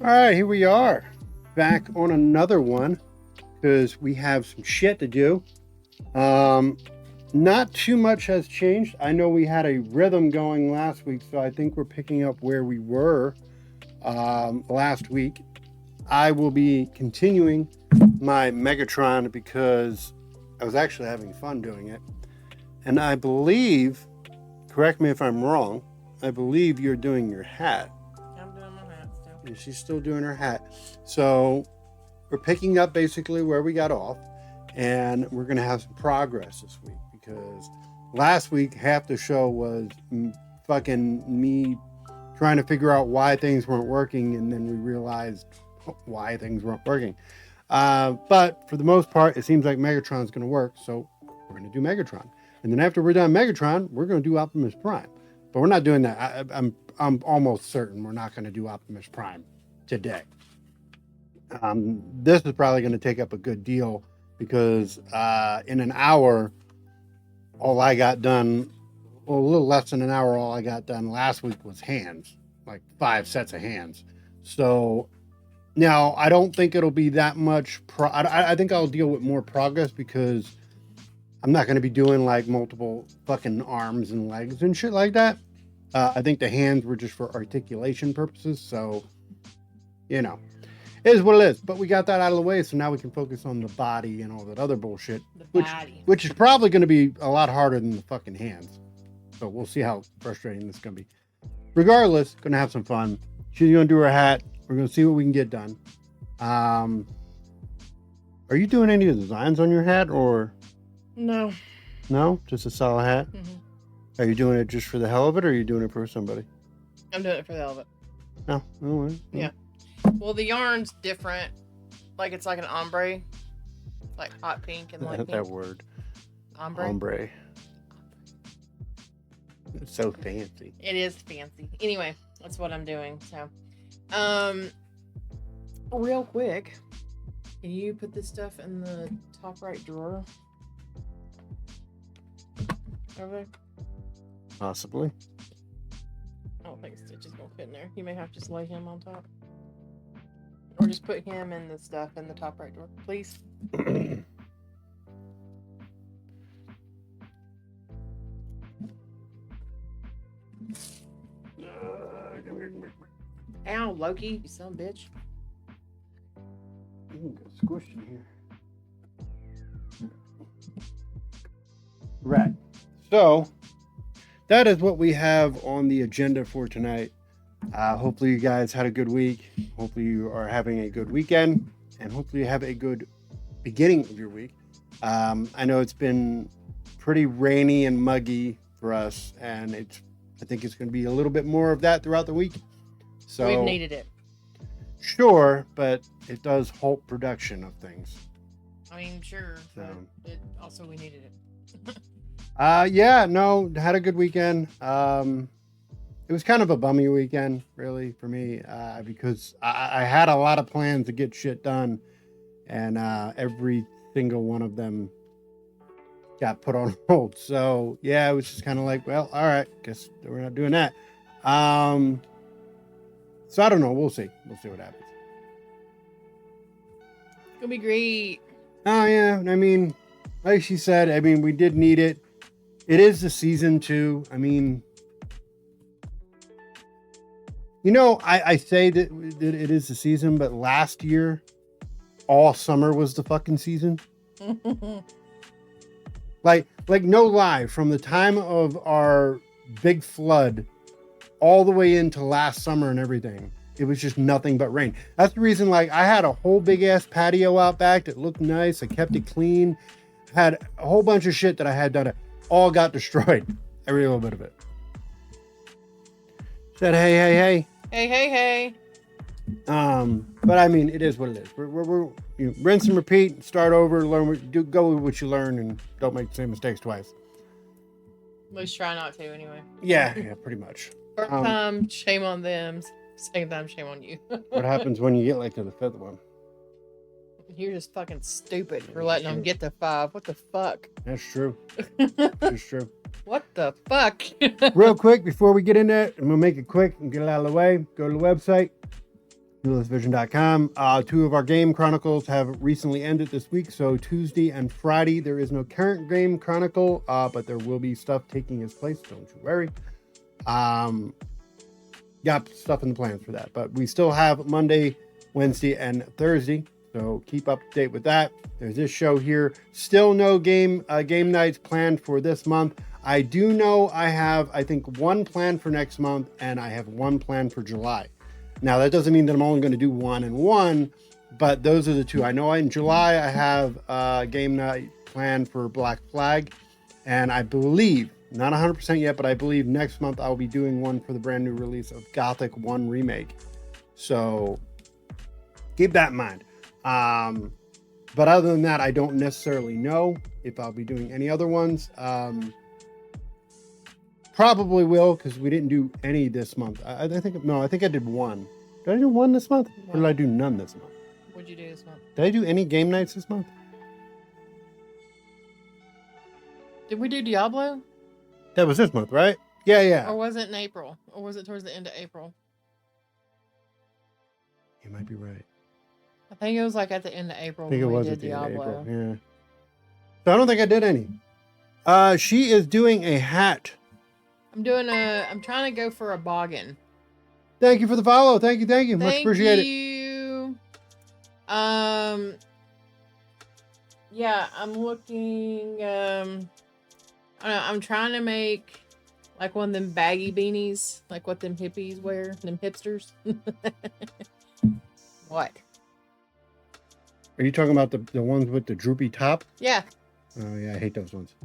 All right, here we are, back on another one because we have some shit to do. Not too much has changed. I know we had a rhythm going last week, so I think we're picking up where we were last week. I will be continuing my Megatron because I was actually having fun doing it. And I believe, correct me if I'm wrong, I believe you're doing your hat. I'm doing my hat still. And she's still doing her hat. So we're picking up basically where we got off, and we're going to have some progress this week because last week half the show was fucking me trying to figure out why things weren't working, and then we realized why things weren't working. But for the most part, it seems like Megatron's going to work, so we're going to do Megatron. And then after we're done Megatron, we're going to do Optimus Prime. But we're not doing that. I'm almost certain we're not going to do Optimus Prime today. This is probably going to take up a good deal because in an hour, all I got done, well, a little less than an hour, all I got done last week was hands, like 5 sets of hands. So now I don't think it'll be that much. I think I'll deal with more progress because I'm not going to be doing like multiple fucking arms and legs and shit like that. I think the hands were just for articulation purposes. So, you know, it is what it is. But we got that out of the way. So now we can focus on the body and all that other bullshit. Which is probably going to be a lot harder than the fucking hands. So we'll see how frustrating this is going to be. Regardless, going to have some fun. She's going to do her hat. We're going to see what we can get done. Are you doing any of the designs on your hat or... No. No? Just a solid hat? Mm-hmm. Are you doing it just for the hell of it, or are you doing it for somebody? I'm doing it for the hell of it. No. Oh, right. Yeah. Well, the yarn's different. Like, it's like an ombre. Like hot pink and light pink. That word. Ombre. Ombre. It's so fancy. It is fancy. Anyway, that's what I'm doing. So, real quick, can you put this stuff in the top right drawer? Over there? Possibly. I don't think Stitch is gonna fit in there. You may have to just lay him on top. Or just put him and the stuff in the top right drawer, please. Ow, Loki, you son of a bitch. Got squished in here. Right. So, that is what we have on the agenda for tonight. Hopefully you guys had a good week. Hopefully you are having a good weekend. And hopefully you have a good beginning of your week. I know it's been pretty rainy and muggy for us. And I think it's going to be a little bit more of that throughout the week. So we've needed it. Sure, but it does halt production of things. I mean, sure. So. But we needed it. Yeah, no, had a good weekend. It was kind of a bummy weekend, really, for me, because I had a lot of plans to get shit done, and every single one of them got put on hold. So, yeah, it was just kind of like, well, all right, guess we're not doing that. So, I don't know. We'll see. We'll see what happens. It's gonna be great. Oh, yeah. I mean, like she said, I mean, we did need it. It is the season too. I mean, you know, I say that it is the season, but last year, all summer was the fucking season. like no lie, from the time of our big flood all the way into last summer and everything, it was just nothing but rain. That's the reason, like, I had a whole big ass patio out back that looked nice. I kept it clean. Had a whole bunch of shit that I had done. All got destroyed. Every little bit of it. Said, hey. But I mean, it is what it is. We're rinse and repeat, start over, go with what you learn, and don't make the same mistakes twice. At least try not to, anyway. Yeah, pretty much. First time, shame on them. Second time, shame on you. What happens when you get like to the fifth one? You're just fucking stupid for letting them get to 5. What the fuck? That's true. That's true. What the fuck? Real quick, before we get in there, I'm going to make it quick and get it out of the way. Go to the website. huelessvision.com. Two of our game chronicles have recently ended this week, so Tuesday and Friday there is no current game chronicle, but there will be stuff taking its place. Don't you worry. Got stuff in the plans for that, but we still have Monday, Wednesday, and Thursday, so keep up to date with that. There's this show here. Still no game nights planned for this month. I do know I have, I think, one planned for next month, and I have one planned for July. Now, that doesn't mean that I'm only going to do one and one, but those are the two. I know in July I have a game night planned for Black Flag, and I believe, not 100% yet, but I believe next month I'll be doing one for the brand new release of Gothic 1 Remake. So keep that in mind. But other than that, I don't necessarily know if I'll be doing any other ones. Probably will, because we didn't do any this month. I think I did one. Did I do one this month? Or did I do none this month? What'd you do this month? Did I do any game nights this month? Did we do Diablo? That was this month, right? Yeah. Or was it in April? Or was it towards the end of April? You might be right. I think it was like at the end of April I think it when was we at did the end of Diablo. April. Yeah. So I don't think I did any. She is doing a hat. I'm trying to go for a boggin. Thank you for the follow. Thank you. Much appreciated. You. Yeah, I'm looking. I don't know, I'm trying to make like one of them baggy beanies, like what them hippies wear, them hipsters. What? Are you talking about the ones with the droopy top? Yeah. Oh yeah, I hate those ones.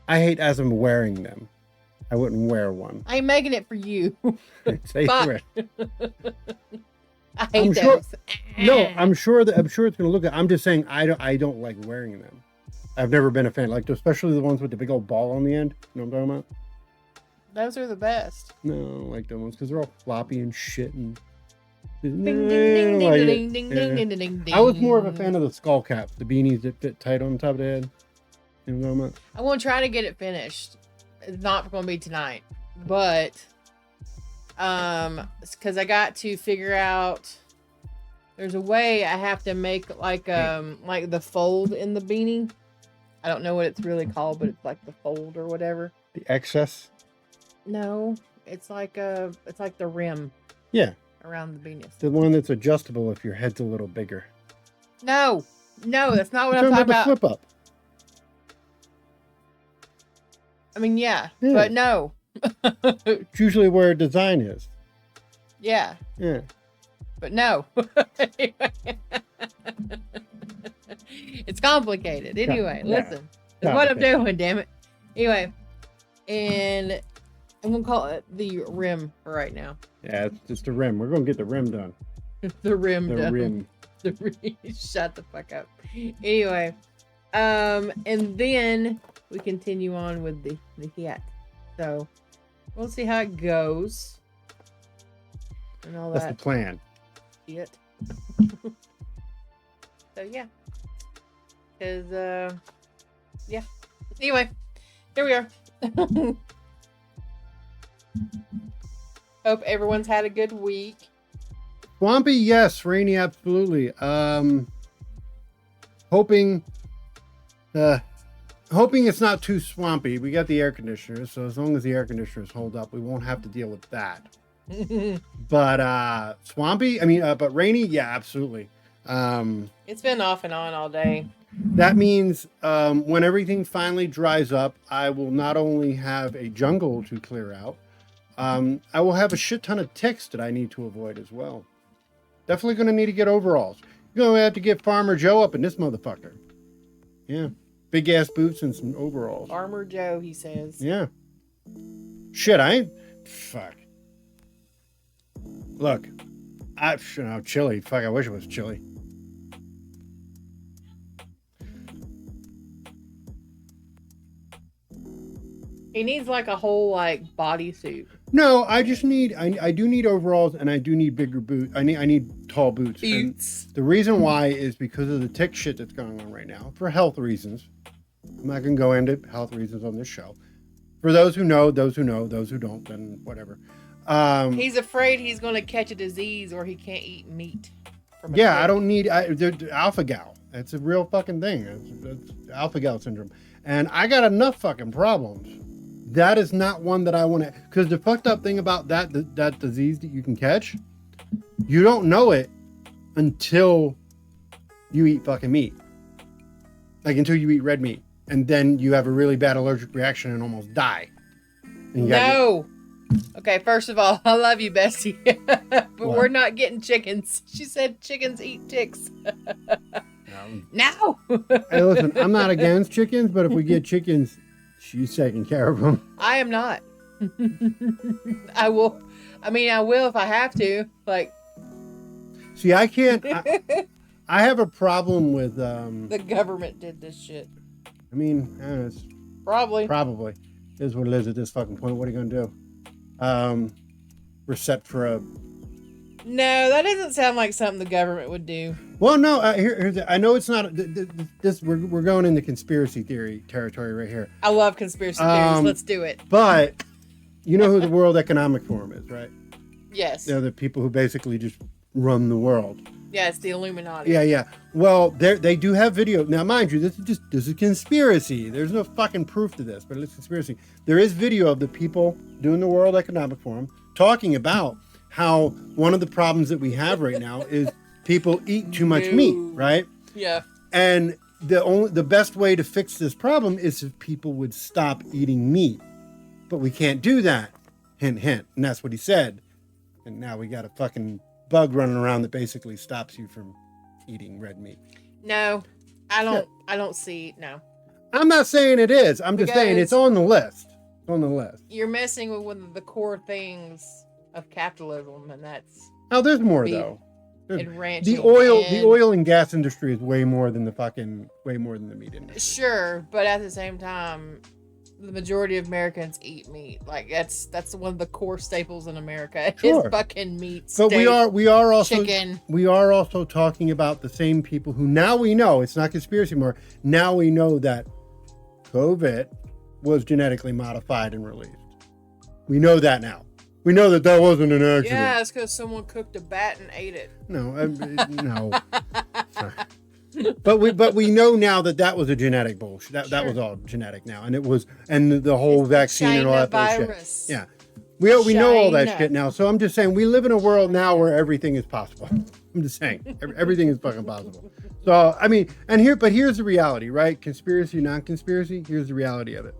I hate as I'm wearing them. I wouldn't wear one. I ain't making it for you. Fuck. I hate sure, those. No, I'm sure it's gonna look good. I'm just saying I don't like wearing them. I've never been a fan, like especially the ones with the big old ball on the end. You know what I'm talking about? Those are the best. No, I don't like them ones because they're all floppy and shit. And Ding, ding, ding, ding, ding, ding, ding, ding, ding, ding. I was more of a fan of the skull caps, the beanies that fit tight on top of the head. You know what I'm talking about? I want to try to get it finished. It's not going to be tonight, but because I got to figure out. There's a way I have to make like the fold in the beanie. I don't know what it's really called, but it's like the fold or whatever. The excess? No, it's like the rim. Yeah. Around the beanie. The one that's adjustable if your head's a little bigger. No, that's not what I'm talking about. The flip up. I mean, yeah. But no. It's usually where a design is. Yeah. Yeah. But no. It's complicated. Anyway, listen. That's what I'm doing, damn it. Anyway. And I'm going to call it the rim for right now. Yeah, it's just a rim. We're going to get the rim done. The rim done. Rim. The rim. Shut the fuck up. Anyway. And then we continue on with the hat. So we'll see how it goes. And all That's that. the plan. Shit. So yeah. Because yeah. Anyway, here we are. Hope everyone's had a good week. Swampy, yes. Rainy, absolutely. Hoping it's not too swampy. We got the air conditioners, so as long as the air conditioners hold up, we won't have to deal with that. But swampy, but rainy, yeah, absolutely. It's been off and on all day. That means when everything finally dries up, I will not only have a jungle to clear out, I will have a shit ton of ticks that I need to avoid as well. Definitely going to need to get overalls. You're going to have to get Farmer Joe up in this motherfucker. Yeah. Big ass boots and some overalls. Farmer Joe, he says. Yeah. Shit, I ain't. Fuck. Look. Chili. Fuck, I wish it was chili. He needs like a whole like bodysuit. No, I just need. I do need overalls, and I do need bigger boots. I need tall boots. Boots. And the reason why is because of the tick shit that's going on right now for health reasons. I'm not gonna go into health reasons on this show. For those who know, those who don't, then whatever. He's afraid he's going to catch a disease or he can't eat meat. From a Yeah, tick. I don't need alpha gal. It's a real fucking thing. It's alpha gal syndrome, and I got enough fucking problems. That is not one that I want to. Because the fucked up thing about that disease that you can catch, you don't know it until you eat fucking meat. Like until you eat red meat, and then you have a really bad allergic reaction and almost die. And you gotta No. Okay, first of all, I love you, Bessie. But What? we're not getting chickens. She said chickens eat ticks. No. Hey, listen, I'm not against chickens, but if we get chickens, she's taking care of them. I am not. I will. I mean, I will if I have to. Like, See, I can't. I have a problem with. the government did this shit. I mean, it's Probably. probably is what it is at this fucking point. What are you gonna do? We're set for a. No, that doesn't sound like something the government would do. Well, no. I know it's not. This we're going into conspiracy theory territory right here. I love conspiracy theories. Let's do it. But you know who the World Economic Forum is, right? Yes. They're the people who basically just run the world. Yeah, it's the Illuminati. Yeah. Well, they do have video. Now, mind you, this is conspiracy. There's no fucking proof to this, but it's conspiracy. There is video of the people doing the World Economic Forum talking about how one of the problems that we have right now is people eat too much meat, right? Yeah. And the best way to fix this problem is if people would stop eating meat. But we can't do that. Hint, hint. And that's what he said. And now we got a fucking bug running around that basically stops you from eating red meat. No, I don't. I don't see. No, I'm not saying it is. I'm just saying Because- it's on the list. It's on the list. you're messing with one of the core things of capitalism, and that's Oh, there's more Beef though. and ranching. The oil, and- the oil and gas industry is way more than way more than the meat industry. Sure, but at the same time, the majority of Americans eat meat. Like that's one of the core staples in America. Sure. Is fucking meat. But steak, we are also chicken. we are also talking about the same people who now we know it's not conspiracy anymore. Now we know that COVID was genetically modified and released. We know that now. We know that wasn't an accident. Yeah, it's because someone cooked a bat and ate it. No, no. Sorry. But we know now that was a genetic bullshit. That Sure. was all genetic now, and it was the whole It's the vaccine and all that China bullshit. virus. Yeah, we know all that China. shit now. So I'm just saying we live in a world now where everything is possible. I'm just saying everything is fucking possible. So I mean, but here's the reality, right? Conspiracy, non-conspiracy. Here's the reality of it.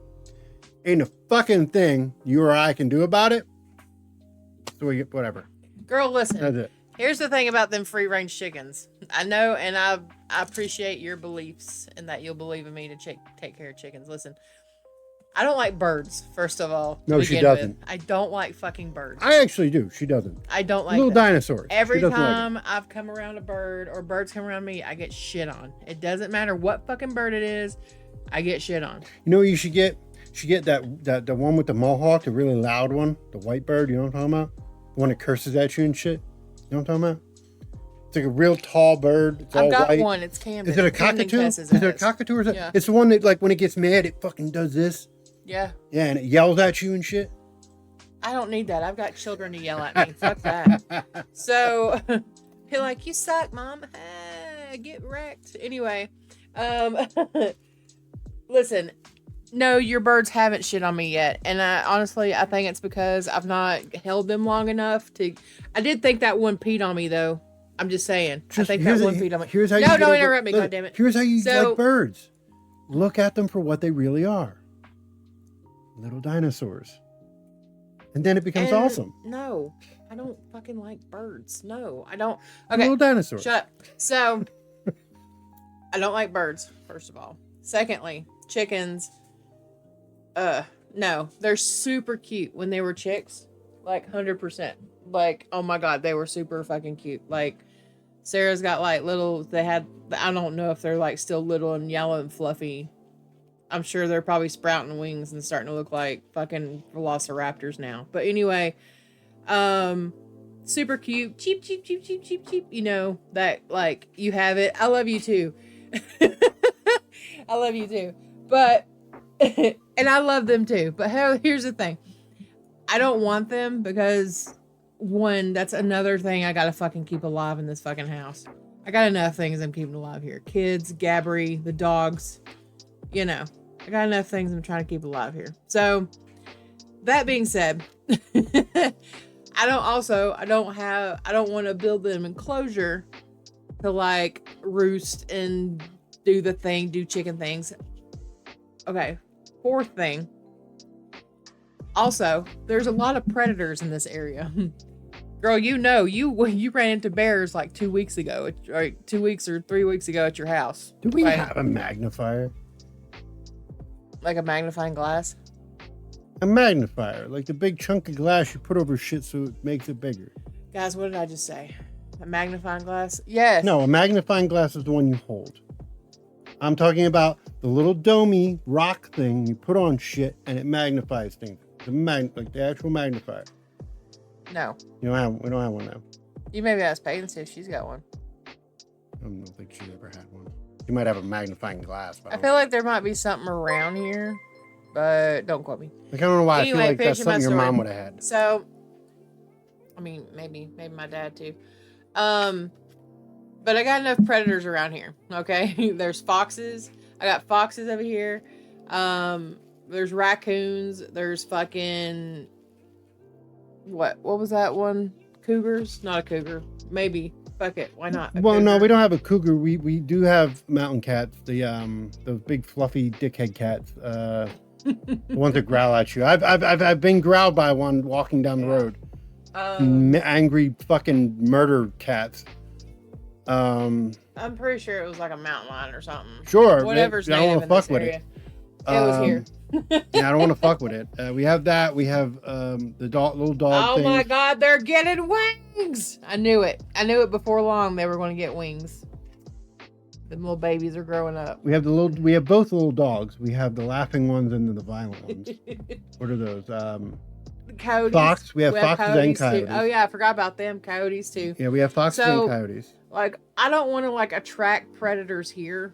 Ain't a fucking thing you or I can do about it. So we get whatever. Girl, listen. That's it. Here's the thing about them free range chickens. I know, and I appreciate your beliefs and that you'll believe in me to take care of chickens. Listen, I don't like birds, first of all. to No, she begin doesn't. with. I don't like fucking birds. I actually do. She doesn't. I don't like Little them. dinosaurs. Every She doesn't like it. time I've come around a bird or birds come around me, I get shit on. It doesn't matter what fucking bird it is, I get shit on. You know what you should get? You should get that the one with the mohawk, the really loud one, the white bird. You know what I'm talking about? The one that curses at you and shit. You know what I'm talking about? It's like a real tall bird. It's all I've got white. one. It's Camden. Is it a Camden cockatoo? cusses Is it a at us. cockatoo or something? Yeah. It's the one that, like, when it gets mad, it fucking does this. Yeah. Yeah, and it yells at you and shit. I don't need that. I've got children to yell at me. Fuck that. So, you're like, you suck, mom. Get wrecked. Anyway, listen, no, your birds haven't shit on me yet. And honestly, I think it's because I've not held them long enough to. I did think that one peed on me, though. I'm just saying. I think that one peed on me. Here's how No, you don't get over- interrupt me, look, goddammit. Here's how you So- like birds. Look at them for what they really are. Little dinosaurs. And then it becomes And awesome. No, I don't fucking like birds. No, I don't. Okay. Little dinosaurs. Shut up. So, I don't like birds, first of all. Secondly, chickens. No, they're super cute when they were chicks. Like, 100%. Like, oh my God, they were super fucking cute. Like, Sarah's got like little, I don't know if they're like still little and yellow and fluffy. I'm sure they're probably sprouting wings and starting to look like fucking velociraptors now. But anyway, super cute. Cheep, cheep, cheep, cheep, cheep, cheep. You know, that like you have it. I love you too. I love you too. But, and I love them too. But here's the thing. I don't want them because one, that's another thing I gotta fucking keep alive in this fucking house. I got enough things I'm keeping alive here. Kids, Gabby, the dogs, you know. I got enough things I'm trying to keep alive here. So that being said, I don't want to build them enclosure to like roost and do chicken things. Okay. Fourth thing. Also, there's a lot of predators in this area. Girl, you ran into bears like 2 weeks ago, or 2 weeks or 3 weeks ago at your house. Do we have a magnifier? Like a magnifying glass? A magnifier, like the big chunk of glass you put over shit so it makes it bigger. Guys, what did I just say? A magnifying glass? Yes. No, a magnifying glass is the one you hold. I'm talking about the little domey rock thing you put on shit and it magnifies things. Like the actual magnifier. No. We don't have one now. You maybe ask Peyton and see if she's got one. I don't think she ever had one. You might have a magnifying glass. But I feel like there might be something around here, but don't quote me. Like, I don't know why Anyway, I feel like that's something your story. mom would have had. So, I mean, maybe my dad too. But I got enough predators around here. Okay, there's foxes. I got foxes over here. There's raccoons. There's fucking what was that one? Cougars? Not a cougar. Maybe. Fuck it. Why not? Well, no, we don't have a cougar. We do have mountain cats. The big fluffy dickhead cats. The ones that growl at you. I've been growled by one walking down the road. Angry fucking murder cats. I'm pretty sure it was like a mountain lion or something. Sure. Whatever's I don't native want in to this fuck with area. it. It was here. Yeah, I don't want to fuck with it. We have that. We have the little dog. Oh my god, they're getting wings! I knew it. I knew it before long. They were going to get wings. The little babies are growing up. We have both little dogs. We have the laughing ones and the violent ones. What are those? Coyotes. Fox. We have foxes and coyotes. Too. Oh yeah, I forgot about them. Coyotes too. Yeah, we have foxes and coyotes. Like, I don't want to like attract predators here.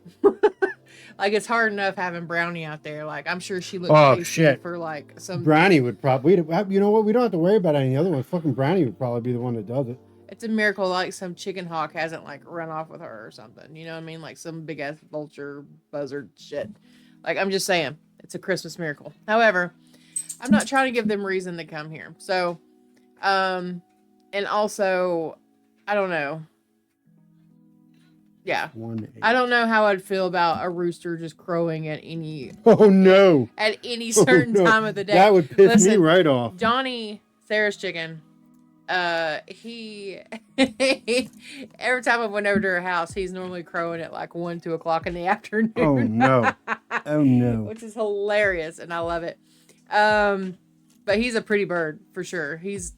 Like, it's hard enough having Brownie out there. Like, I'm sure she looks tasty for like some. Brownie would probably. You know what? We don't have to worry about any other ones. Fucking Brownie would probably be the one that does it. It's a miracle like some chicken hawk hasn't like run off with her or something. You know what I mean? Like some big ass vulture buzzard shit. Like, I'm just saying, it's a Christmas miracle. However, I'm not trying to give them reason to come here. So, and also, I don't know. Yeah. I don't know how I'd feel about a rooster just crowing at any. Oh no. At any certain time of the day. That would piss me right off. Johnny, Sarah's chicken. He every time I went over to her house, he's normally crowing at like 1, 2 o'clock in the afternoon. Oh no. Oh no. Which is hilarious, and I love it. But he's a pretty bird for sure. He's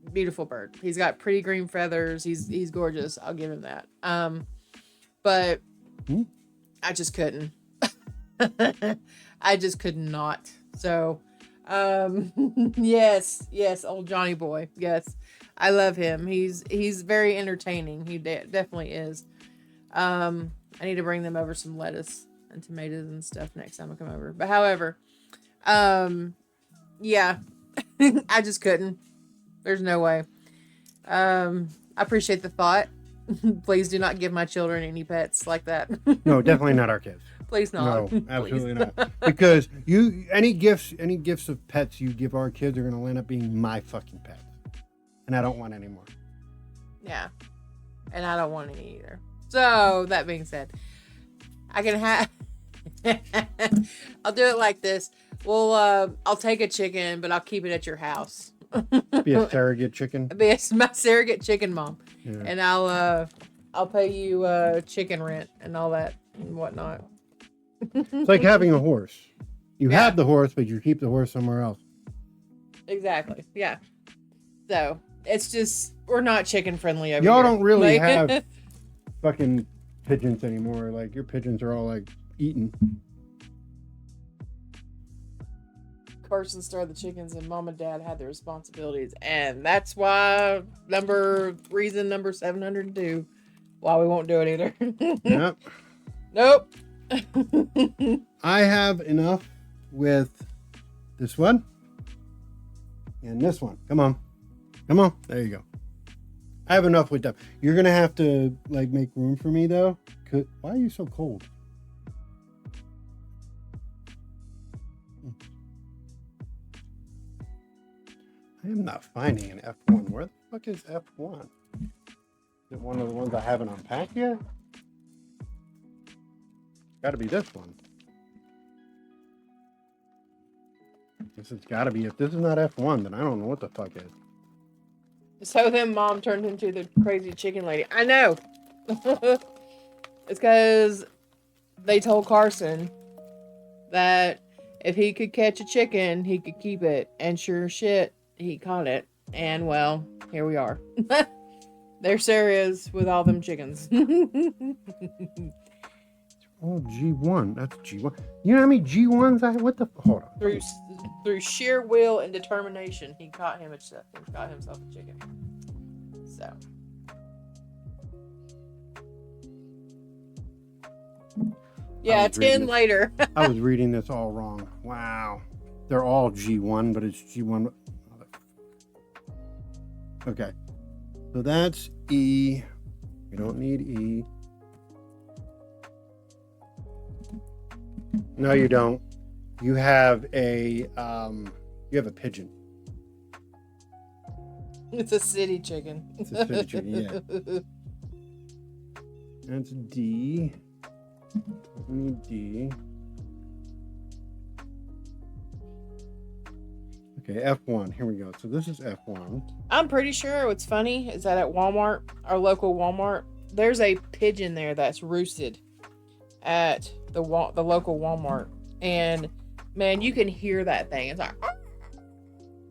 a beautiful bird. He's got pretty green feathers. He's gorgeous. I'll give him that. But I just couldn't. I just could not. So, yes, old Johnny boy. Yes, I love him. He's very entertaining. He definitely is. I need to bring them over some lettuce and tomatoes and stuff next time I come over. But however, yeah, I just couldn't. There's no way. I appreciate the thought. Please do not give my children any pets like that. No, definitely not our kids. Please not. No, absolutely not. Because any gifts of pets you give our kids are going to end up being my fucking pets. And I don't want any more. Yeah. And I don't want any either. So, that being said, I can have... I'll do it like this. Well, I'll take a chicken, but I'll keep it at your house. Be a surrogate chicken. Be my surrogate chicken mom. Yeah. And I'll pay you chicken rent and all that and whatnot. It's like having a horse. You have the horse, but you keep the horse somewhere else. Exactly. Yeah. So it's just we're not chicken friendly over Y'all here. don't really have fucking pigeons anymore. Like, your pigeons are all like eaten. Carson started the chickens and mom and dad had the responsibilities, and that's why reason number 702 why we won't do it either. Yep. Nope. I have enough with this one. And this one. Come on. Come on. There you go. I have enough with them. You're going to have to like make room for me though. Why are you so cold? I am not finding an F1. Where the fuck is F1? Is it one of the ones I haven't unpacked yet? Got to be this one. This has got to be. If this is not F1, then I don't know what the fuck is. So then Mom turned into the crazy chicken lady. I know. It's because they told Carson that if he could catch a chicken, he could keep it. And sure shit, he caught it. And well, here we are. There Sarah is with all them chickens. Oh, G1. That's G1. You know how many G1s I have? What the? Hold on. Through sheer will and determination, he caught himself a chicken. So. Yeah, 10 later. I was reading this all wrong. Wow. They're all G1, but it's G1. Okay. So that's E. We don't need E. No, you don't. You have a pigeon. It's a city chicken. It's a city chicken, yeah. That's D. We need D. Okay, F1. Here we go. So this is F1. I'm pretty sure what's funny is that at Walmart, our local Walmart, there's a pigeon there that's roosted at the local Walmart. And man, you can hear that thing. It's like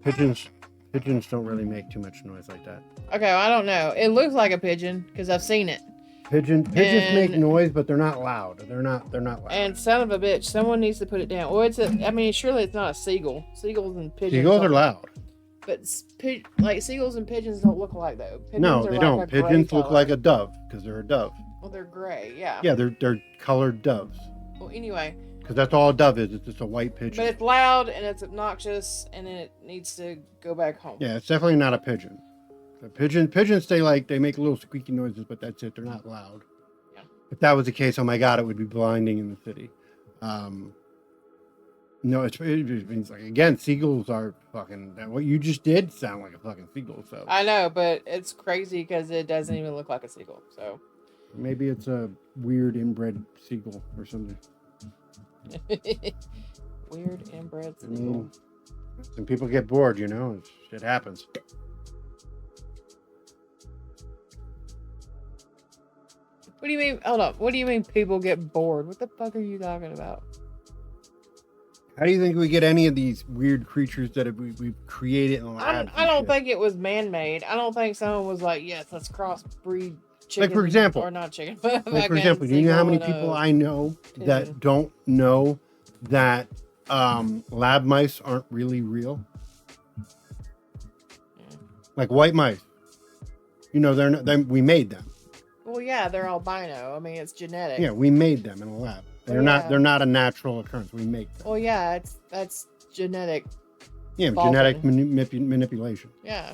pigeons don't really make too much noise like that. Okay, well, I don't know. It looks like a pigeon because I've seen it. Pigeons make noise, but they're not loud. They're not loud. And son of a bitch, someone needs to put it down. Well, surely it's not a seagull. Seagulls and pigeons. Seagulls are loud. But like seagulls and pigeons don't look alike though. Pigeons no, they don't. Pigeons look like a dove because they're a dove. Well, they're gray, yeah. Yeah, they're colored doves. Well, anyway. Because that's all a dove is. It's just a white pigeon. But it's loud and it's obnoxious and it needs to go back home. Yeah, it's definitely not a pigeon. The pigeons they make little squeaky noises, but that's it. They're not loud. Yeah. If that was the case, oh my God, it would be blinding in the city. No, it means like, again, seagulls are fucking, what you just did sound like a fucking seagull. So I know, but it's crazy because it doesn't even look like a seagull. So maybe it's a weird inbred seagull or something. Weird inbred seagull. Some people get bored, shit happens. What do you mean? Hold up. What do you mean people get bored? What the fuck are you talking about? How do you think we get any of these weird creatures that we've created in the lab? I don't think it was man-made. I don't think someone was like, yes, let's crossbreed chicken. Like, for example. Or not chicken. Like, for example, do you know how many people I know that don't know that lab mice aren't really real? Yeah. Like white mice. They're not, we made them. Well, yeah, they're albino. I mean, it's genetic. Yeah, we made them in a lab. They're not a natural occurrence. We make them. Well, yeah, that's genetic. Yeah, genetic manipulation. Yeah.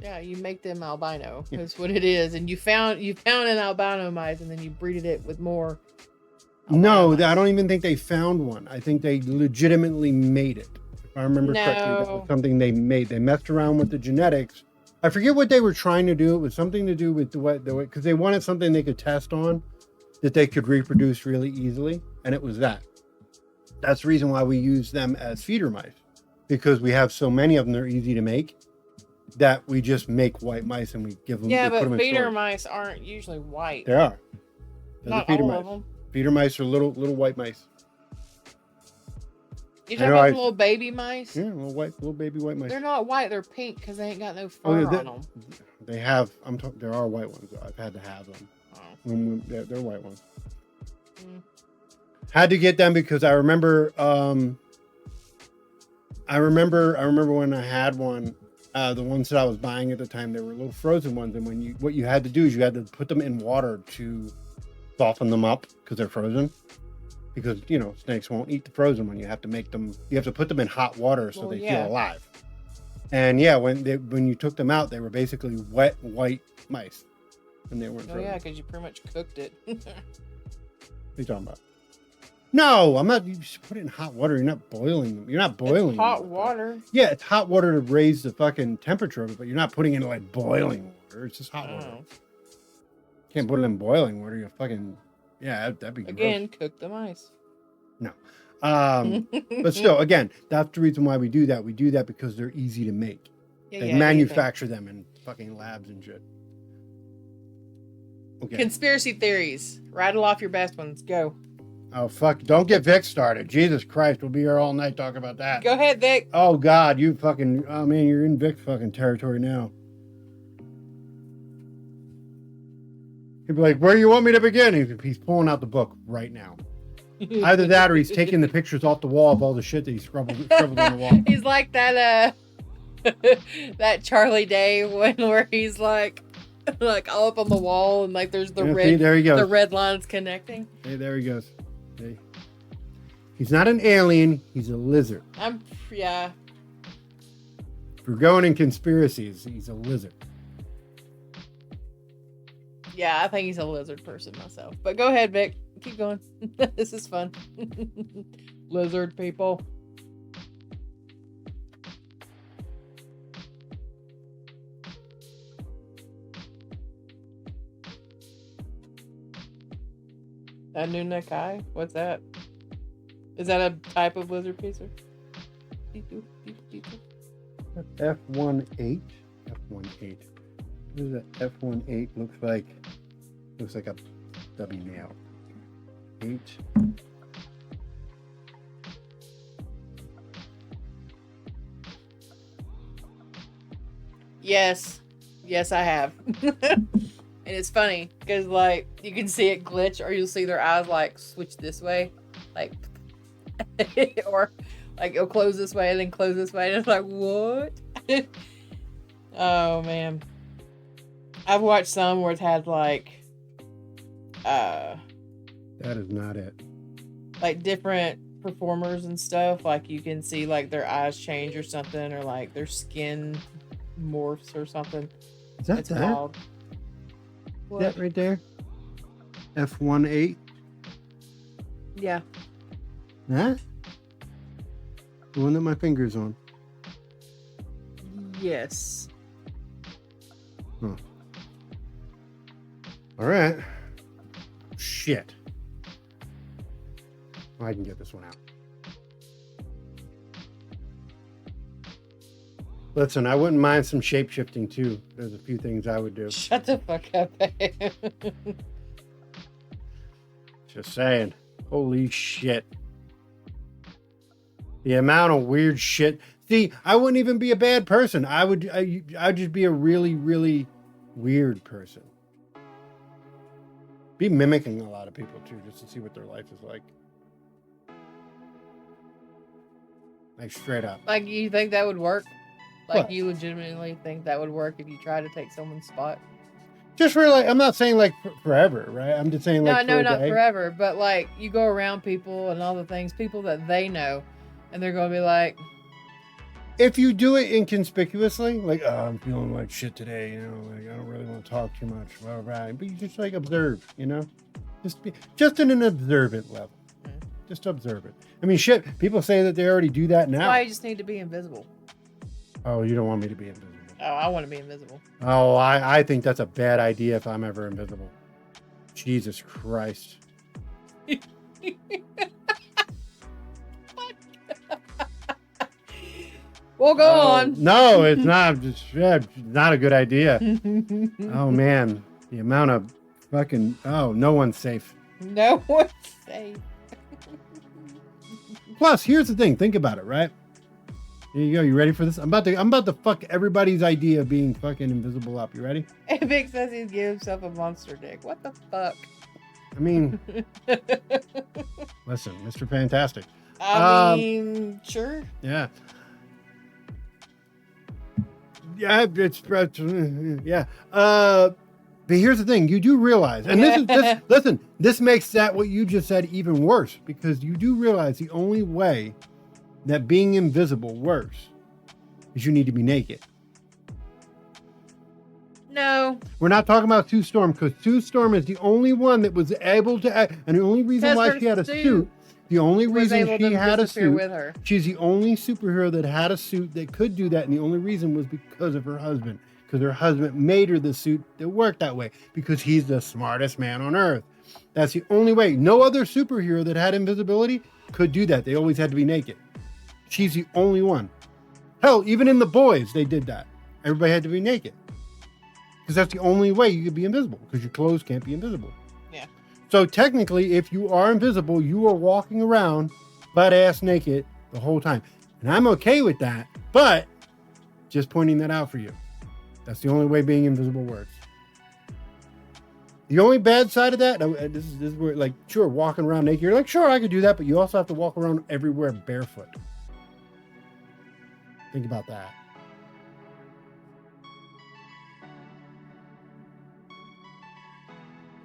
Yeah, you make them albino. Yeah. That's what it is. And you found an albino mice, and then you breeded it with more. No, mice. I don't even think they found one. I think they legitimately made it. If I remember correctly, that was something they made. They messed around with the genetics. I forget what they were trying to do. It was something to do with because they wanted something they could test on that they could reproduce really easily, and it was that. That's the reason why we use them as feeder mice, because we have so many of them. They're easy to make. That we just make white mice and we give them. Yeah, but feeder mice aren't usually white. They are. Not all of them. Feeder mice are little white mice. You talking about little baby mice? Yeah, little baby white mice. They're not white. They're pink because they ain't got no fur on them. They have. There are white ones. I've had to have them. Oh. They're white ones. Had to get them because I remember. I remember when I had one. The ones that I was buying at the time, they were little frozen ones, and what you had to do is you had to put them in water to soften them up because they're frozen. Because snakes won't eat the frozen one. You have to make them. You have to put them in hot water so they feel alive. And yeah, when you took them out, they were basically wet white mice, and they weren't. Oh frozen. yeah, because you pretty much cooked it. What are you talking about? No, I'm not. You just put it in hot water. You're not boiling them. You're not boiling It's hot them. water. Yeah, it's hot water to raise the fucking temperature of it, but you're not putting it in like boiling water. It's just hot water. Oh. Can't put it in boiling water. You fucking that'd be Again, gross. cook the mice. No. But still, again, that's the reason why we do that. We do that because they're easy to make. Yeah, They yeah, manufacture them in fucking labs and shit. Okay. Conspiracy theories. Rattle off your best ones. Go. Oh fuck! Don't get Vic started. Jesus Christ, we'll be here all night talking about that. Go ahead, Vic. Oh God, you fucking. Oh man, you're in Vic's fucking territory now. He'd be like, "Where you want me to begin?" He's pulling out the book right now. Either that, or he's taking the pictures off the wall of all the shit that he scribbled on the wall. He's like that that Charlie Day one where he's like all up on the wall and like there's the red. See, there he goes. The red lines connecting. Hey, there he goes. Hey. He's not an alien. He's a lizard. Yeah. If we're going in conspiracies, he's a lizard. Yeah, I think he's a lizard person myself. But go ahead, Vic. Keep going. This is fun. Lizard people. That new Nakai? What's that? Is that a type of lizard pizza? F18. F18. What does that F18 looks like? Looks like a stubby nail. 8. Yes. Yes, I have. And it's funny because, like, you can see it glitch, or you'll see their eyes, like, switch this way. Like, or, like, it'll close this way and then close this way. And it's like, what? Oh, man. I've watched some where it's had, like, that is not it. like different performers and stuff. Like, you can see, like, their eyes change or something, or, like, their skin morphs or something. Is that It's that? wild. That right there? F18? Yeah. That? The one that my finger's on. Yes. Huh. All right. Shit. Well, I can get this one out. Listen, I wouldn't mind some shape shifting too. There's a few things I would do. Shut the fuck up. Just saying. Holy shit. The amount of weird shit. See, I wouldn't even be a bad person. I'd just be a really, really weird person. Be mimicking a lot of people too, just to see what their life is like. Like straight up. Like, you think that would work? Like, What? you legitimately think that would work if you try to take someone's spot? Just for like, I'm not saying like forever, right? I'm just saying like No, for a not day. forever, but like, you go around people and all the things, people that they know, and they're going to be like, If you do it inconspicuously, like, oh, I'm feeling like shit today, you know, like I don't really want to talk too much, blah, blah, blah. But you just like observe, you know, just in an observant level. Just observe it. I mean, shit, people say that they already do that that's now. why you just need to be invisible. Oh, you don't want me to be invisible. Oh, I want to be invisible. Oh, I think that's a bad idea if I'm ever invisible. Jesus Christ. We'll go on. No, it's not. Not a good idea. Oh, man. The amount of fucking... Oh, no one's safe. No one's safe. Plus, here's the thing. Think about it, right? Here you go. You ready for this? I'm about to fuck everybody's idea of being fucking invisible up. You ready? Vic says he's giving himself a monster dick. What the fuck? I mean, listen, Mr. Fantastic. I mean, sure. Yeah. Yeah, yeah. But here's the thing. You do realize, and listen, this makes that what you just said even worse, because you do realize the only way that being invisible works is you need to be naked. No. We're not talking about Sue Storm, because Sue Storm is the only one that was able to act, and the only reason why she had a suit, the only reason she had a suit, with her. She's the only superhero that had a suit that could do that, and the only reason was because of her husband. Because her husband made her the suit that worked that way, because he's the smartest man on earth. That's the only way. No other superhero that had invisibility could do that. They always had to be naked. She's the only one. Hell, even in The Boys, they did that. Everybody had to be naked. Because that's the only way you could be invisible, because your clothes can't be invisible. Yeah. So technically, if you are invisible, you are walking around butt-ass naked the whole time. And I'm okay with that, but just pointing that out for you. That's the only way being invisible works. The only bad side of that, this is where, like, sure, walking around naked, you're like, sure, I could do that, but you also have to walk around everywhere barefoot. Think about that.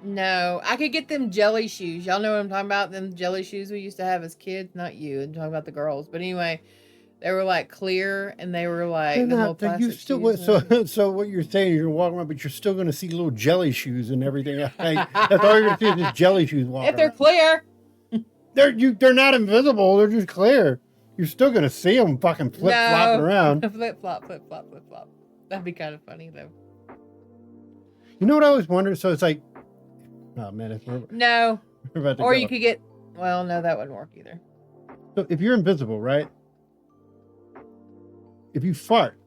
No, I could get them jelly shoes. Y'all know what I'm talking about? Them jelly shoes we used to have as kids. Not you. I'm talking about the girls. But anyway, they were like clear, and they were like the whole plastic shoes. So what you're saying, you're walking around, but you're still going to see little jelly shoes and everything. That's all you're going to see is just jelly shoes walking if they're around. clear. They're not invisible. They're just clear. You're still going to see them fucking flip-flopping around. Flip-flop, flip-flop, flip-flop. That'd be kind of funny, though. You know what I always wondered? So it's like, oh man, it's no. Or you could get, well, no, that wouldn't work either. So if you're invisible, right? If you fart,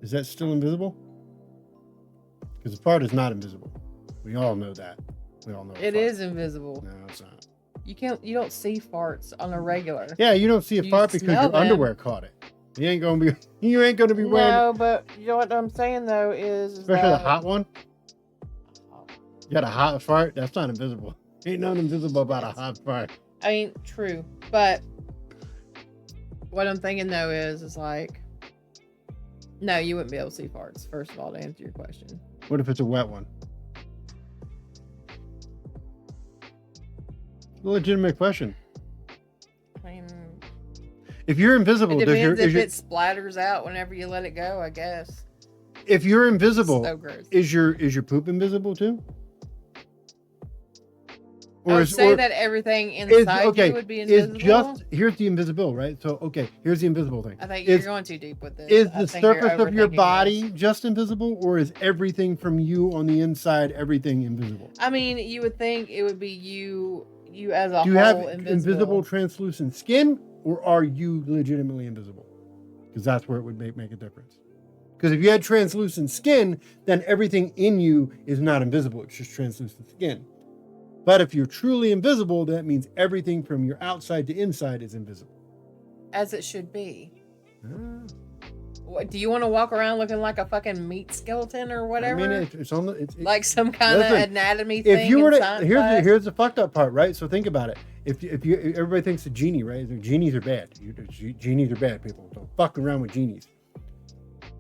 is that still invisible? Because a fart is not invisible. We all know that. We all know it is invisible. No, it's not. You don't see farts on a regular. Yeah, you don't see a fart because your underwear caught it. You ain't gonna be wearing. No, but you know what I'm saying though is especially the hot one. You got a hot fart? That's not invisible. Ain't nothing invisible about a hot fart. I mean, true. But what I'm thinking though is like, no, you wouldn't be able to see farts, first of all, to answer your question. What if it's a wet one? A legitimate question. I mean, if you're invisible, it depends if it splatters out whenever you let it go, I guess. If you're invisible, so gross. Is your poop invisible too? I would say that everything inside you would be invisible. Here's the invisible, right? So, here's the invisible thing. I think you're going too deep with this. Is the surface of your body just invisible, or is everything from you on the inside, everything invisible? I mean, you would think it would be you as a whole. Do you have invisible translucent skin, or are you legitimately invisible? Because that's where it would make a difference. Because if you had translucent skin, then everything in you is not invisible. It's just translucent skin. But if you're truly invisible, that means everything from your outside to inside is invisible. As it should be. What, do you want to walk around looking like a fucking meat skeleton or whatever? I mean, it's like some kind of anatomy thing. If you were to, here's the fucked up part, right? So think about it. If everybody thinks a genie, right? Genies are bad. Genies are bad. People don't fuck around with genies.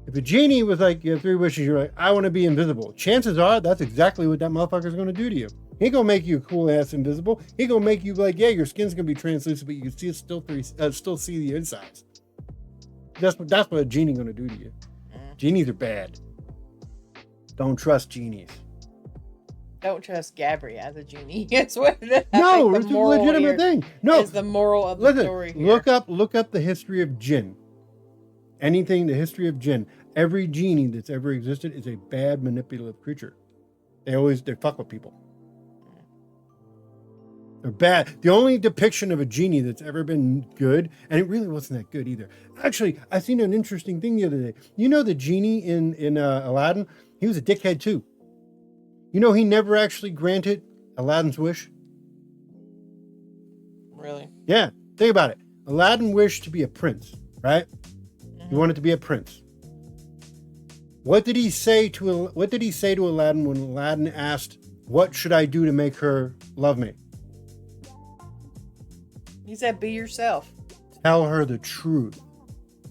If a genie was like, you have 3 wishes, you're like, I want to be invisible. Chances are that's exactly what that motherfucker's going to do to you. He ain't gonna make you cool ass invisible. He gonna make you like, yeah, your skin's gonna be translucent, but you can still see the insides. That's what a genie gonna do to you. Genies are bad. Don't trust genies. Don't trust Gabby as a genie. It's what. No, it's a legitimate thing. No, is the moral of the story here. Look up the history of jinn. The history of jinn. Every genie that's ever existed is a bad manipulative creature. They fuck with people. They're bad. The only depiction of a genie that's ever been good, and it really wasn't that good either. Actually, I seen an interesting thing the other day. You know the genie in Aladdin? He was a dickhead too. You know he never actually granted Aladdin's wish? Really? Yeah. Think about it. Aladdin wished to be a prince, right? He wanted to be a prince. What did he say to Aladdin when Aladdin asked, "What should I do to make her love me?" He said, "Be yourself." Tell her the truth.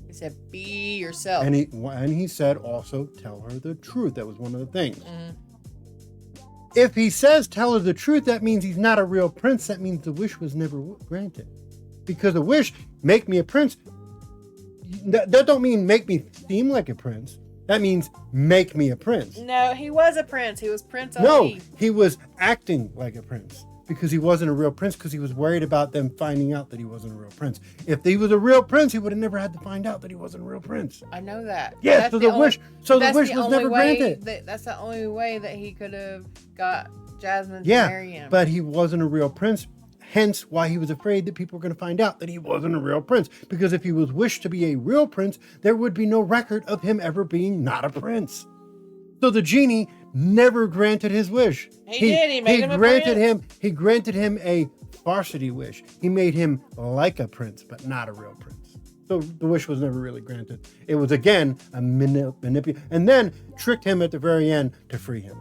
He said, "Be yourself." And he said also, tell her the truth. That was one of the things. Mm-hmm. If he says tell her the truth, that means he's not a real prince. That means the wish was never granted. Because a wish, make me a prince, that don't mean make me seem like a prince. That means make me a prince. No, he was a prince. He was Prince No, Ali. he was acting like a prince because he wasn't a real prince because he was worried about them finding out that he wasn't a real prince. If he was a real prince, he would have never had to find out that he wasn't a real prince. I know that. Yeah, That's so the wish was never granted. That's the only way that he could have got Jasmine to Yeah, marry him. but he wasn't a real prince. Hence why he was afraid that people were going to find out that he wasn't a real prince. Because if he was wished to be a real prince, there would be no record of him ever being not a prince. So the genie never granted his wish. He did. He made him a prince. He granted him a varsity wish. He made him like a prince, but not a real prince. So the wish was never really granted. It was again a manipulation, and then tricked him at the very end to free him.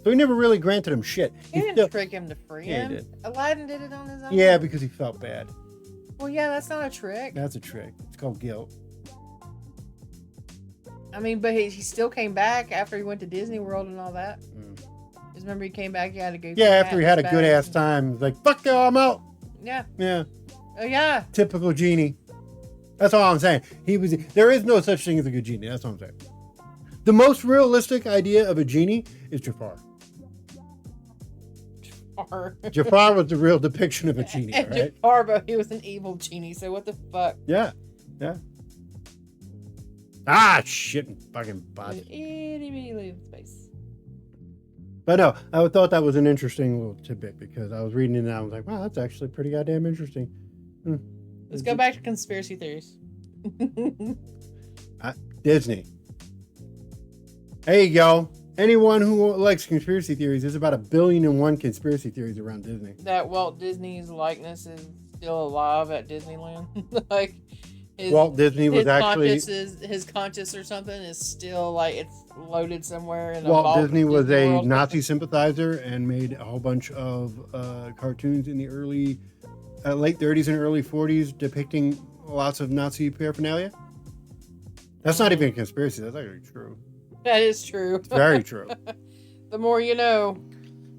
So he never really granted him shit. He didn't trick him to free Yeah, him. he did. Aladdin did it on his own. Yeah, because he felt bad. Well, yeah, that's not a trick. That's a trick. It's called guilt. I mean, but he still came back after he went to Disney World and all that. Just remember he came back, he had to go. Yeah, after he had a good ass time, he's like, fuck you, I'm out. Yeah. Yeah. Oh yeah. Typical genie. That's all I'm saying. There is no such thing as a good genie. That's what I'm saying. The most realistic idea of a genie is Jafar. Jafar was the real depiction of a genie, and right? Jafar, but he was an evil genie, so what the fuck? Yeah. Yeah. Ah, shit, fucking bot. Itty bitty little space. But no, I thought that was an interesting little tidbit because I was reading it and I was like, wow, that's actually pretty goddamn interesting. Let's go back to conspiracy theories. Disney. There you go. Anyone who likes conspiracy theories, there's about 1,000,000,001 conspiracy theories around Disney. That Walt Disney's likeness is still alive at Disneyland. Like Walt Disney was actually his conscious or something is still like it's loaded somewhere in Walt Disney was a World. Nazi sympathizer and made a whole bunch of cartoons in the late 30s and early 40s depicting lots of Nazi paraphernalia. That's not even a conspiracy. That's actually true. That is true. It's very true. The more you know.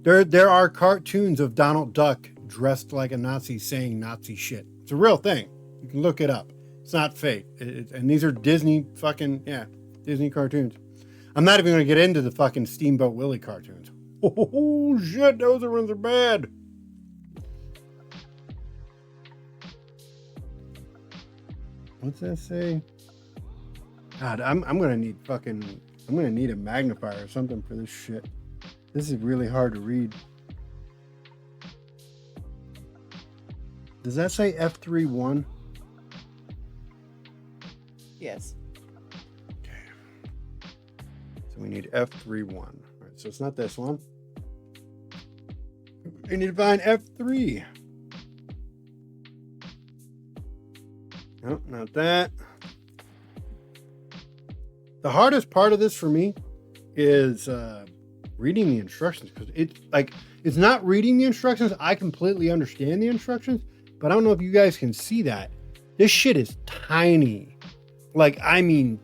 There are cartoons of Donald Duck dressed like a Nazi saying Nazi shit. It's a real thing. You can look it up. It's not fake. And these are Disney Disney cartoons. I'm not even going to get into the fucking Steamboat Willie cartoons. Oh, shit. Those ones are bad. What's that say? God, I'm going to need a magnifier or something for this shit. This is really hard to read. Does that say F31? Yes. Okay. So we need F31. All right, so it's not this one. We need to find F3. Nope, not that. The hardest part of this for me is reading the instructions because it's not reading the instructions. I completely understand the instructions, but I don't know if you guys can see that. This shit is tiny. Like, I mean,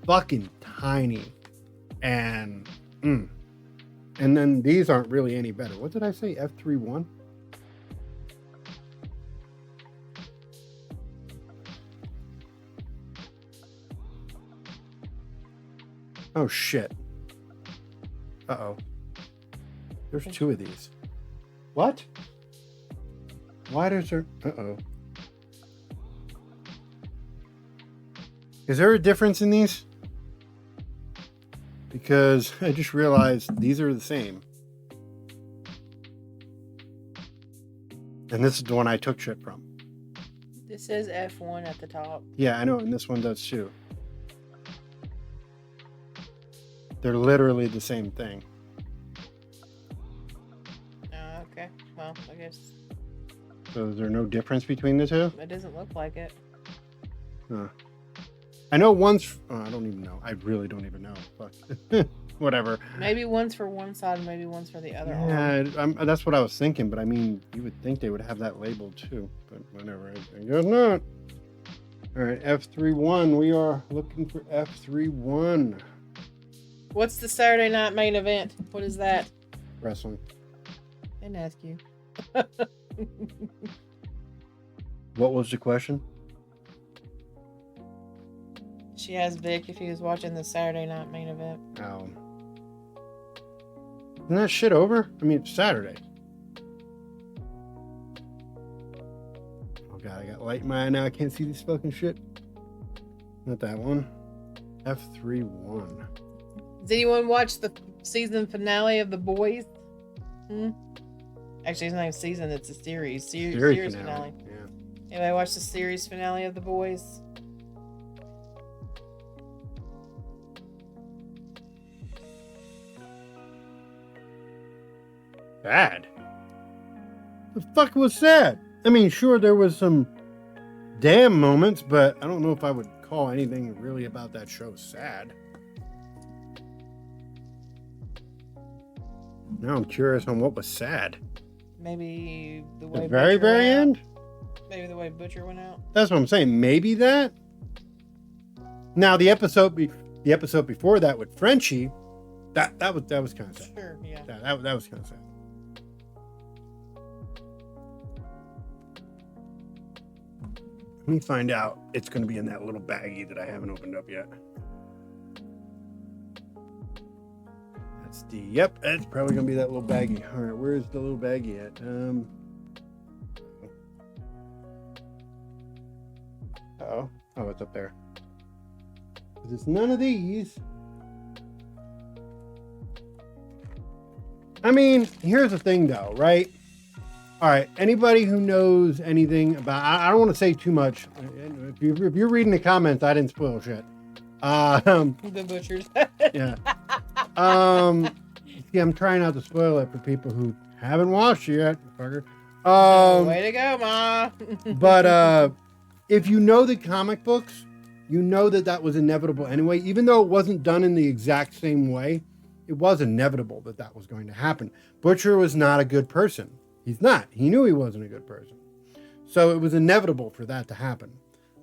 fucking tiny. And then these aren't really any better. What did I say? F31? Oh, shit. Uh-oh. There's two of these. What? Why does there... Uh-oh. Is there a difference in these? Because I just realized these are the same. And this is the one I took shit from. This says F1 at the top. Yeah, I know, and this one does too. They're literally the same thing. Okay. Well, I guess. So is there no difference between the two? It doesn't look like it. Huh. I know one's... Oh, I don't even know. I really don't even know. Fuck. Whatever. Maybe one's for one side, maybe one's for the other. Yeah, that's what I was thinking, but I mean, you would think they would have that labeled too, but whatever. I guess not. All right, F31. We are looking for F31. What's the Saturday night main event? What is that? Wrestling. I didn't ask you. What was the question? She has Vic if he was watching the Saturday night main event. Oh. Isn't that shit over? I mean, it's Saturday. Oh god, I got light in my eye now. I can't see this fucking shit. Not that one. F31. Does anyone watch the season finale of The Boys? Actually, it's not even season, it's a series. Series finale. Yeah. Anybody watch the series finale of The Boys? Sad. The fuck was sad? I mean, sure, there was some damn moments, but I don't know if I would call anything really about that show sad. Now I'm curious on what was sad. Maybe the way The very, Butcher very went end? out. Maybe the way Butcher went out. That's what I'm saying. Maybe that. Now the episode before that with Frenchie, that was kind of sad. Sure, yeah. That was kind of sad. Let me find out. It's going to be in that little baggie that I haven't opened up yet. That's the, yep, it's probably going to be that little baggie. All right, where's the little baggie at? Oh, it's up there. It's none of these. I mean, here's the thing though, right? All right, anybody who knows anything about, I don't want to say too much. If you're reading the comments, I didn't spoil shit. The Butchers. Yeah. See, I'm trying not to spoil it for people who haven't watched it yet, fucker. Way to go, Ma. But if you know the comic books, you know that was inevitable anyway. Even though it wasn't done in the exact same way, it was inevitable that was going to happen. Butcher was not a good person. He's not. He knew he wasn't a good person. So it was inevitable for that to happen.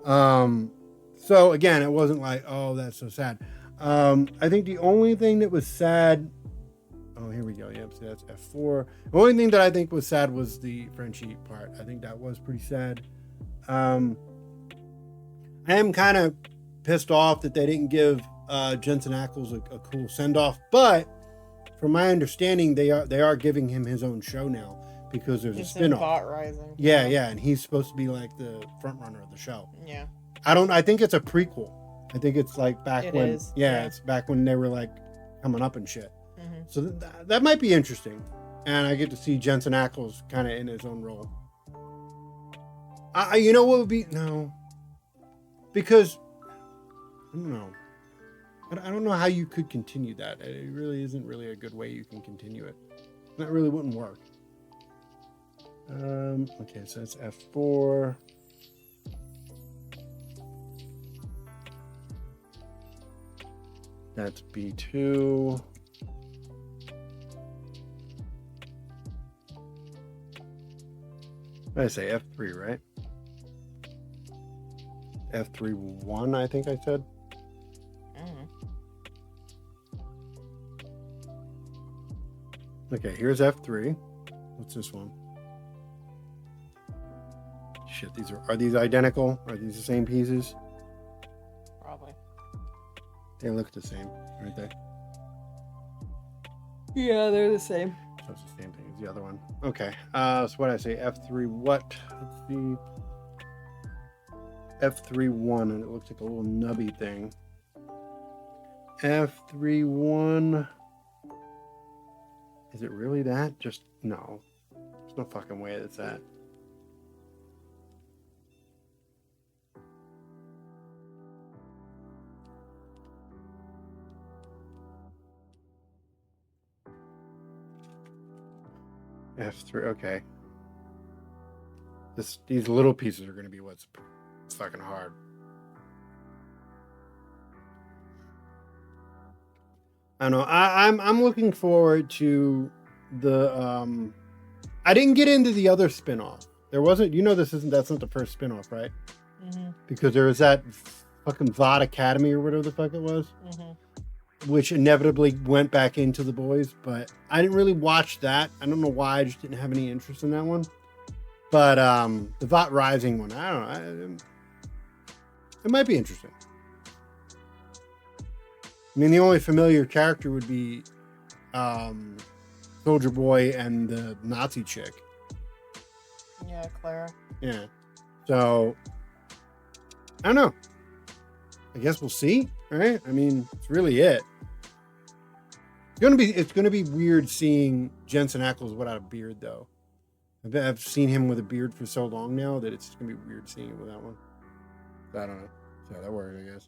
So again, it wasn't like, oh, that's so sad. I think the only thing that was sad, oh, here we go. Yep, so that's F4. The only thing that I think was sad was the Frenchie part. I think that was pretty sad. I am kind of pissed off that they didn't give Jensen Ackles a cool send-off, but from my understanding, they are giving him his own show now because there's a spin-off. Bot Rising. Yeah, and he's supposed to be like the front runner of the show. Yeah. I think it's a prequel. I think it's like back It when, is, yeah, yeah. it's back when they were like coming up and shit. Mm-hmm. So that might be interesting, and I get to see Jensen Ackles kind of in his own role. You know what would be because I don't know. I don't know how you could continue that. It really isn't really a good way you can continue it. That really wouldn't work. Okay, so that's F4. That's B2. I say F3, right? F3-1, I think I said. Okay, here's F3. What's this one? Shit, are these identical? Are these the same pieces? Probably. They look the same, aren't they? Yeah, they're the same. So it's the same thing as the other one. Okay, so what did I say? F3 what? Let's see. F3-1, and it looks like a little nubby thing. F3-1. Is it really that? Just, no. There's no fucking way that's that. F3, okay. These little pieces are going to be what's fucking hard. I don't know. I'm looking forward to the I didn't get into the other spin-off. There wasn't, that's not the first spin-off, right? Mm-hmm. Because there was that fucking VOD Academy or whatever the fuck it was. Mm-hmm. Which inevitably went back into The Boys, but I didn't really watch that. I don't know why, I just didn't have any interest in that one. But the VOD Rising one, I don't know. It might be interesting. I mean, the only familiar character would be Soldier Boy and the Nazi chick. Yeah, Clara. Yeah. So I don't know. I guess we'll see. Right? I mean, it's really it. It's gonna be weird seeing Jensen Ackles without a beard, though. I've seen him with a beard for so long now that it's gonna be weird seeing him without one. I don't know. So that works, I guess.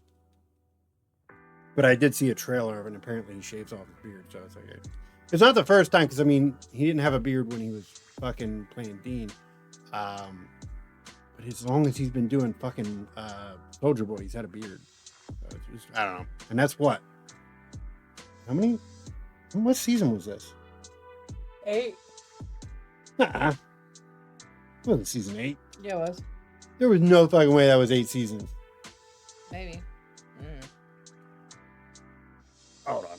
But I did see a trailer of it, and apparently he shaves off his beard, so it's like it's not the first time, because I mean he didn't have a beard when he was fucking playing Dean. But as long as he's been doing fucking Soldier Boy, he's had a beard. So it's just, I don't know. And that's what? How many? What season was this? 8. Nuh-uh. It wasn't season 8. Yeah, it was. There was no fucking way that was 8 seasons. Maybe. Hold on.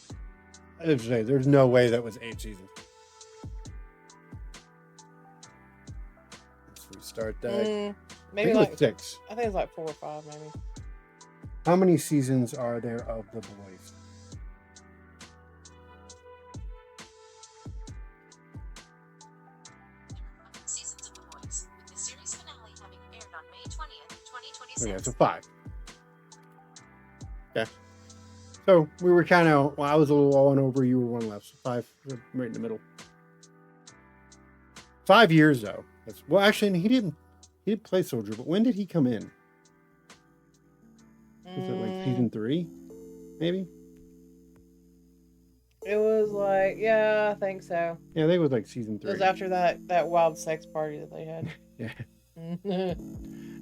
I have to say, there's no way that was 8 seasons. Let's restart that. Maybe I think it like was 6. I think it's like 4 or 5, maybe. How many seasons are there of The Boys? Seasons of The Boys, with the series finale having aired on May 20th, 2026. Okay, so 5. Okay. So we were kind of, well, I was a little on over, you were one left. So 5, right in the middle. 5 years though. Well, actually, he didn't play Soldier, but when did he come in? Was it like season 3? Maybe? It was like, yeah, I think so. Yeah, I think it was like season 3. It was after that wild sex party that they had. Yeah.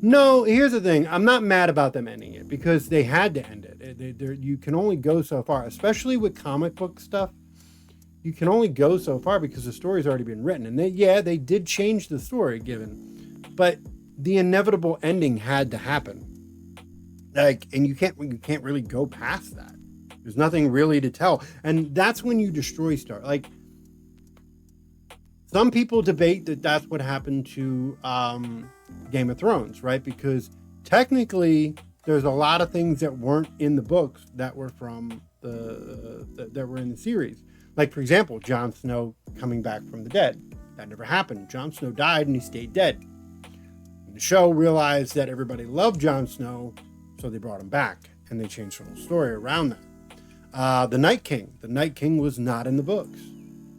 No, here's the thing. I'm not mad about them ending it because they had to end it. You can only go so far, especially with comic book stuff. You can only go so far because the story's already been written. And they did change the story but the inevitable ending had to happen. And you can't really go past that. There's nothing really to tell. And that's when you destroy Star. Like, some people debate that that's what happened to Game of Thrones, right? Because technically, there's a lot of things that weren't in the books that were from that were in the series. Like, for example, Jon Snow coming back from the dead. That never happened. Jon Snow died and he stayed dead. And the show realized that everybody loved Jon Snow, so they brought him back and they changed the whole story around that. The Night King. The Night King was not in the books.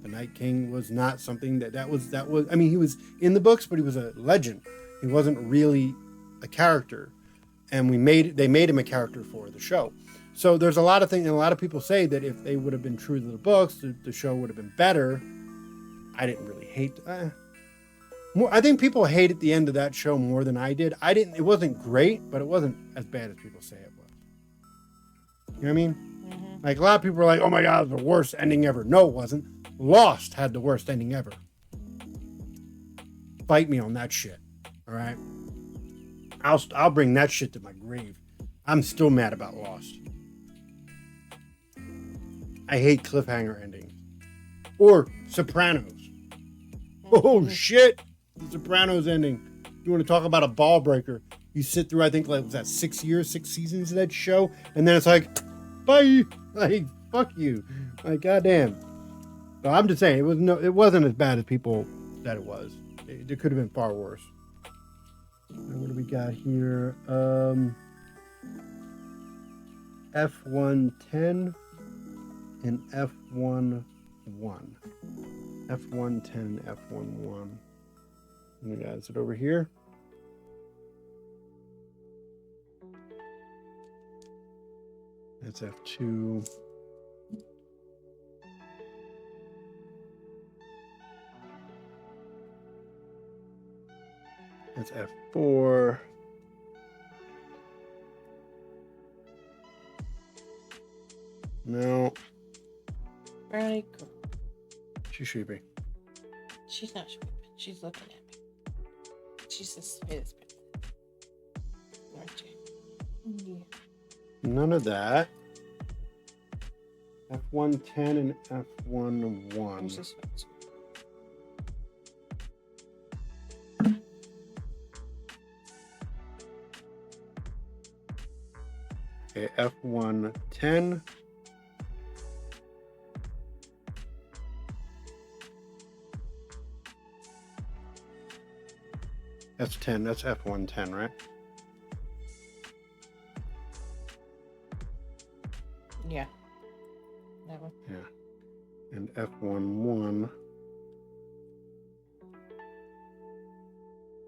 The Night King was not something that was. I mean, he was in the books, but he was a legend. He wasn't really a character, and they made him a character for the show. So there's a lot of things, and a lot of people say that if they would have been true to the books, the show would have been better. I didn't really hate. I think people hated the end of that show more than I did. I didn't. It wasn't great, but it wasn't as bad as people say it was. You know what I mean? Mm-hmm. Like, a lot of people were like, "Oh my God, it's the worst ending ever." No, it wasn't. Lost had the worst ending ever. Fight me on that shit. All right. I'll bring that shit to my grave. I'm still mad about Lost. I hate cliffhanger endings. Or Sopranos. Oh shit. The Sopranos ending. You want to talk about a ball breaker? You sit through, I think, like, was that 6 years, 6 seasons of that show? And then it's like, bye. Like, fuck you. Like, goddamn. So I'm just saying, it wasn't as bad as people said it was. It could have been far worse. And what do we got here? F110 and F11. F110, F11. And we got, is it over here? That's F2. That's F4. No. Brownie girl. She's sleepy. She's not sleeping. She's looking at me. She's a space princess. Aren't you? Yeah. None of that. F110 and F11. Where's this one? Okay, F110 That's 10. That's F110, right? Yeah. That one. Yeah. And F11.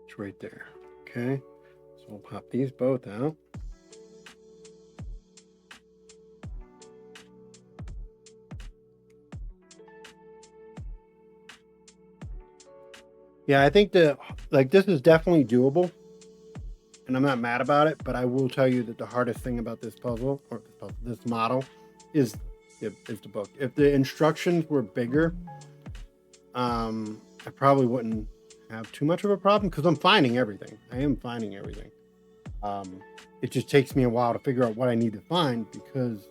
It's right there. Okay. So we'll pop these both out. Yeah, I think this is definitely doable, and I'm not mad about it. But I will tell you that the hardest thing about this puzzle or this model is the book. If the instructions were bigger, I probably wouldn't have too much of a problem because I'm finding everything. I am finding everything. It just takes me a while to figure out what I need to find because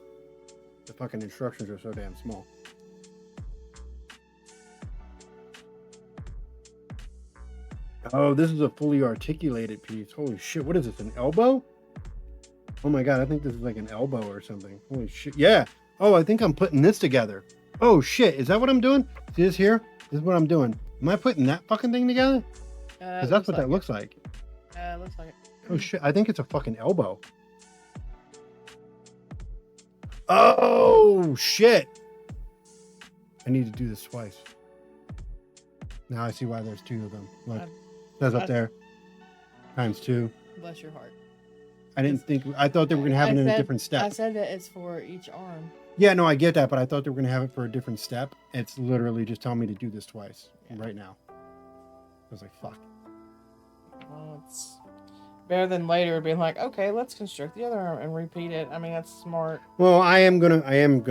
the fucking instructions are so damn small. Oh, this is a fully articulated piece. Holy shit. What is this? An elbow? Oh my God. I think this is like an elbow or something. Holy shit. Yeah. Oh, I think I'm putting this together. Oh shit. Is that what I'm doing? See this here? This is what I'm doing. Am I putting that fucking thing together? Because that's what that looks like. Looks like it. Oh shit. I think it's a fucking elbow. Oh shit. I need to do this twice. Now I see why there's two of them. Look. Says up there, ×2. Bless your heart. I thought they were going to have it in a different step. I said that it's for each arm. Yeah, no, I get that, but I thought they were going to have it for a different step. It's literally just telling me to do this twice right now. I was like, fuck. Well, it's better than later being like, okay, let's construct the other arm and repeat it. I mean, that's smart. Well, I am gonna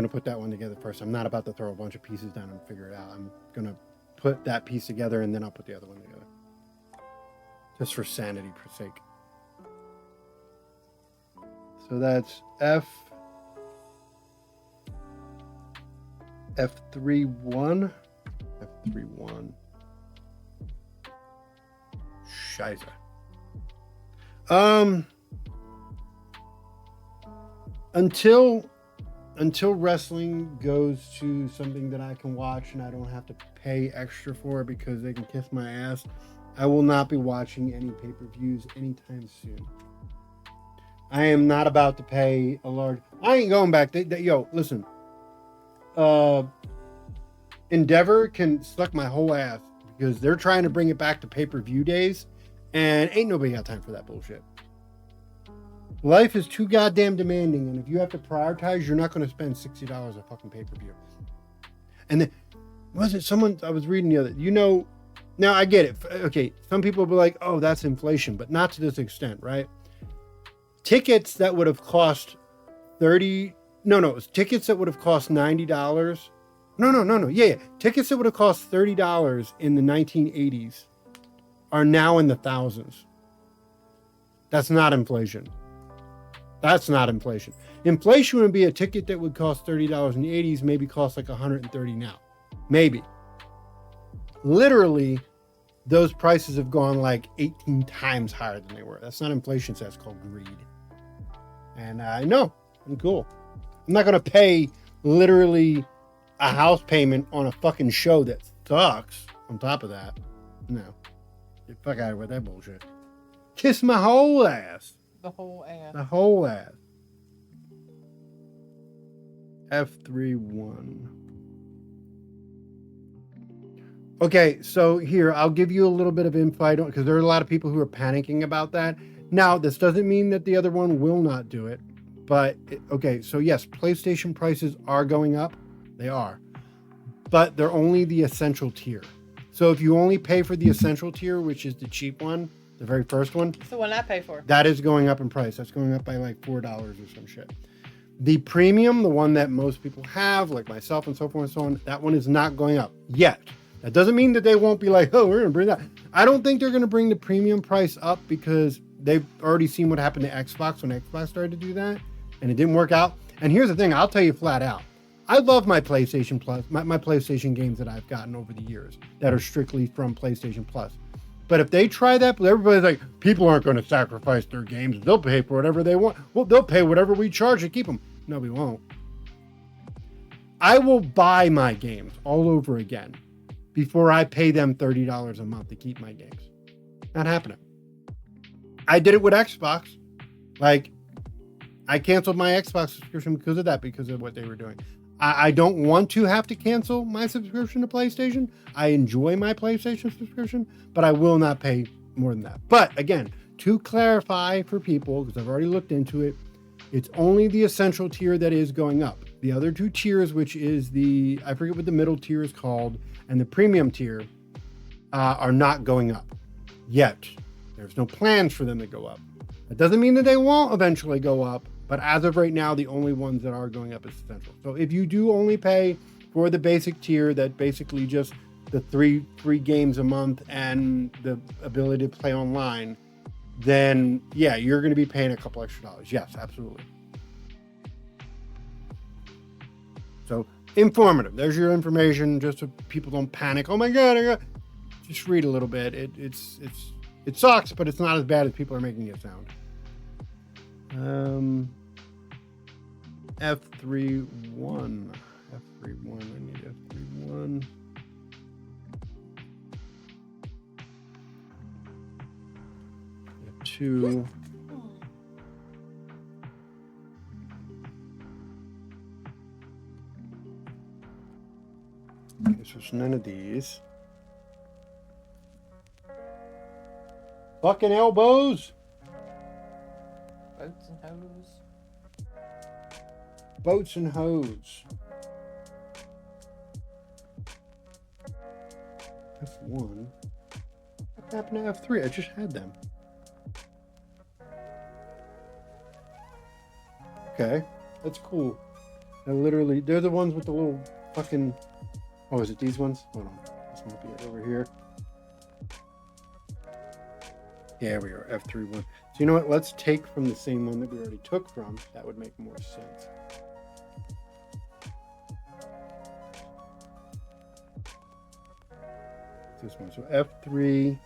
put that one together first. I'm not about to throw a bunch of pieces down and figure it out. I'm gonna put that piece together and then I'll put the other one together. Just for sanity per sake. So that's F31. F31. Scheiße. Until wrestling goes to something that I can watch and I don't have to pay extra for because they can kiss my ass, I will not be watching any pay-per-views anytime soon. I am not about to pay a large... I ain't going back. Yo, listen. Endeavor can suck my whole ass because they're trying to bring it back to pay-per-view days and ain't nobody got time for that bullshit. Life is too goddamn demanding, and if you have to prioritize, you're not going to spend $60 a fucking pay-per-view. And then, was it someone I was reading the other... Now, I get it. Okay, some people will be like, oh, that's inflation, but not to this extent, right? Tickets that would have cost tickets that would have cost $90. No. Yeah. Tickets that would have cost $30 in the 1980s are now in the thousands. That's not inflation. That's not inflation. Inflation would be a ticket that would cost $30 in the 80s, maybe cost like $130 now. Maybe. Literally, those prices have gone like 18 times higher than they were. That's not inflation, so that's called greed. And I know, I'm cool. I'm not going to pay literally a house payment on a fucking show that sucks on top of that. No. Get the fuck out of here with that bullshit. Kiss my whole ass. The whole ass. The whole ass. F31. Okay, so here, I'll give you a little bit of insight because there are a lot of people who are panicking about that. Now, this doesn't mean that the other one will not do it. But, okay, so yes, PlayStation prices are going up. They are. But they're only the essential tier. So if you only pay for the essential tier, which is the cheap one, the very first one. It's the one I pay for. That is going up in price. That's going up by like $4 or some shit. The premium, the one that most people have, like myself and so forth and so on, that one is not going up yet. That doesn't mean that they won't be like, oh, we're going to bring that. I don't think they're going to bring the premium price up because they've already seen what happened to Xbox when Xbox started to do that, and it didn't work out. And here's the thing, I'll tell you flat out. I love my PlayStation Plus, my PlayStation games that I've gotten over the years that are strictly from PlayStation Plus. But if they try that, everybody's like, people aren't going to sacrifice their games. They'll pay for whatever they want. Well, they'll pay whatever we charge to keep them. No, we won't. I will buy my games all over again before I pay them $30 a month to keep my games. Not happening. I did it with Xbox. Like, I canceled my Xbox subscription because of that, because of what they were doing. I don't want to have to cancel my subscription to PlayStation. I enjoy my PlayStation subscription, but I will not pay more than that. But again, to clarify for people, because I've already looked into it, it's only the essential tier that is going up. The other two tiers, which is the, I forget what the middle tier is called, and the premium tier, are not going up yet. There's no plans for them to go up. That doesn't mean that they won't eventually go up, but as of right now, the only ones that are going up is essential. So if you do only pay for the basic tier, that basically just the three games a month and the ability to play online, then yeah, you're going to be paying a couple extra dollars. Yes, absolutely. So informative. There's your information, just so people don't panic. Oh my God, just read a little bit. It sucks, but it's not as bad as people are making it sound. F31. I need F31. F2. Okay, so it's none of these. Fucking elbows. Boats and hose. Boats and hose. F1. What happened to F3? I just had them. Okay, that's cool. They're the ones with the little fucking. Oh, is it these ones? Hold on. This might be it over here. Yeah, we are. F31. So you know what? Let's take from the same one that we already took from. That would make more sense. This one. So F3.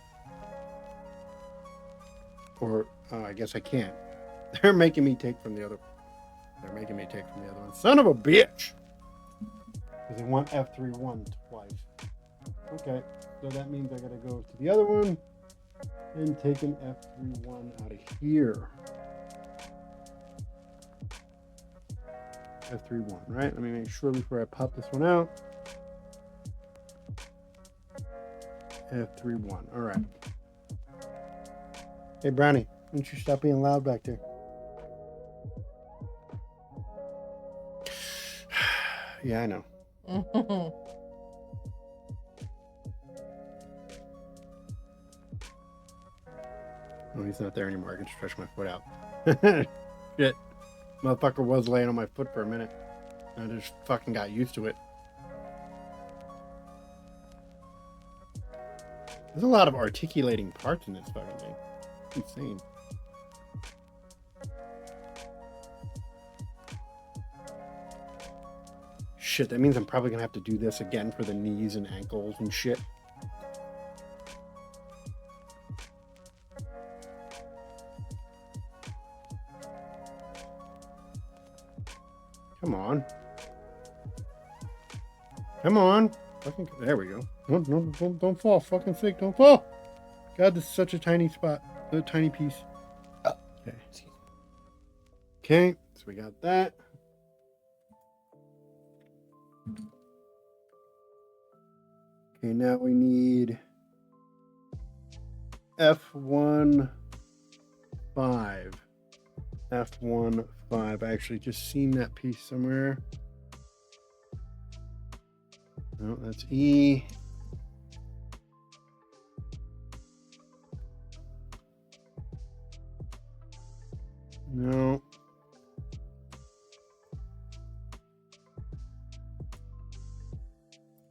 Or, I guess I can't. They're making me take from the other. They're making me take from the other one. Son of a bitch! Because they want F31 twice. Okay. So that means I gotta go to the other one and take an F31 out of here. F31, right? Let me make sure before I pop this one out. F31. All right. Hey, Brownie, why don't you stop being loud back there? Yeah, I know. Oh, he's not there anymore. I can stretch my foot out. Shit. Motherfucker was laying on my foot for a minute. I just fucking got used to it. There's a lot of articulating parts in this fucking thing. It's insane. Shit, that means I'm probably gonna have to do this again for the knees and ankles and shit. Come on. Come on. Fucking, there we go. No, don't fall. Fucking sick. Don't fall. God, this is such a tiny spot. A tiny piece. Okay. Okay, so we got that. Okay, now we need F1 5. F1 5. I actually just seen that piece somewhere. No, that's E. No.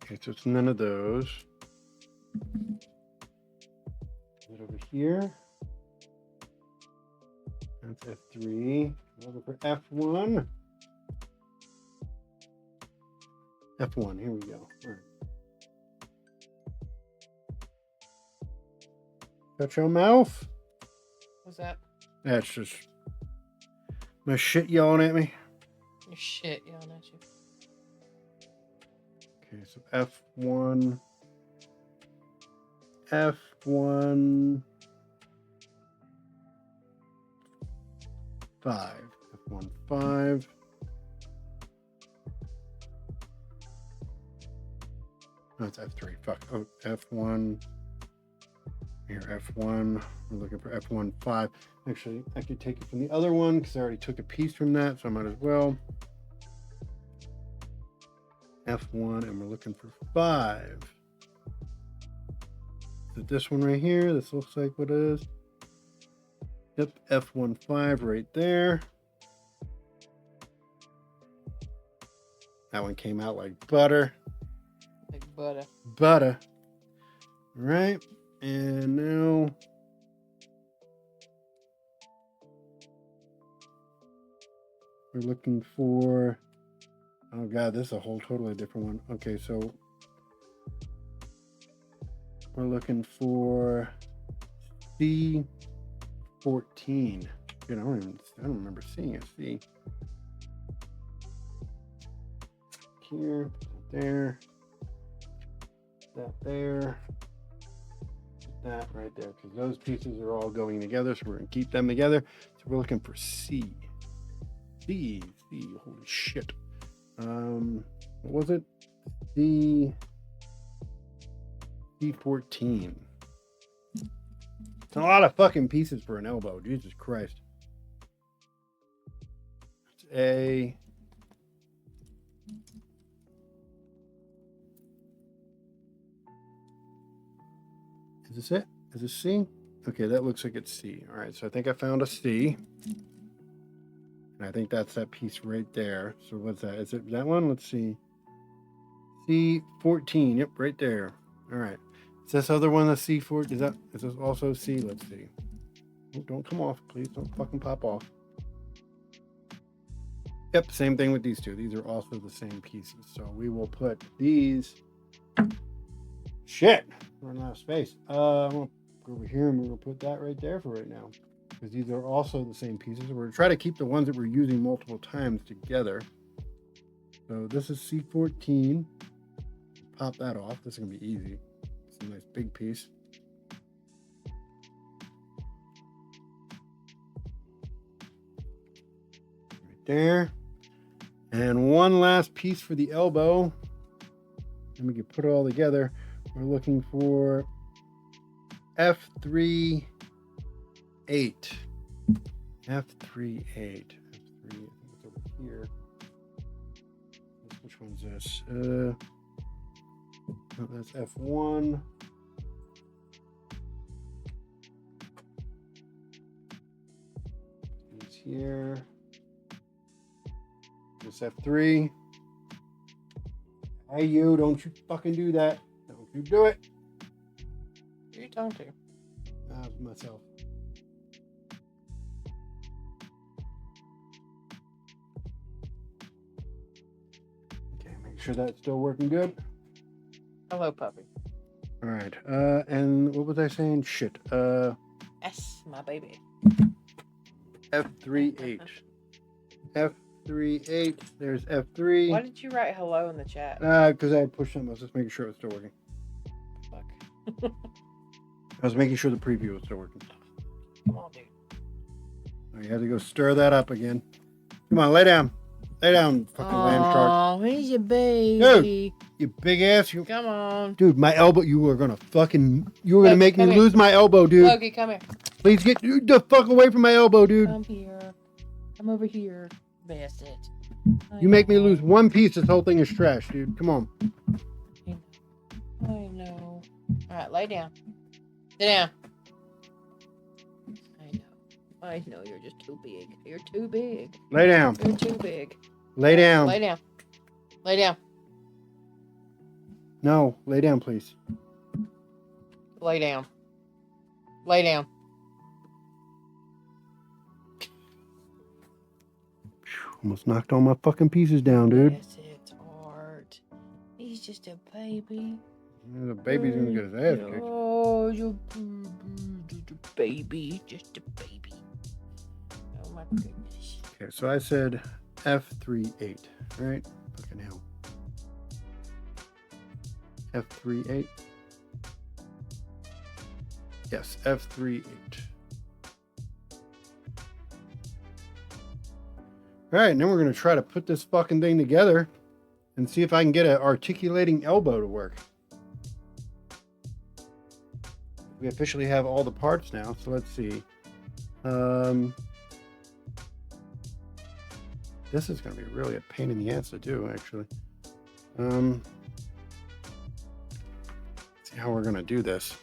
Okay, so it's none of those. Right over here. That's F3. Over for F1. F1, here we go. All right. Shut your mouth. What's that? That's just my shit yelling at me. Your shit yelling at you. Okay, so F1. F1. F1 5. No, it's F3. Fuck. Oh, F1. Here, F1. We're looking for F1 5. Actually, I could take it from the other one because I already took a piece from that, so I might as well. F1, and we're looking for 5. Is it this one right here? This looks like what it is. Yep, F1 5 right there. That one came out like butter. Like butter. Butter. All right. And now we're looking for, oh God, this is a whole totally different one. Okay, so we're looking for C14. Dude, I don't remember seeing a C. Here, there, that there, that right there, because those pieces are all going together, so we're going to keep them together. So we're looking for C. C, holy shit. What was it? C14. It's a lot of fucking pieces for an elbow. Jesus Christ. It's A. Is this it? Is this C? Okay, that looks like it's C. All right, so I think I found a C. And I think that's that piece right there. So what's that? Is it that one? Let's see. C14. Yep, right there. All right. Is this other one a C4? Is this also C? Let's see. Oh, don't come off, please. Don't fucking pop off. Yep, same thing with these two. These are also the same pieces. So we will put these. Shit, running out of space. I'm gonna go over here and we're gonna put that right there for right now, because these are also the same pieces. We're gonna try to keep the ones that we're using multiple times together. So this is C14. Pop that off. This is gonna be easy. It's a nice big piece. Right there. And one last piece for the elbow. And we can put it all together. We're looking for F38. F38. F3, I think it's over here. Which one's this? Oh, that's F1. It's here. This F3. Hey, you, don't you fucking do that. Don't you do it. Who are you talking to? Myself. Okay, make sure that's still working good. Hello, puppy. All right. And what was I saying? Shit. Yes, my baby. F38. F38. There's F3. Why did you write hello in the chat? Because I had pushed something. I was just making sure it was still working. Fuck. I was making sure the preview was still working. Come on, dude. Oh, you had to go stir that up again. Come on, lay down. Lay down, fucking land shark. Oh, he's your baby. Dude. You big ass. You. Come on. Dude, my elbow. You were gonna make me come here. lose my elbow, dude. Loki, come here. Please get the fuck away from my elbow, dude. Come here. Come over here. Best it. You make me lose one piece. This whole thing is trash, dude. Come on. I know. All right, lay down. Sit down. I know you're just too big. You're too big. Lay down. You're too big. Lay down. Lay down. Lay down. No, lay down, please. Lay down. Lay down. Almost knocked all my fucking pieces down, dude. Yes, it's Art. He's just a baby. The baby's gonna get his ass kicked. Oh, you're just a baby. Just a baby. Oh my goodness. Okay, so I said F38, right? Fucking hell. F38. Yes, F38. All right, and then we're going to try to put this fucking thing together and see if I can get an articulating elbow to work. We officially have all the parts now, so let's see. This is going to be really a pain in the ass to do, actually. See how we're going to do this.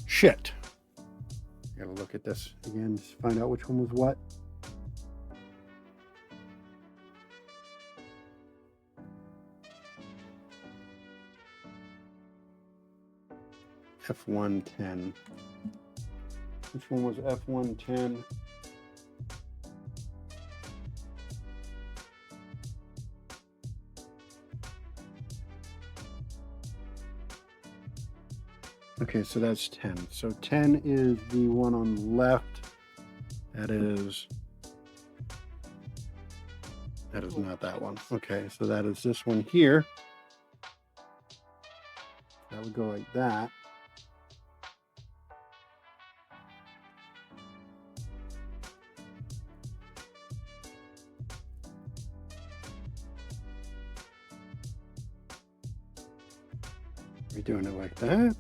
Shit. I gotta look at this again, just find out which one was what. F110. Which one was F110? Okay, so that's 10. So 10 is the one on the left. That is not that one. Okay, so that is this one here. That would go like that. We're doing it like that.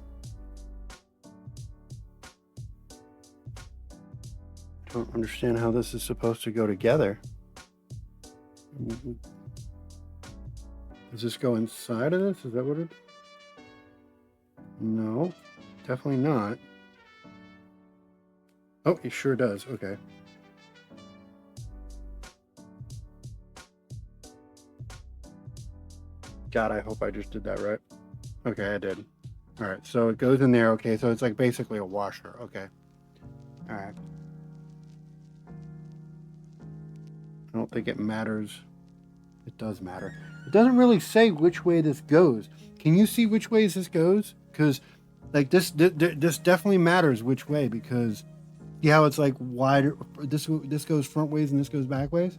Don't understand how this is supposed to go together. Does this go inside of this? Is that what it? No, definitely not. Oh, it sure does. Okay. God, I hope I just did that right. Okay, I did. All right, so it goes in there. Okay, so it's like basically a washer. Okay. All right. I don't think it matters. It does matter. It doesn't really say which way this goes. Can you see which ways this goes? Because like this definitely matters which way, because see how it's like wider. This goes front ways and this goes back ways,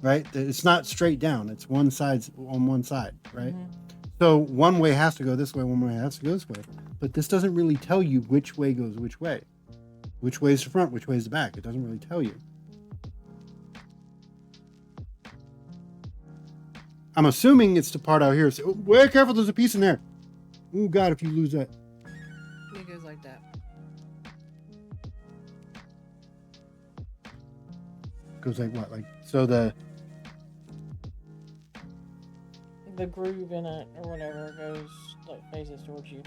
right? It's not straight down. It's one side on one side, right? Mm-hmm. So one way has to go this way, one way has to go this way. But this doesn't really tell you which way goes which way. Which way is the front, which way is the back. It doesn't really tell you. I'm assuming it's the part out here. So, oh, be careful, there's a piece in there. Oh God, if you lose that. It goes like that. Goes like what? Like, so the groove in it or whatever goes like faces towards you.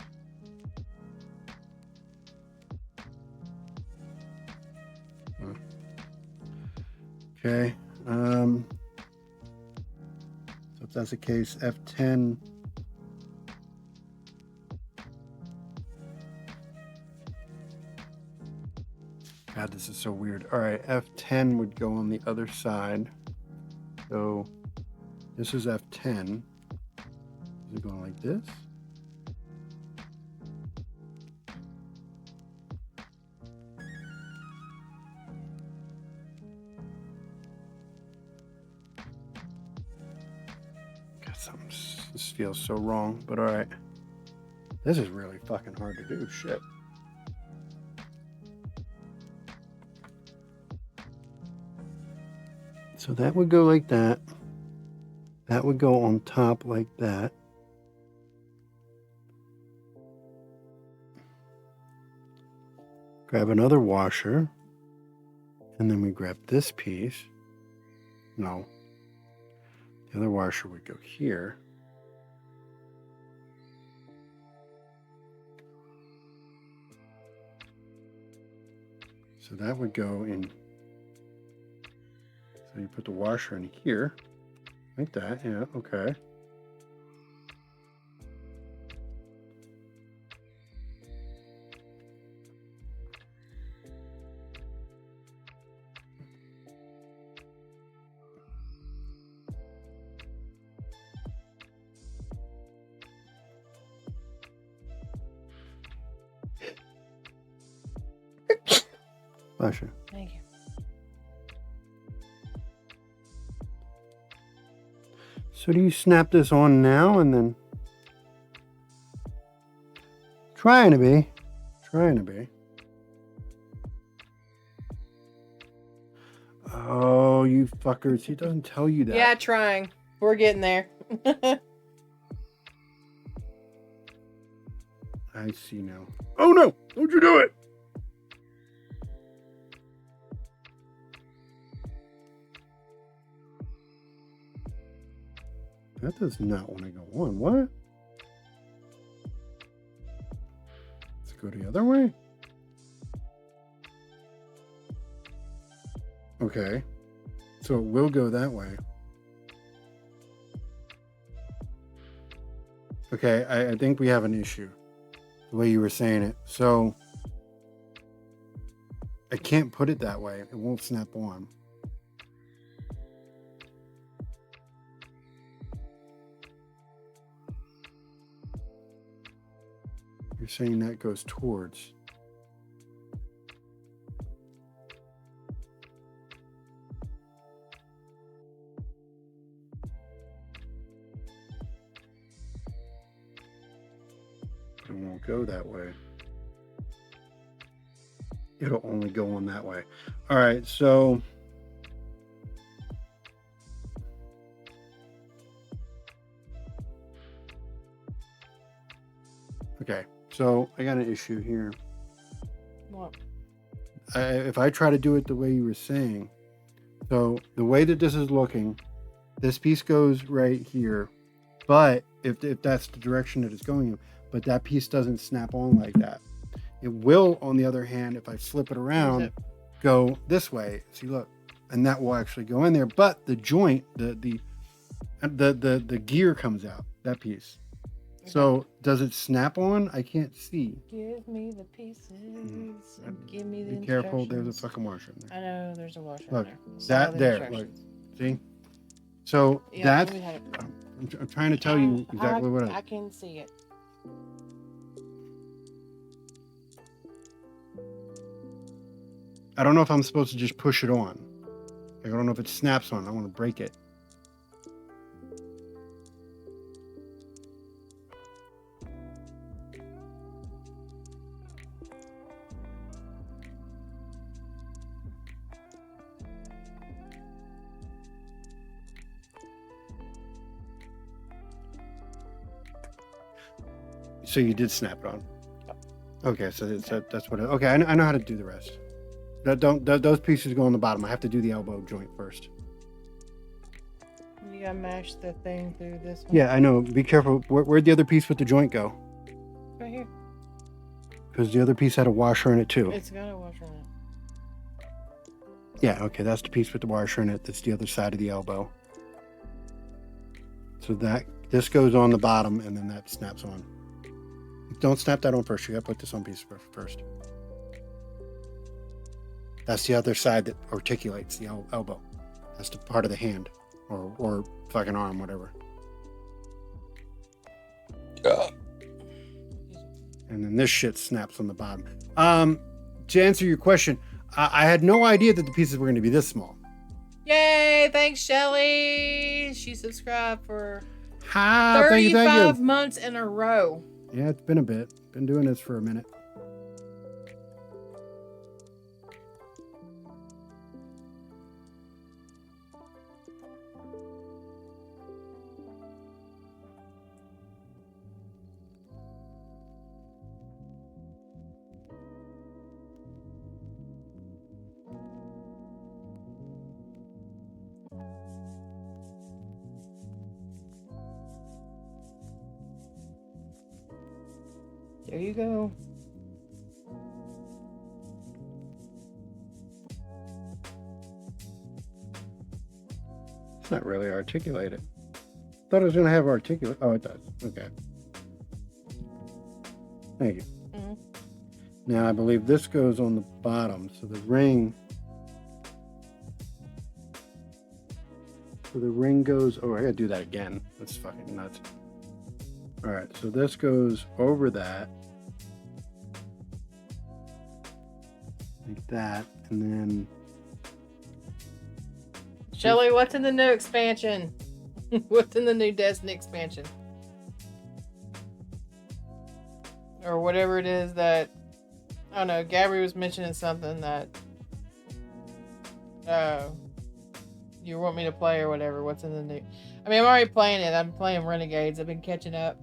Okay. So if that's the case, F10. God, this is so weird. All right, F10 would go on the other side. So this is F10. Is it going like this? This feels so wrong, but all right. This is really fucking hard to do. Shit. So that would go like that. That would go on top like that. Grab another washer. And then we grab this piece. No. The other washer would go here. So that would go in. So you put the washer in here, like that. Yeah, okay. Washer. Thank you. So do you snap this on now and then? Trying to be. Oh, you fuckers. He doesn't tell you that. Yeah, trying. We're getting there. I see now. Oh no! Don't you do it! That does not want to go on. What? Let's go the other way. Okay. So it will go that way. Okay, I think we have an issue. The way you were saying it. So I can't put it that way. It won't snap on. You're saying that goes towards. It won't go that way. It'll only go on that way. All right, so okay, so I got an issue here. What? If I try to do it the way you were saying, so the way that this is looking, this piece goes right here, but if that's the direction that it's going in, but that piece doesn't snap on like that. It will, on the other hand, if I flip it around, go this way. See, look, and that will actually go in there. But the joint, the gear comes out, that piece. Okay. So does it snap on? I can't see. Give me the pieces. Give me the Be careful. There's a fucking washer in there. I know there's a washer look, in there. That there. Look, see? So yeah, that I'm trying to tell you exactly what I can see it. I don't know if I'm supposed to just push it on. I don't know if it snaps on. I want to break it. So you did snap it on. Okay, so that's what. Okay, I know how to do the rest. Those pieces go on the bottom. I have to do the elbow joint first. You gotta mash the thing through this one. Yeah, I know. Be careful. Where'd the other piece with the joint go? Right here. Because the other piece had a washer in it too. It's got a washer in it. Yeah, okay, that's the piece with the washer in it. That's the other side of the elbow. So this goes on the bottom and then that snaps on. Don't snap that on first. You gotta put this on piece first. That's the other side that articulates the elbow. That's the part of the hand or fucking arm, whatever. And then this shit snaps on the bottom. To answer your question, I had no idea that the pieces were going to be this small. Yay! Thanks, Shelly. She subscribed for 35 thank you. Months in a row. Yeah, it's been a bit. Been doing this for a minute. There you go. It's not really articulated. Thought it was going to have articulate. Oh, it does. Okay. Thank you. Mm-hmm. Now, I believe this goes on the bottom. So the ring. So the ring goes. Oh, I got to do that again. That's fucking nuts. All right. So this goes over that. Like that. And then. Shelly, what's in the new expansion? What's in the new Destiny expansion? Or whatever it is that... I don't know, Gabby was mentioning something that... you want me to play or whatever. What's in the new... I mean, I'm already playing it. I'm playing Renegades. I've been catching up.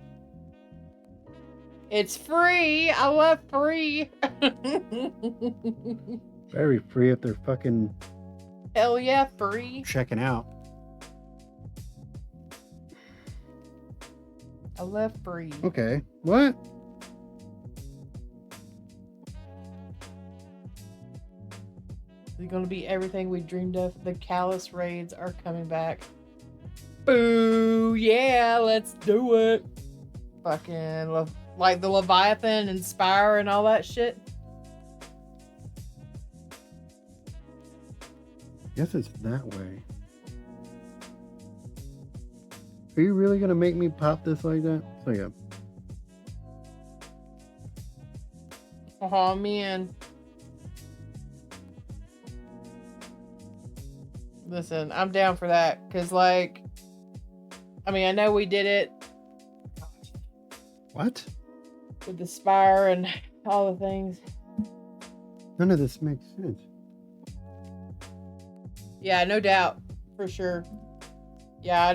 It's free! I love free! Very free if they're fucking Hell yeah, free. checking out. I love free. Okay. What? It's gonna be everything we dreamed of. The Callous raids are coming back. Boo! Yeah, let's do it. Fucking like the Leviathan and Spire and all that shit. Guess it's that way. Are you really gonna make me pop this like that? So yeah. Oh man. Listen, I'm down for that. Cause like, I mean, I know we did it What? with the Spire and all the things. None of this makes sense. Yeah, no doubt. For sure. Yeah, I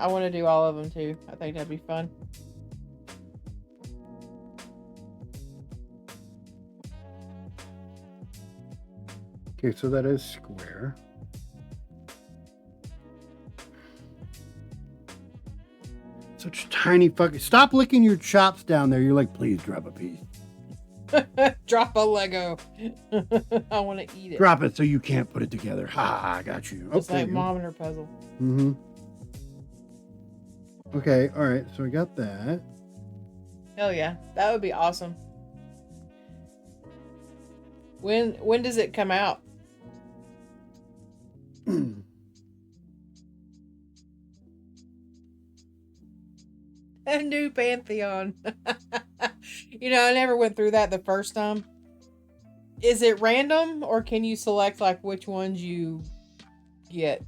wanna do all of them too. I think that'd be fun. Okay, so that is square. Such tiny fucking... Stop licking your chops down there. You're like, please drop a piece. Drop a Lego. I want to eat it. Drop it so you can't put it together. Ha, I got you. Just Okay. like Mom and her puzzle. Mm-hmm. Okay, all right. So we got that. Hell yeah, that would be awesome. When does it come out? A new Pantheon. You know, I never went through that the first time. Is it random or can you select like which ones you get?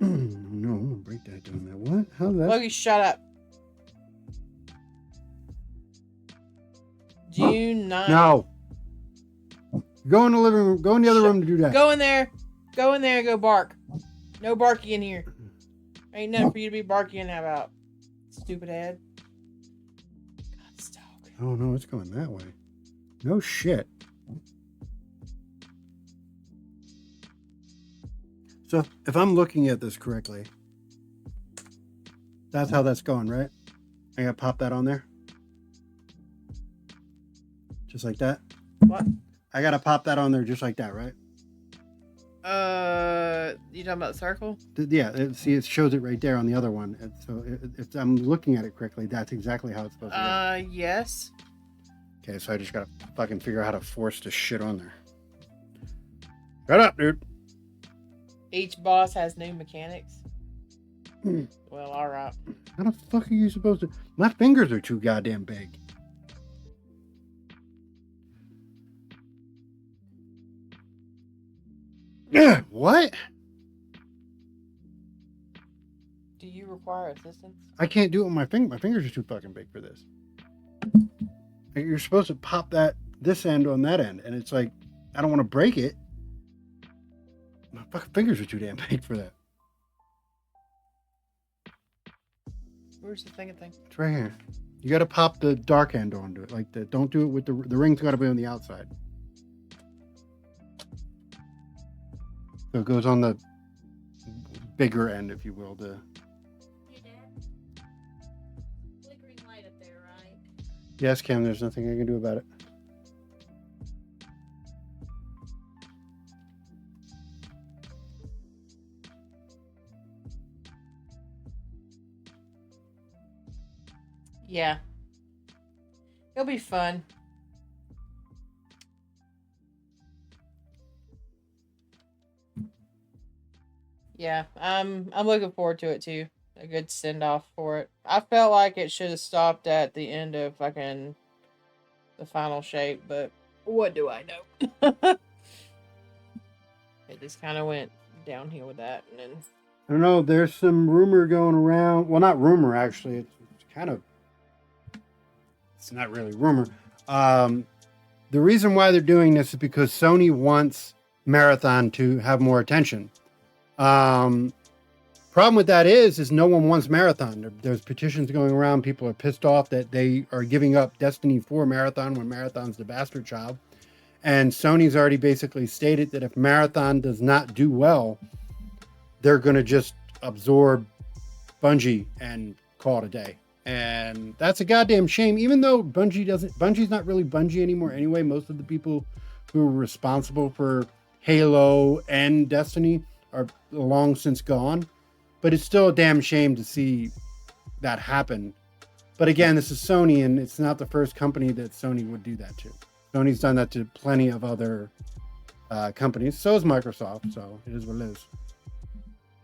No, I'm gonna break that down there. What? How's that? Logie, shut up. June 9th. No. Go in the living room. Go in the other room to do that. Go in there. Go in there and go bark. No barky in here. Ain't nothing for you to be barky in about. Stupid head. God's dog. Oh no, it's going that way. No shit. So if I'm looking at this correctly, that's how that's going, right? I gotta pop that on there. Just like that. What? I gotta pop that on there just like that, right? You talking about the circle? Yeah, see, it shows it right there on the other one. And so if I'm looking at it correctly, that's exactly how it's supposed to go. Yes. Okay, so I just gotta fucking figure out how to force this shit on there. Shut up, dude. Each boss has new mechanics. Hmm. Well, alright. How the fuck are you supposed to? My fingers are too goddamn big. Yeah, what? Do you require assistance? I can't do it with my finger. My fingers are too fucking big for this. Like, you're supposed to pop this end on that end, and it's like, I don't want to break it. My fucking fingers are too damn big for that. Where's the thing? It's right here. You got to pop the dark end onto it, like that. Don't do it with the ring's got to be on the outside. So it goes on the bigger end, if you will. Hey, Dad. Flickering light up there, right? Yes, Cam. There's nothing I can do about it. Yeah. It'll be fun. Yeah, I'm looking forward to it too. A good send off for it. I felt like it should have stopped at the end of fucking the final shape, but what do I know? It just kind of went downhill with that, and then I don't know. There's some rumor going around. Well, not rumor actually. It's kind of. It's not really rumor. The reason why they're doing this is because Sony wants Marathon to have more attention. Problem with that is no one wants Marathon. There's petitions going around. People are pissed off that they are giving up Destiny for Marathon when Marathon's the bastard child. And Sony's already basically stated that if Marathon does not do well, they're going to just absorb Bungie and call it a day. And that's a goddamn shame, even though Bungie's not really Bungie anymore anyway. Most of the people who are responsible for Halo and Destiny are long since gone. But it's still a damn shame to see that happen. But again, this is Sony, and it's not the first company that Sony would do that to. Sony's done that to plenty of other companies. So is Microsoft. So it is what it is.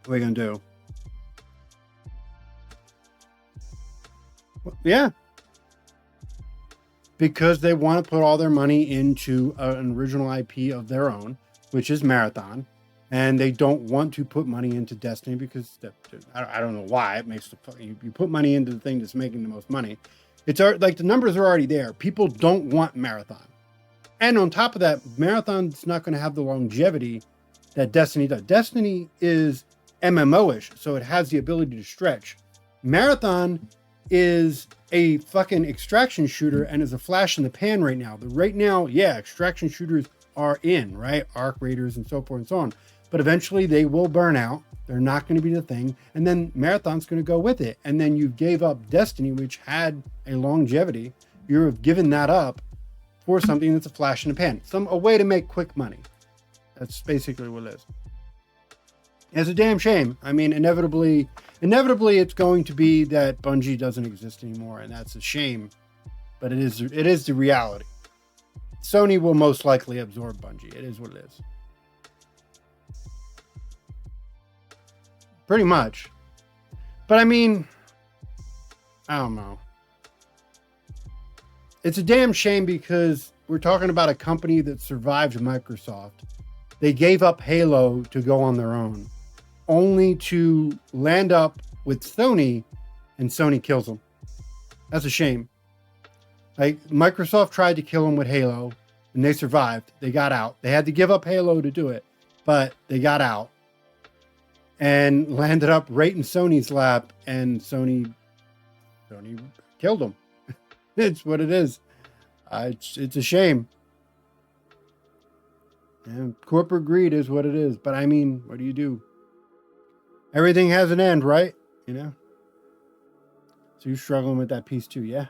What are you going to do? Well, yeah. Because they want to put all their money into an original IP of their own, which is Marathon. And they don't want to put money into Destiny because I don't know why. It makes you put money into the thing that's making the most money. It's like the numbers are already there. People don't want Marathon. And on top of that, Marathon's not going to have the longevity that Destiny does. Destiny is MMO-ish, so it has the ability to stretch. Marathon is a fucking extraction shooter and is a flash in the pan right now. Right now, yeah, extraction shooters are in, right? Arc Raiders and so forth and so on. But eventually they will burn out. They're not going to be the thing. And then Marathon's going to go with it. And then you gave up Destiny, which had a longevity. You have given that up for something that's a flash in the pan. A way to make quick money. That's basically what it is. It's a damn shame. I mean, inevitably it's going to be that Bungie doesn't exist anymore. And that's a shame. But it is the reality. Sony will most likely absorb Bungie. It is what it is. Pretty much. But I mean, I don't know. It's a damn shame because we're talking about a company that survived Microsoft. They gave up Halo to go on their own, only to land up with Sony, and Sony kills them. That's a shame. Like, Microsoft tried to kill them with Halo, and they survived. They got out. They had to give up Halo to do it, but they got out. And landed up right in Sony's lap, and Sony killed them. It's what it is. It's a shame. And corporate greed is what it is. But I mean, what do you do? Everything has an end, right? You know? So you're struggling with that piece too, yeah?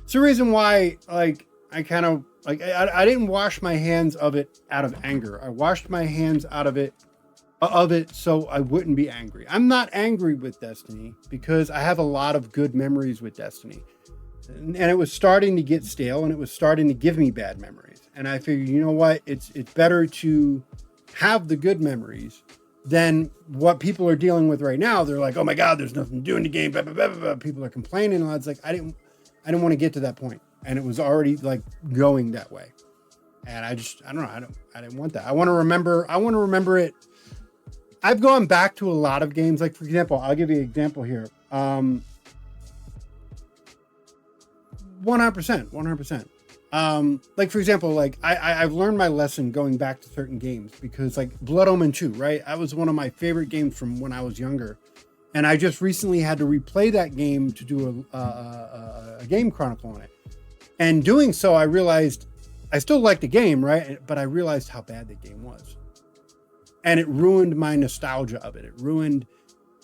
It's the reason why, like, I kind of, like, I didn't wash my hands of it out of anger. I washed my hands out of it so I wouldn't be angry. I'm not angry with Destiny because I have a lot of good memories with Destiny. And it was starting to get stale and it was starting to give me bad memories. And I figured, you know what? It's better to have the good memories than what people are dealing with right now. They're like, oh my God, there's nothing to do in the game. Blah, blah, blah, blah. People are complaining. And I was like, I didn't want to get to that point. And it was already like going that way. And I don't know. I didn't want that. I want to remember it. I've gone back to a lot of games. Like, for example, I'll give you an example here. 100%. Like, for example, like I've learned my lesson going back to certain games because, like, Blood Omen 2, right? That was one of my favorite games from when I was younger. And I just recently had to replay that game to do a game chronicle on it. And doing so, I realized I still liked the game, right? But I realized how bad the game was. And it ruined my nostalgia of it. It ruined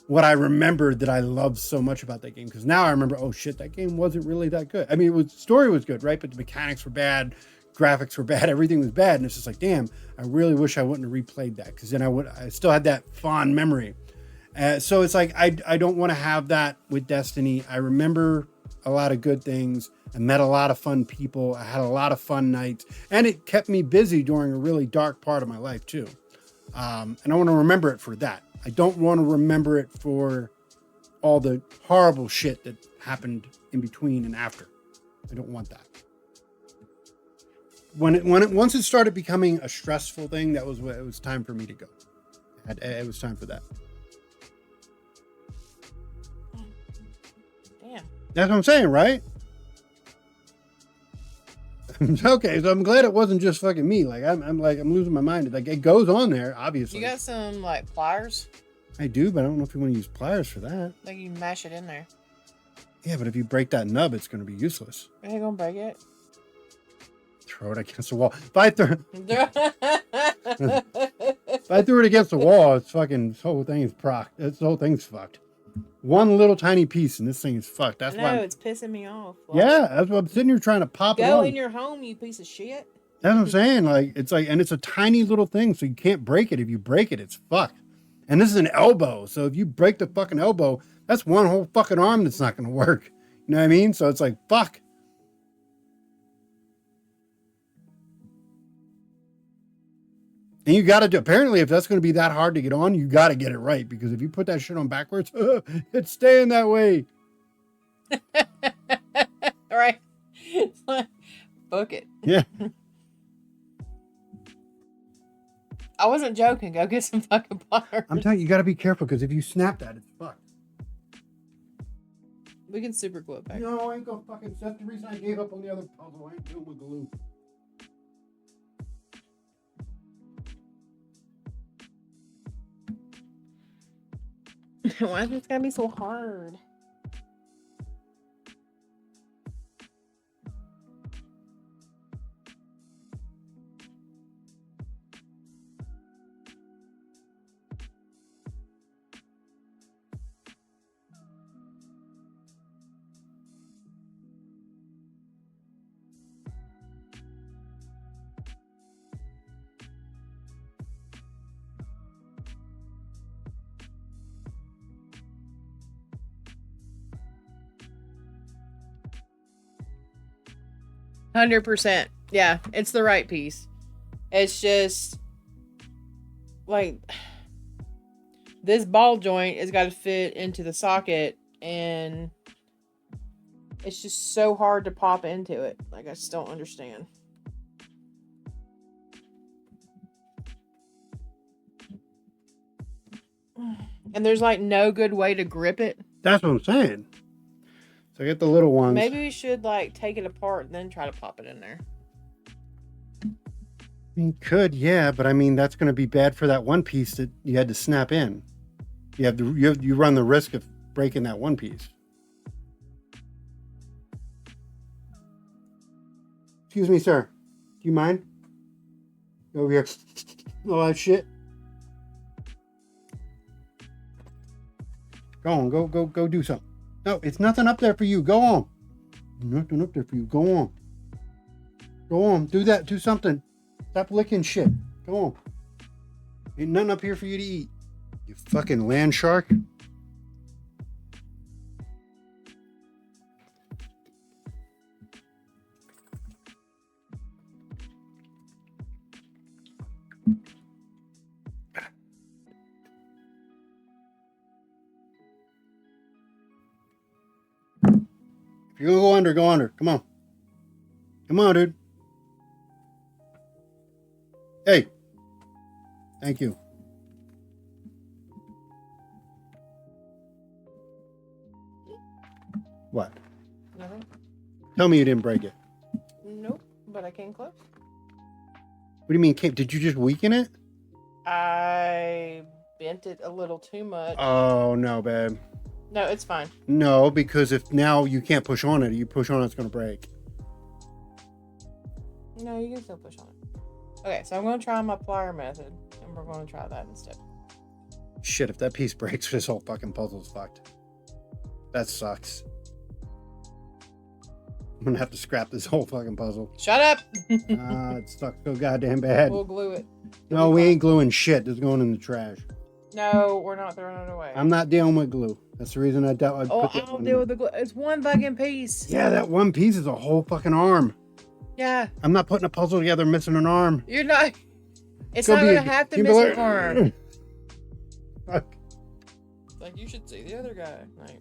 what I remembered that I loved so much about that game. Because now I remember, oh shit, that game wasn't really that good. I mean, story was good, right? But the mechanics were bad. Graphics were bad. Everything was bad. And it's just like, damn, I really wish I wouldn't have replayed that. Because then I still had that fond memory. So it's like, I don't want to have that with Destiny. I remember a lot of good things. I met a lot of fun people. I had a lot of fun nights. And it kept me busy during a really dark part of my life too. And I want to remember it for that. I don't want to remember it for all the horrible shit that happened in between and after. I don't want that. Once it started becoming a stressful thing, it was time for me to go. It was time for that. Damn. That's what I'm saying, right? Okay, so I'm glad it wasn't just fucking me. Like I'm losing my mind. Like it goes on there, obviously. You got some like pliers? I do, but I don't know if you want to use pliers for that. Like you mash it in there. Yeah, but if you break that nub, it's going to be useless. Are you gonna break it? Throw it against the wall. If I threw it against the wall, it's fucking. This whole thing is This whole thing's fucked. One little tiny piece, and this thing is fucked. That's why. It's pissing me off. Like, Yeah, that's what I'm sitting here trying to pop it go on. in your home, you piece of shit. That's what I'm saying. Like it's like, and it's a tiny little thing, so you can't break it. If you break it, it's fucked. And this is an elbow, so if you break the fucking elbow, that's one whole fucking arm that's not going to work. You know what I mean? So it's like fuck. And you got to do, apparently, if that's going to be that hard to get on, you got to get it right. Because if you put that shit on backwards, it's staying that way. All right. Book it. Yeah. I wasn't joking. Go get some fucking pliers. I'm telling you, you got to be careful because if you snap that, it's fucked. We can super glue it back. No, I ain't going to fucking, that's the reason I gave up on the other puzzle. I ain't doing with glue. Why is this gonna be so hard? %. Yeah, it's the right piece. It's just like this ball joint has got to fit into the socket, and it's just so hard to pop into it. Like I just don't understand. And there's like no good way to grip it. That's what I'm saying. So I get the little ones. Maybe we should like take it apart and then try to pop it in there. You could, yeah, but I mean that's going to be bad for that one piece that you had to snap in. You run the risk of breaking that one piece. Excuse me, sir. Do you mind? Go over here. Oh, that shit. Go on, go do something. No, it's nothing up there for you. Go on. Nothing up there for you. Go on. Go on. Do that. Do something. Stop licking shit. Go on. Ain't nothing up here for you to eat. You fucking land shark. If you're gonna go under, go under. Come on. Come on, dude. Hey. Thank you. What? Nothing. Tell me you didn't break it. Nope, but I came close. What do you mean, Kate? Did you just weaken it? I bent it a little too much. Oh, no, babe. No, it's fine. No, because if now you can't push on it, you push on it, it's going to break. No, you can still push on it. Okay, so I'm going to try my plier method, and we're going to try that instead. Shit, if that piece breaks, this whole fucking puzzle's fucked. That sucks. I'm going to have to scrap this whole fucking puzzle. Shut up! It sucks so goddamn bad. We'll glue it. No, we ain't gluing shit. This is going in the trash. No, we're not throwing it away. I'm not dealing with glue. That's the reason I doubt I'd put that I'll one deal in. with the glue. It's one fucking piece. Yeah, that one piece is a whole fucking arm. Yeah. I'm not putting a puzzle together missing an arm. You're not. It's Go not be gonna a have to team misinform. Fuck. Like you should see the other guy. Like,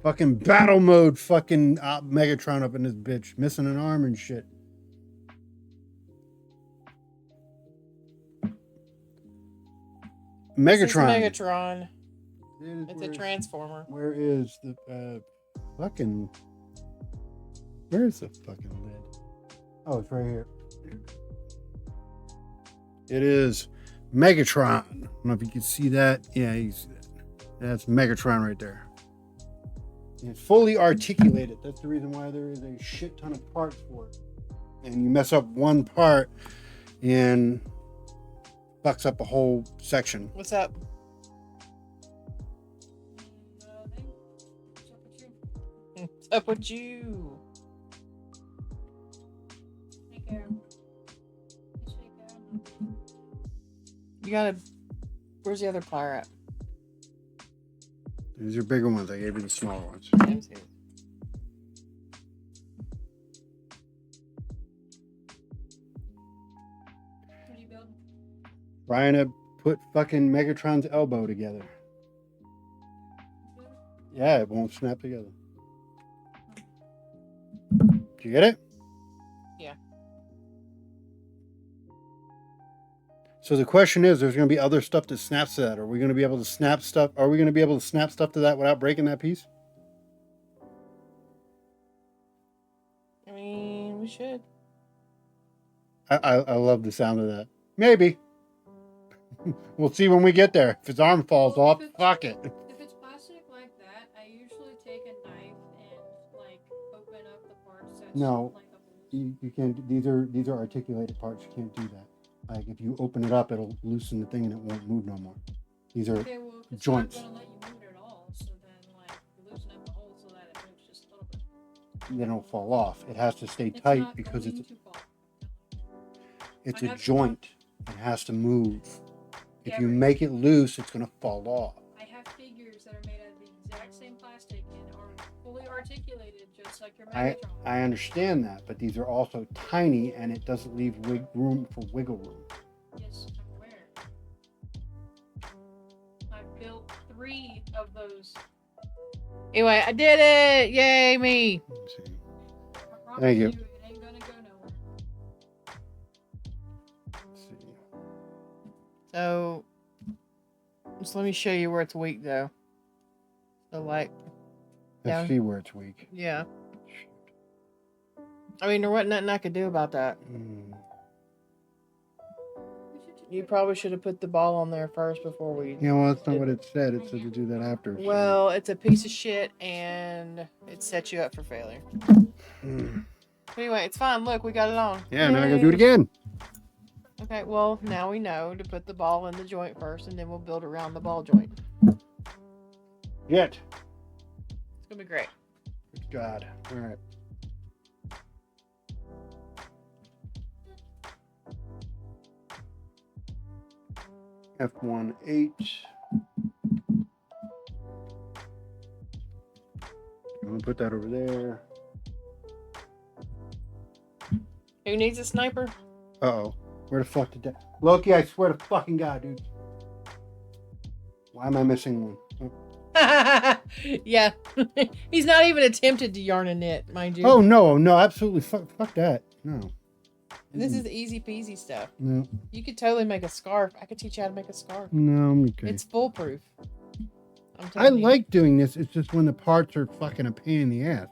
Fucking battle mode. Fucking Megatron up in this bitch, missing an arm and shit. Megatron. This is Megatron. It's a Where's- transformer. Where is the fucking? Where is the fucking lid? Oh, it's right here. It is Megatron. I don't know if you can see that. Yeah, that's Megatron right there. And it's fully articulated. That's the reason why there is a shit ton of parts for it. And you mess up one part and fucks up a whole section. What's up? What's up with you? You gotta. Where's the other plier at? These are bigger ones. I gave you the smaller ones. James here. What are you building? Trying to put fucking Megatron's elbow together. Yeah, it won't snap together. Did you get it? Yeah. So the question is, there's going to be other stuff that snaps to that. Are we going to be able to snap stuff? Are we going to be able to snap stuff to that without breaking that piece? I mean, we should. I love the sound of that. Maybe. We'll see when we get there. If his arm falls Well, off, if it's- fuck it. If it's plastic like that, I usually take a knife and like open up the parts that's No. like the holes. You can't. These are articulated parts. You can't do that. Like if you open it up, it'll loosen the thing and it won't move no more. These are Okay, well, if it's joints. not gonna let you move it at all, so then like you loosen up the hole so that it moves just a little bit. then it'll fall off. It has to stay It's tight not because going it's to fall. it's I a have to- joint. It has to move. If Yeah, you but- make it loose, it's gonna fall off. I have figures that are made out of the exact same plastic and are fully articulated, just like your I Megatron. I understand that, but these are also tiny, and it doesn't leave room for wiggle room. Yes, I'm aware. I've built 3 of those. Anyway, I did it! Yay, me! Let me see. I promise Thank you. It ain't gonna go nowhere. Let's see. So, just let me show you where it's weak, though. So, like, Let's Yeah. see where it's weak. yeah. I mean, there wasn't nothing I could do about that. Hmm. We should just You put- probably should have put the ball on there first before we. Yeah, well, that's not what it said. It said to do that after. so- Well, it's a piece of shit and it sets you up for failure. Hmm. Anyway, it's fine. Look, we got it on. Yeah, now I gotta do it again. Okay, well, now we know to put the ball in the joint first and then we'll build around the ball joint. Yet. It's gonna be great. Good God. All right. F18. I'm gonna put that over there. Who needs a sniper? Uh-oh. Where the fuck did that? Loki, I swear to fucking God, dude. Why am I missing one? Oh. Yeah. He's not even attempted to yarn a knit, mind you. Oh, no, no, absolutely. Fuck that. No. This is easy peasy stuff. No, You could totally make a scarf. I could teach you how to make a scarf. no, I'm okay. It's foolproof. I'm I telling you. like doing this. It's just when the parts are fucking a pain in the ass.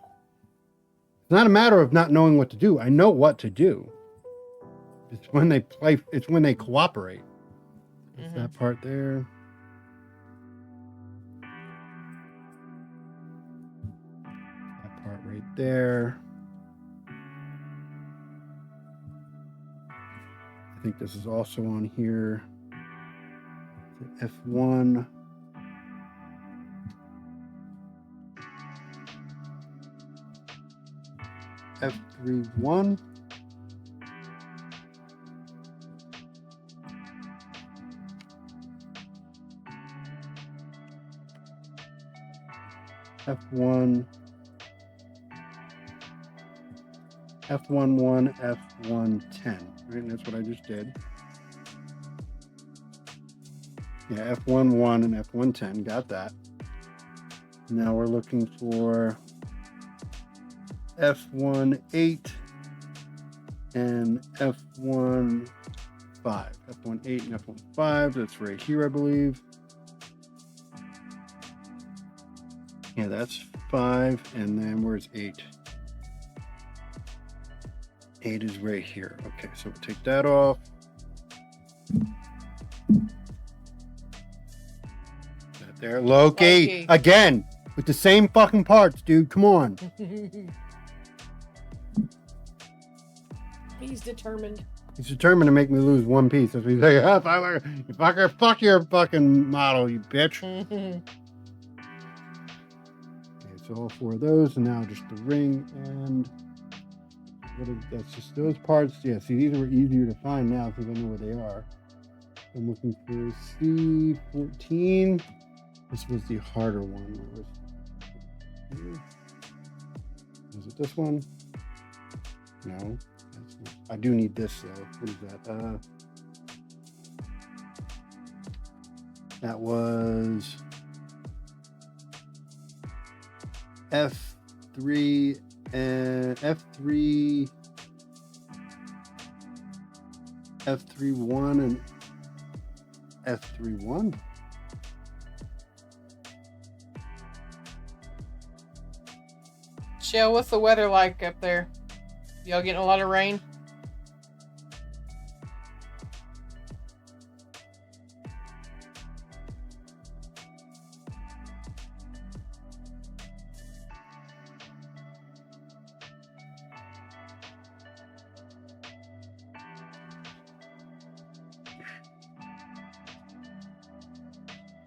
It's not a matter of not knowing what to do. I know what to do. It's when they play. It's when they cooperate. It's Mhm. that part there. That part right there. I think this is also on here. F1. F31. F1. F11, F110. Right, and that's what I just did. Yeah, F11 and F110. Got that. Now we're looking for F18 and F15. F18 and F15. That's right here, I believe. Yeah, that's 5. And then where's 8? 8 is right here. Okay, so we'll take that off. That there. Loki. Again, with the same fucking parts, dude. Come on. He's determined. He's determined to make me lose one piece. That's what he's like, fucker, fuck your fucking model, you bitch. Okay, so all 4 of those, and now just the ring and that's just those parts. Yeah, see, these are easier to find now because I know where they are. I'm looking for C14. This was the harder one. Was it this one? No. I do need this though. What is that? That was F3 and F31 and F31. Shell, what's the weather like up there? Y'all getting a lot of rain?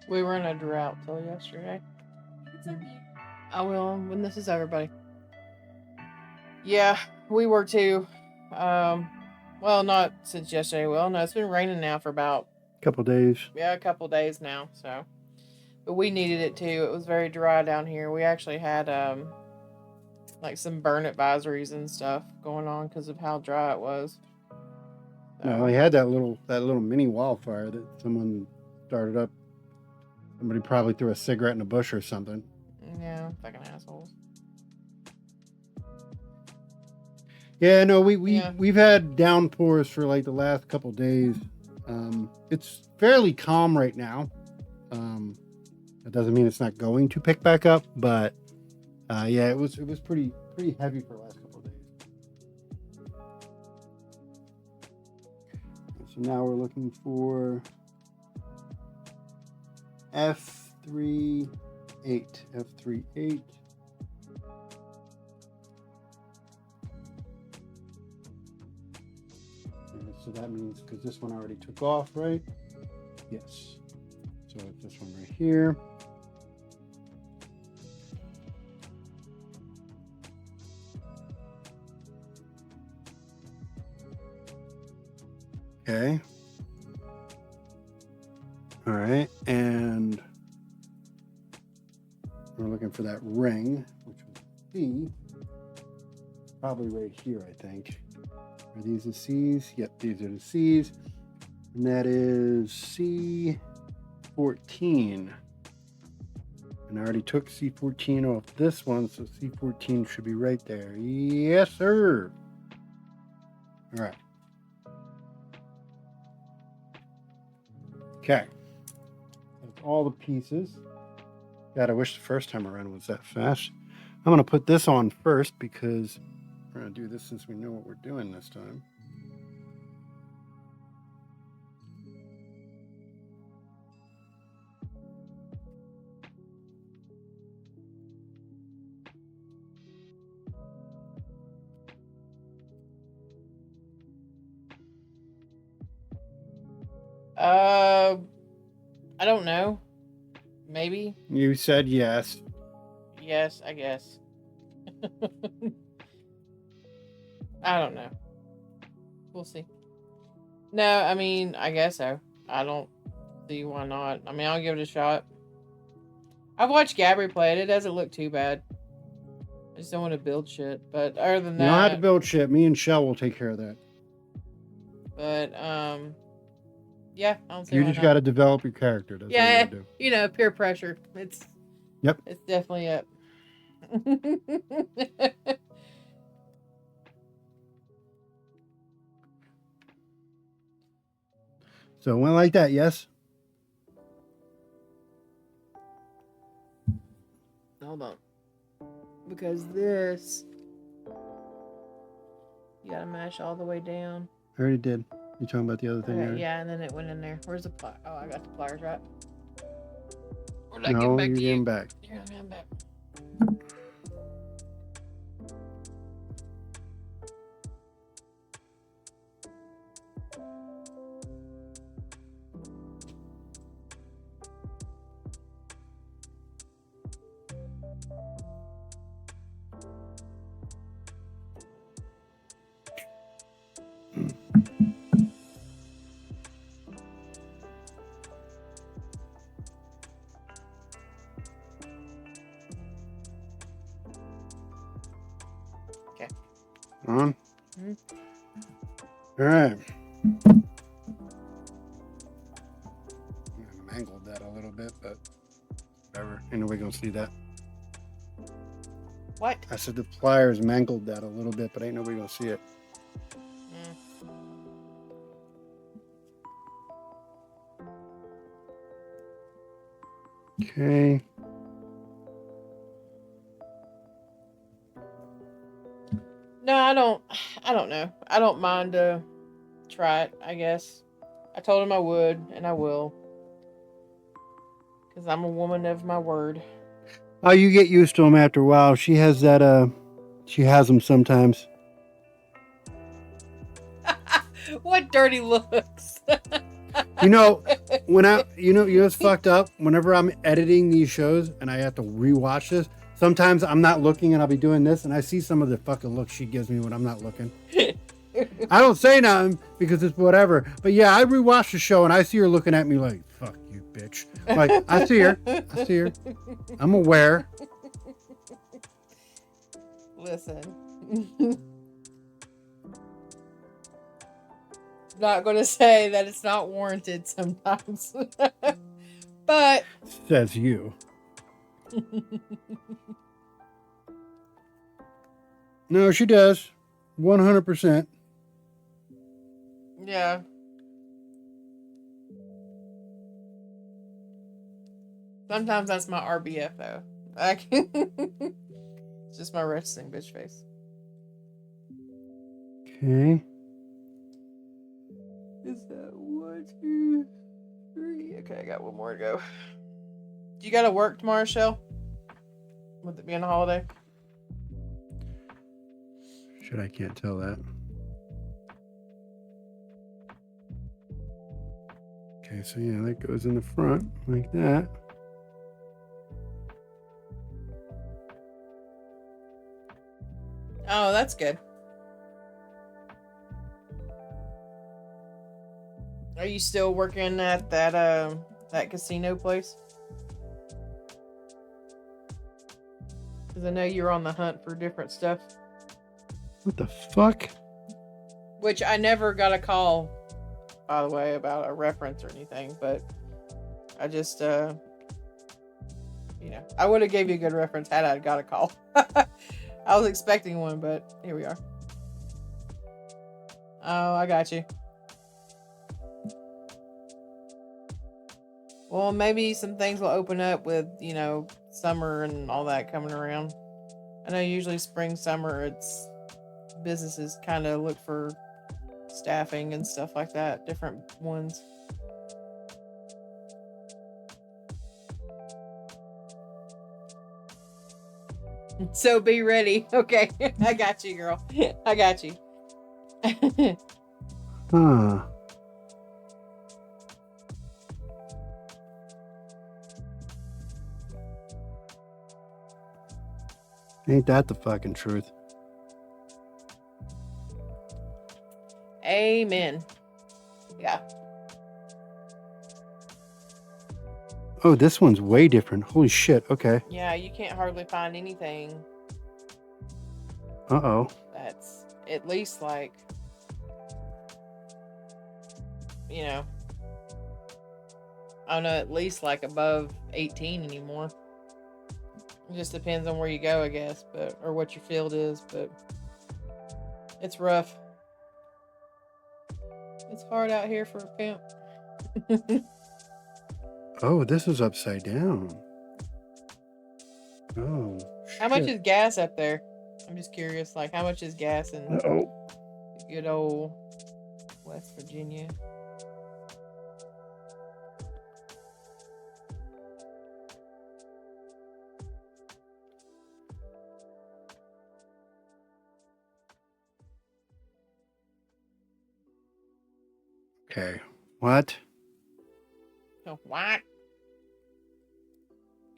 We were in a drought till yesterday. It's up here. I will when this is over, buddy. Yeah, we were too. Well, not since yesterday. Well, no, it's been raining now for about Couple days. a couple days now. So, but we needed it too. It was very dry down here. We actually had like some burn advisories and stuff going on because of how dry it was. No, we had that little mini wildfire that someone started up. Somebody probably threw a cigarette in a bush or something. Yeah, fucking assholes. Yeah, no, we've had downpours for like the last couple days. It's fairly calm right now. That doesn't mean it's not going to pick back up, but yeah, it was pretty heavy for the last couple of days. So now we're looking for F38. F38. So that means because this one already took off, right? Yes. So it's this one right here. Okay. All right. And we're looking for that ring, which was C. Probably right here, I think. Are these the C's? Yep, these are the C's. And that is C14. And I already took C14 off this one, so C14 should be right there. Yes, sir. All right. Okay. That's all the pieces. God, I wish the first time around was that fast. I'm going to put this on first because we're going to do this since we know what we're doing this time. I don't know. Maybe. You said yes. Yes, I guess. I don't know. We'll see. No, I mean, I guess so. I don't see why not. I mean, I'll give it a shot. I've watched Gabby play it. It doesn't look too bad. I just don't want to build shit. But other than that, You don't have to build shit. Me and Shell will take care of that. but Yeah, I don't see You why just not. got to develop your character. That's all you Yeah, gotta do. you know, peer pressure. It's Yep. It's definitely up. So it went like that, yes? Hold on. Because this, you gotta mash all the way down. I already did. You talking about the other thing? Okay, already? yeah, and then it went in there. Where's the pliers? Oh, I got the pliers, right? Or did I No, give 'em back you're to getting you? back. You're gonna come back. On? Mhm. All right. I mangled that a little bit, but whatever. Ain't nobody gonna see that. What? I said the pliers mangled that a little bit, but ain't nobody gonna see it. Okay. No, I don't. I don't know. I don't mind to try it. I guess I told him I would, and I will, because I'm a woman of my word. Oh, you get used to them after a while. She has that. She has them sometimes. What dirty looks? You know, you know what's fucked up? Whenever I'm editing these shows and I have to rewatch this, sometimes I'm not looking and I'll be doing this and I see some of the fucking looks she gives me when I'm not looking. I don't say nothing because it's whatever. But yeah, I rewatch the show and I see her looking at me like, fuck you, bitch. Like, I see her. I see her. I'm aware. Listen. Not going to say that it's not warranted sometimes. But Says you. No, she does. 100%. yeah. Sometimes that's my RBF though. Like, it's just my resting bitch face. Okay. Is that 1, 2, 3? Okay, I got one more to go. Do you got to work tomorrow, Shell? With it being a holiday? Shit, I can't tell that. Okay, so yeah, that goes in the front like that. Oh, that's good. Are you still working at that casino place? Because I know you're on the hunt for different stuff. What the fuck? Which I never got a call, by the way, about a reference or anything. But I just, I would have gave you a good reference had I got a call. I was expecting one, but here we are. Oh, I got you. Well, maybe some things will open up with, summer and all that coming around. I know usually spring, summer, it's businesses kind of look for staffing and stuff like that, different ones. So be ready. Okay, I got you, girl. I got you. Huh. Ain't that the fucking truth? Amen. Yeah. Oh, this one's way different. Holy shit. Okay. Yeah, you can't hardly find anything Uh-oh. that's at least like, I don't know, at least like above 18 anymore. It just depends on where you go, I guess, but or what your field is, but it's rough. It's hard out here for a pimp. Oh, this is upside down. Oh. How much shit. is gas up there? I'm just curious, like how much is gas in Uh-oh. good old West Virginia? Okay. What? Oh, what?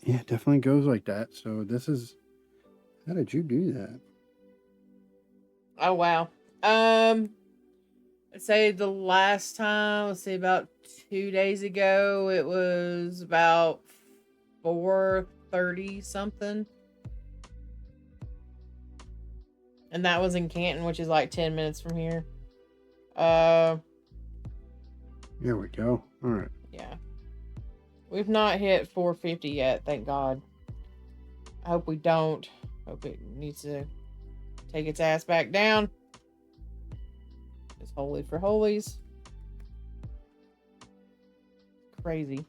Yeah, it definitely goes like that. So this is. How did you do that? Oh wow. Let's say the last time, let's say about 2 days ago, it was about 4:30 something. And that was in Canton, which is like 10 minutes from here. There we go. All right. Yeah. We've not hit 450 yet, thank God. I hope we don't. Hope it needs to take its ass back down. It's holy for holies. Crazy.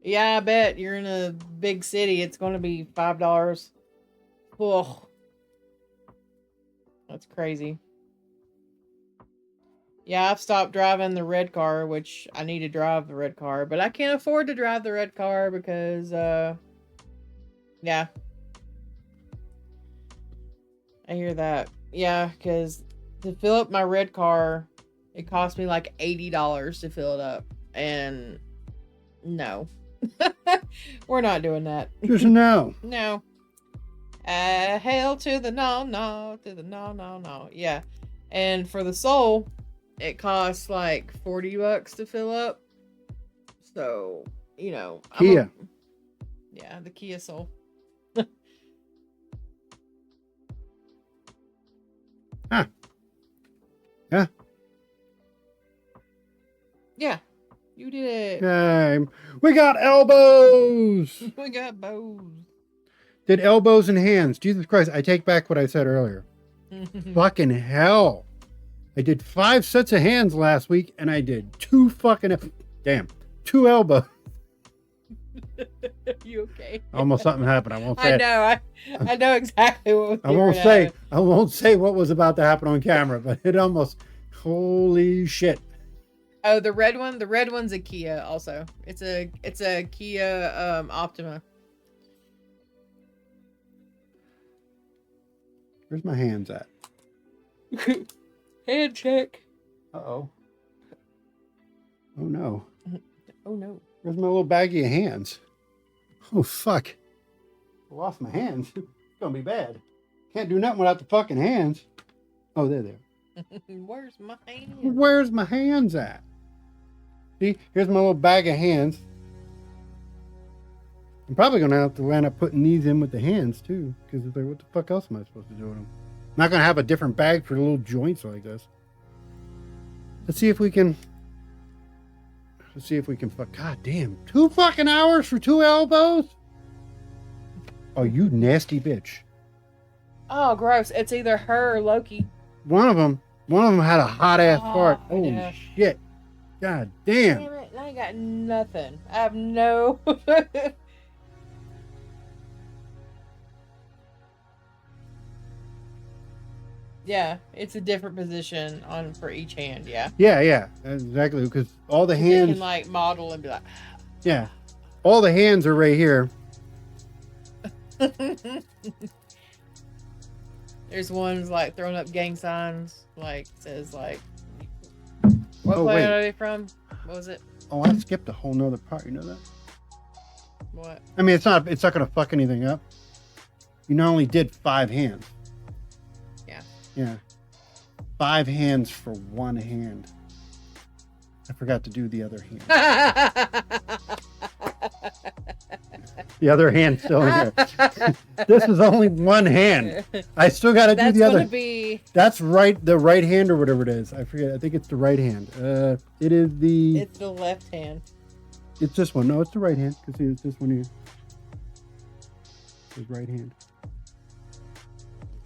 Yeah, I bet you're in a big city. It's going to be $5. Ugh. That's crazy. Yeah, I've stopped driving the red car, which I need to drive the red car, but I can't afford to drive the red car because, yeah. I hear that. Yeah, because to fill up my red car, it cost me like $80 to fill it up. And no. We're not doing that. Just no. No. Hail to the no, to the no. Yeah. And for the Soul, it costs like $40 to fill up. So, you know. Kia. Yeah, the Kia Soul. Huh. Yeah. Yeah. You did it. Okay. We got elbows. We got bows. Did elbows and hands. Jesus Christ. I take back what I said earlier. Fucking hell. I did 5 sets of hands last week and I did 2 2 elbows. You okay? Almost something happened. I won't say I it. know. I know exactly what was I won't say what was about to happen on camera, but it almost, holy shit. Oh, the red one's a Kia also. It's a Kia Optima. Where's my hands at? Hand check. Uh-oh. Oh no. Oh no. Where's my little baggie of hands? Oh fuck. I lost my hands. It's gonna be bad. Can't do nothing without the fucking hands. Oh, they're there. Where's my hand? Where's my hands at? See, here's my little bag of hands. I'm probably gonna have to end up putting these in with the hands too, because it's like, what the fuck else am I supposed to do with them? I'm not gonna have a different bag for little joints like this. Let's see if we can. God damn, 2 fucking hours for 2 elbows? Oh, you nasty bitch. Oh, gross. It's either her or Loki. One of them had a hot ass fart. Oh yeah. shit. God damn. Damn it. I ain't got nothing. I have no. Yeah, it's a different position on for each hand. Yeah. Yeah, exactly. Because all the You hands. can like model and be like. Yeah. All the hands are right here. There's ones like throwing up gang signs, like says like, what Oh, planet wait. are they from? What was it? Oh, I skipped a whole nother part. You know that? What? I mean, it's not gonna fuck anything up. You not only did 5 hands. Yeah. Yeah. 5 hands for 1 hand. I forgot to do the other hand. The other hand's still in here. This is only 1 hand. I still got to do That's the other. gonna be Okay. That's right. The right hand or whatever it is. I forget. I think it's the right hand. It is the. It's the left hand. It's this one. No, it's the right hand. Because it's this one here. His right hand.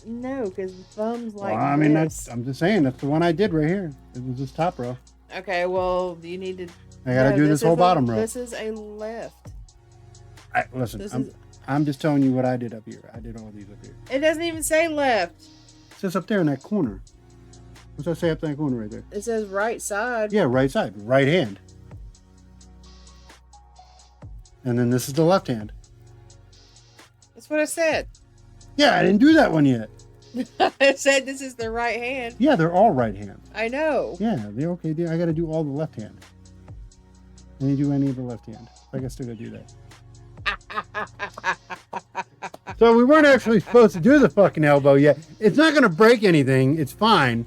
No, because the thumb's like. Well, I mean, this. I'm just saying that's the one I did right here. It was this top row. Okay, well, you need to. I gotta do this whole bottom row. This is a left. Listen, I'm just telling you what I did up here. I did all these up here. It doesn't even say left. It says up there in that corner. What's that say up in that corner right there? It says right side. Yeah, right side, right hand. And then this is the left hand. That's what I said. Yeah, I didn't do that one yet. I said this is the right hand. Yeah, they're all right hand. I know. Yeah, they're okay. I got to do all the left hand. I didn't do any of the left hand. I guess I still got to do that. So we weren't actually supposed to do the fucking elbow yet. It's not going to break anything. It's fine.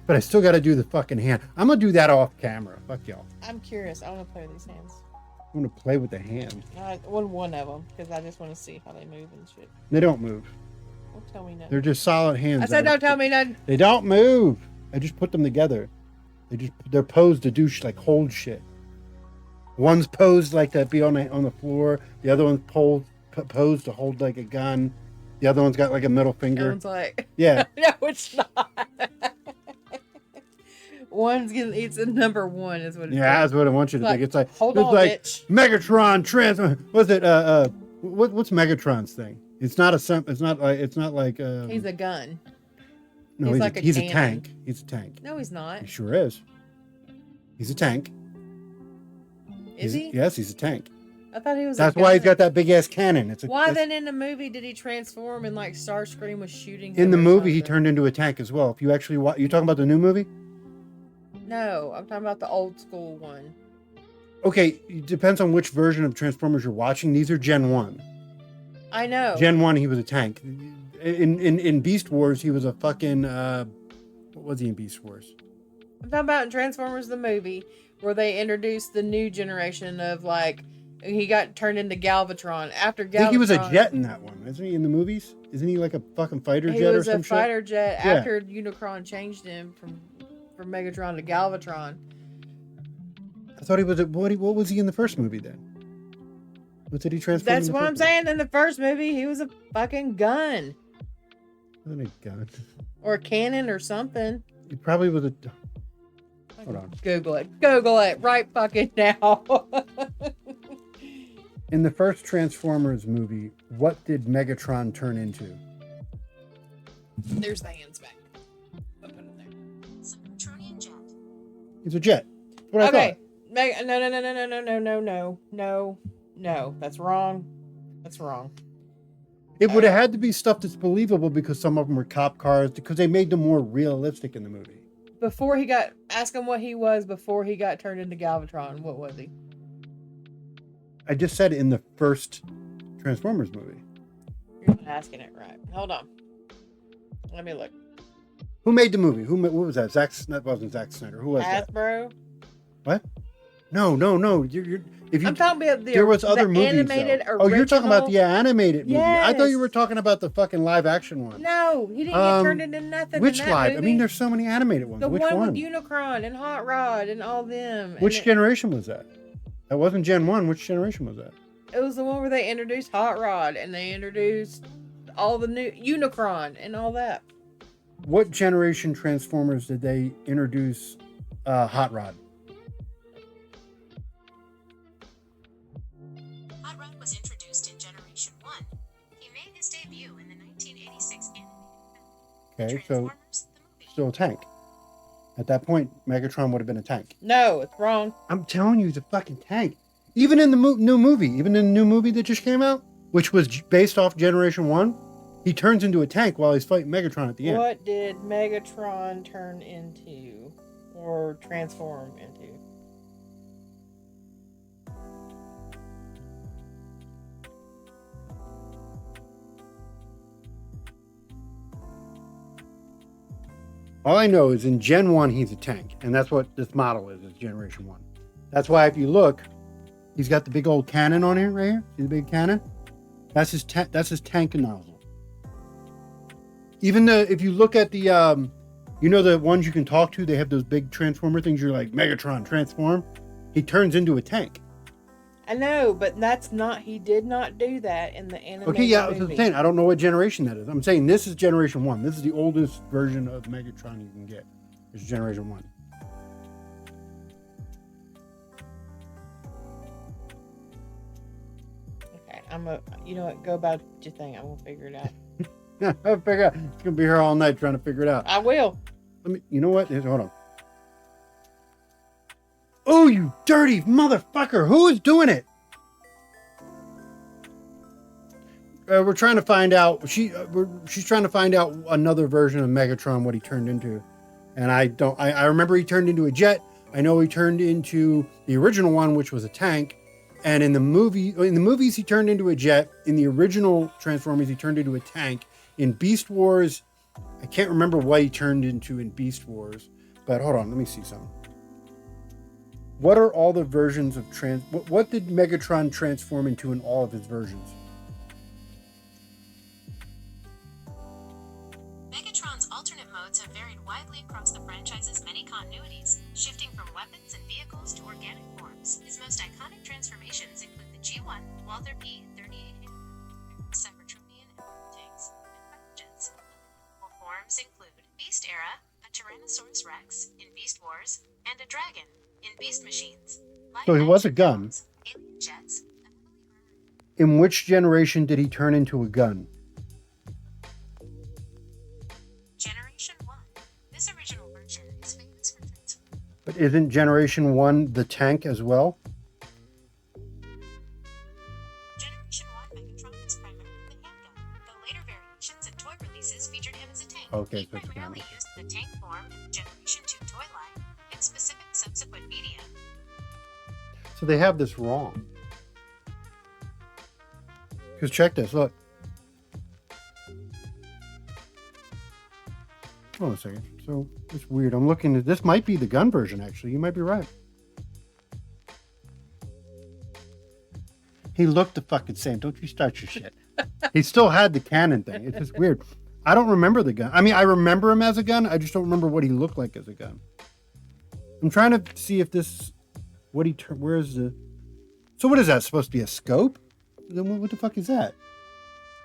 But I still got to do the fucking hand. I'm going to do that off camera. Fuck y'all. I'm curious. I want to play with these hands. I want to play with the hand. One of them, because I just want to see how they move and shit. They don't move. Don't tell me nothing. They're just solid hands. I said don't tell me nothing. They don't move. I just put them together. They're posed to do like hold shit. One's posed like that, be on the floor. The other one's posed to hold like a gun. The other one's got like a middle finger. One's like, yeah. No, it's not. It's a number one, is what it's Yeah, that's what I want you to think. It's like hold it's on, like bitch. Megatron what's it? What's Megatron's thing? It's not like He's a gun. no, he's like a he's a cannon. tank. He's a tank. No, he's not. He sure is. He's a tank. Is he? Yes, he's a tank. I thought he was. That's a why he's gun. got that big ass cannon. Why then in the movie did he transform and like Starscream was shooting him? In the or movie, he something? turned into a tank as well. If you actually watch, you talking about the new movie? No, I'm talking about the old school one. Okay, it depends on which version of Transformers you're watching. These are Gen 1. I know. Gen 1, he was a tank. In Beast Wars, he was a fucking what was he in Beast Wars? I'm talking about in Transformers the movie where they introduced the new generation of like he got turned into Galvatron after Galvatron. I think he was a jet in that one, isn't he? In the movies, isn't he like a fucking fighter jet or some shit? He was a fighter jet Yeah. after Unicron changed him from Megatron to Galvatron. I thought he was what was he in the first movie then? What did he transform? That's in the what first I'm saying. In the first movie, he was a fucking gun Wasn't a gun. or a cannon or something. He probably was a. Hold on. Google it. Google it right fucking now. In the first Transformers movie, what did Megatron turn into? There's the hands back. I'll put it there. Cybertronian jet. He's a jet. That's what I Okay. thought. No. That's wrong. That's wrong. It would have had to be stuff that's believable because some of them were cop cars because they made them more realistic in the movie. Ask him what he was before he got turned into Galvatron. What was he? I just said in the first Transformers movie. You're not asking it right. Hold on. Let me look. Who made the movie? What was that? That wasn't Zack Snyder. Who was that? Hasbro. What? No. I'm talking about there was other movies. animated Though. Oh, you're talking about the animated movie. I thought Yes. you were talking about the fucking live action one. No, he didn't get turned into nothing. Which in that live? movie. I mean, there's so many animated ones. the Which one one? with Unicron and Hot Rod and all them. And Which generation was that? That wasn't Gen 1. Which generation was that? It was the one where they introduced Hot Rod and they introduced all the new Unicron and all that. What generation Transformers did they introduce Hot Rod? Hot Rod was introduced in Generation 1. He made his debut in the 1986 animated film. Okay, so Transformers, the movie. still a tank. At that point, Megatron would have been a tank. No, it's wrong. I'm telling you, he's a fucking tank. Even in the new movie that just came out, which was based off Generation 1, he turns into a tank while he's fighting Megatron at the end. What did Megatron turn into or transform into? All I know is in Gen 1, he's a tank. And that's what this model is Generation 1. That's why if you look, he's got the big old cannon on here, right here. See the big cannon? That's his tank nozzle. Even if you look at the, the ones you can talk to, they have those big transformer things. You're like, Megatron, transform. He turns into a tank. I know, but that's not. He did not do that in the animated Okay, yeah, I movie. was saying, I don't know what generation that is. I'm saying this is generation 1. This is the oldest version of Megatron you can get. It's generation 1. Okay, you know what? Go about your thing. I'm gonna figure it out. I'll figure out. It's gonna be here all night trying to figure it out. I will. You know what? Hold on. Oh, you dirty motherfucker! Who is doing it? We're trying to find out. She's trying to find out another version of Megatron, what he turned into, and I remember he turned into a jet. I know he turned into the original one, which was a tank, and in the movies he turned into a jet. In the original Transformers, he turned into a tank. In Beast Wars, I can't remember what he turned into in Beast Wars, but hold on, let me see something. What are all the versions of what did Megatron transform into in all of his versions? Megatron's alternate modes have varied widely across the franchise's many continuities, shifting from weapons and vehicles to organic forms. His most iconic transformations include the G1, Walther P-38, Cybertronian tanks, and fighter jets. Forms include Beast Era, a Tyrannosaurus Rex in Beast Wars, and a dragon in Beast Machines. So he was a gun. Alien jets. In which generation did he turn into a gun? Generation 1. This original version is famous for transforming. But isn't Generation 1 the tank as well? Generation 1 Megatron is primarily the handgun, though later variations and toy releases featured him as a tank. Okay, He so it's a primarily gun. used the tank form in the Generation 2 toy line in specific subsequent media. So they have this wrong. Because check this, look. Hold on a second. So it's weird. I'm looking at this. Might be the gun version, actually. You might be right. He looked the fucking same. Don't you start your shit. He still had the cannon thing. It's just weird. I don't remember the gun. I mean, I remember him as a gun. I just don't remember what he looked like as a gun. I'm trying to see if this, where's the, so what is that supposed to be, a scope? Then what the fuck is that?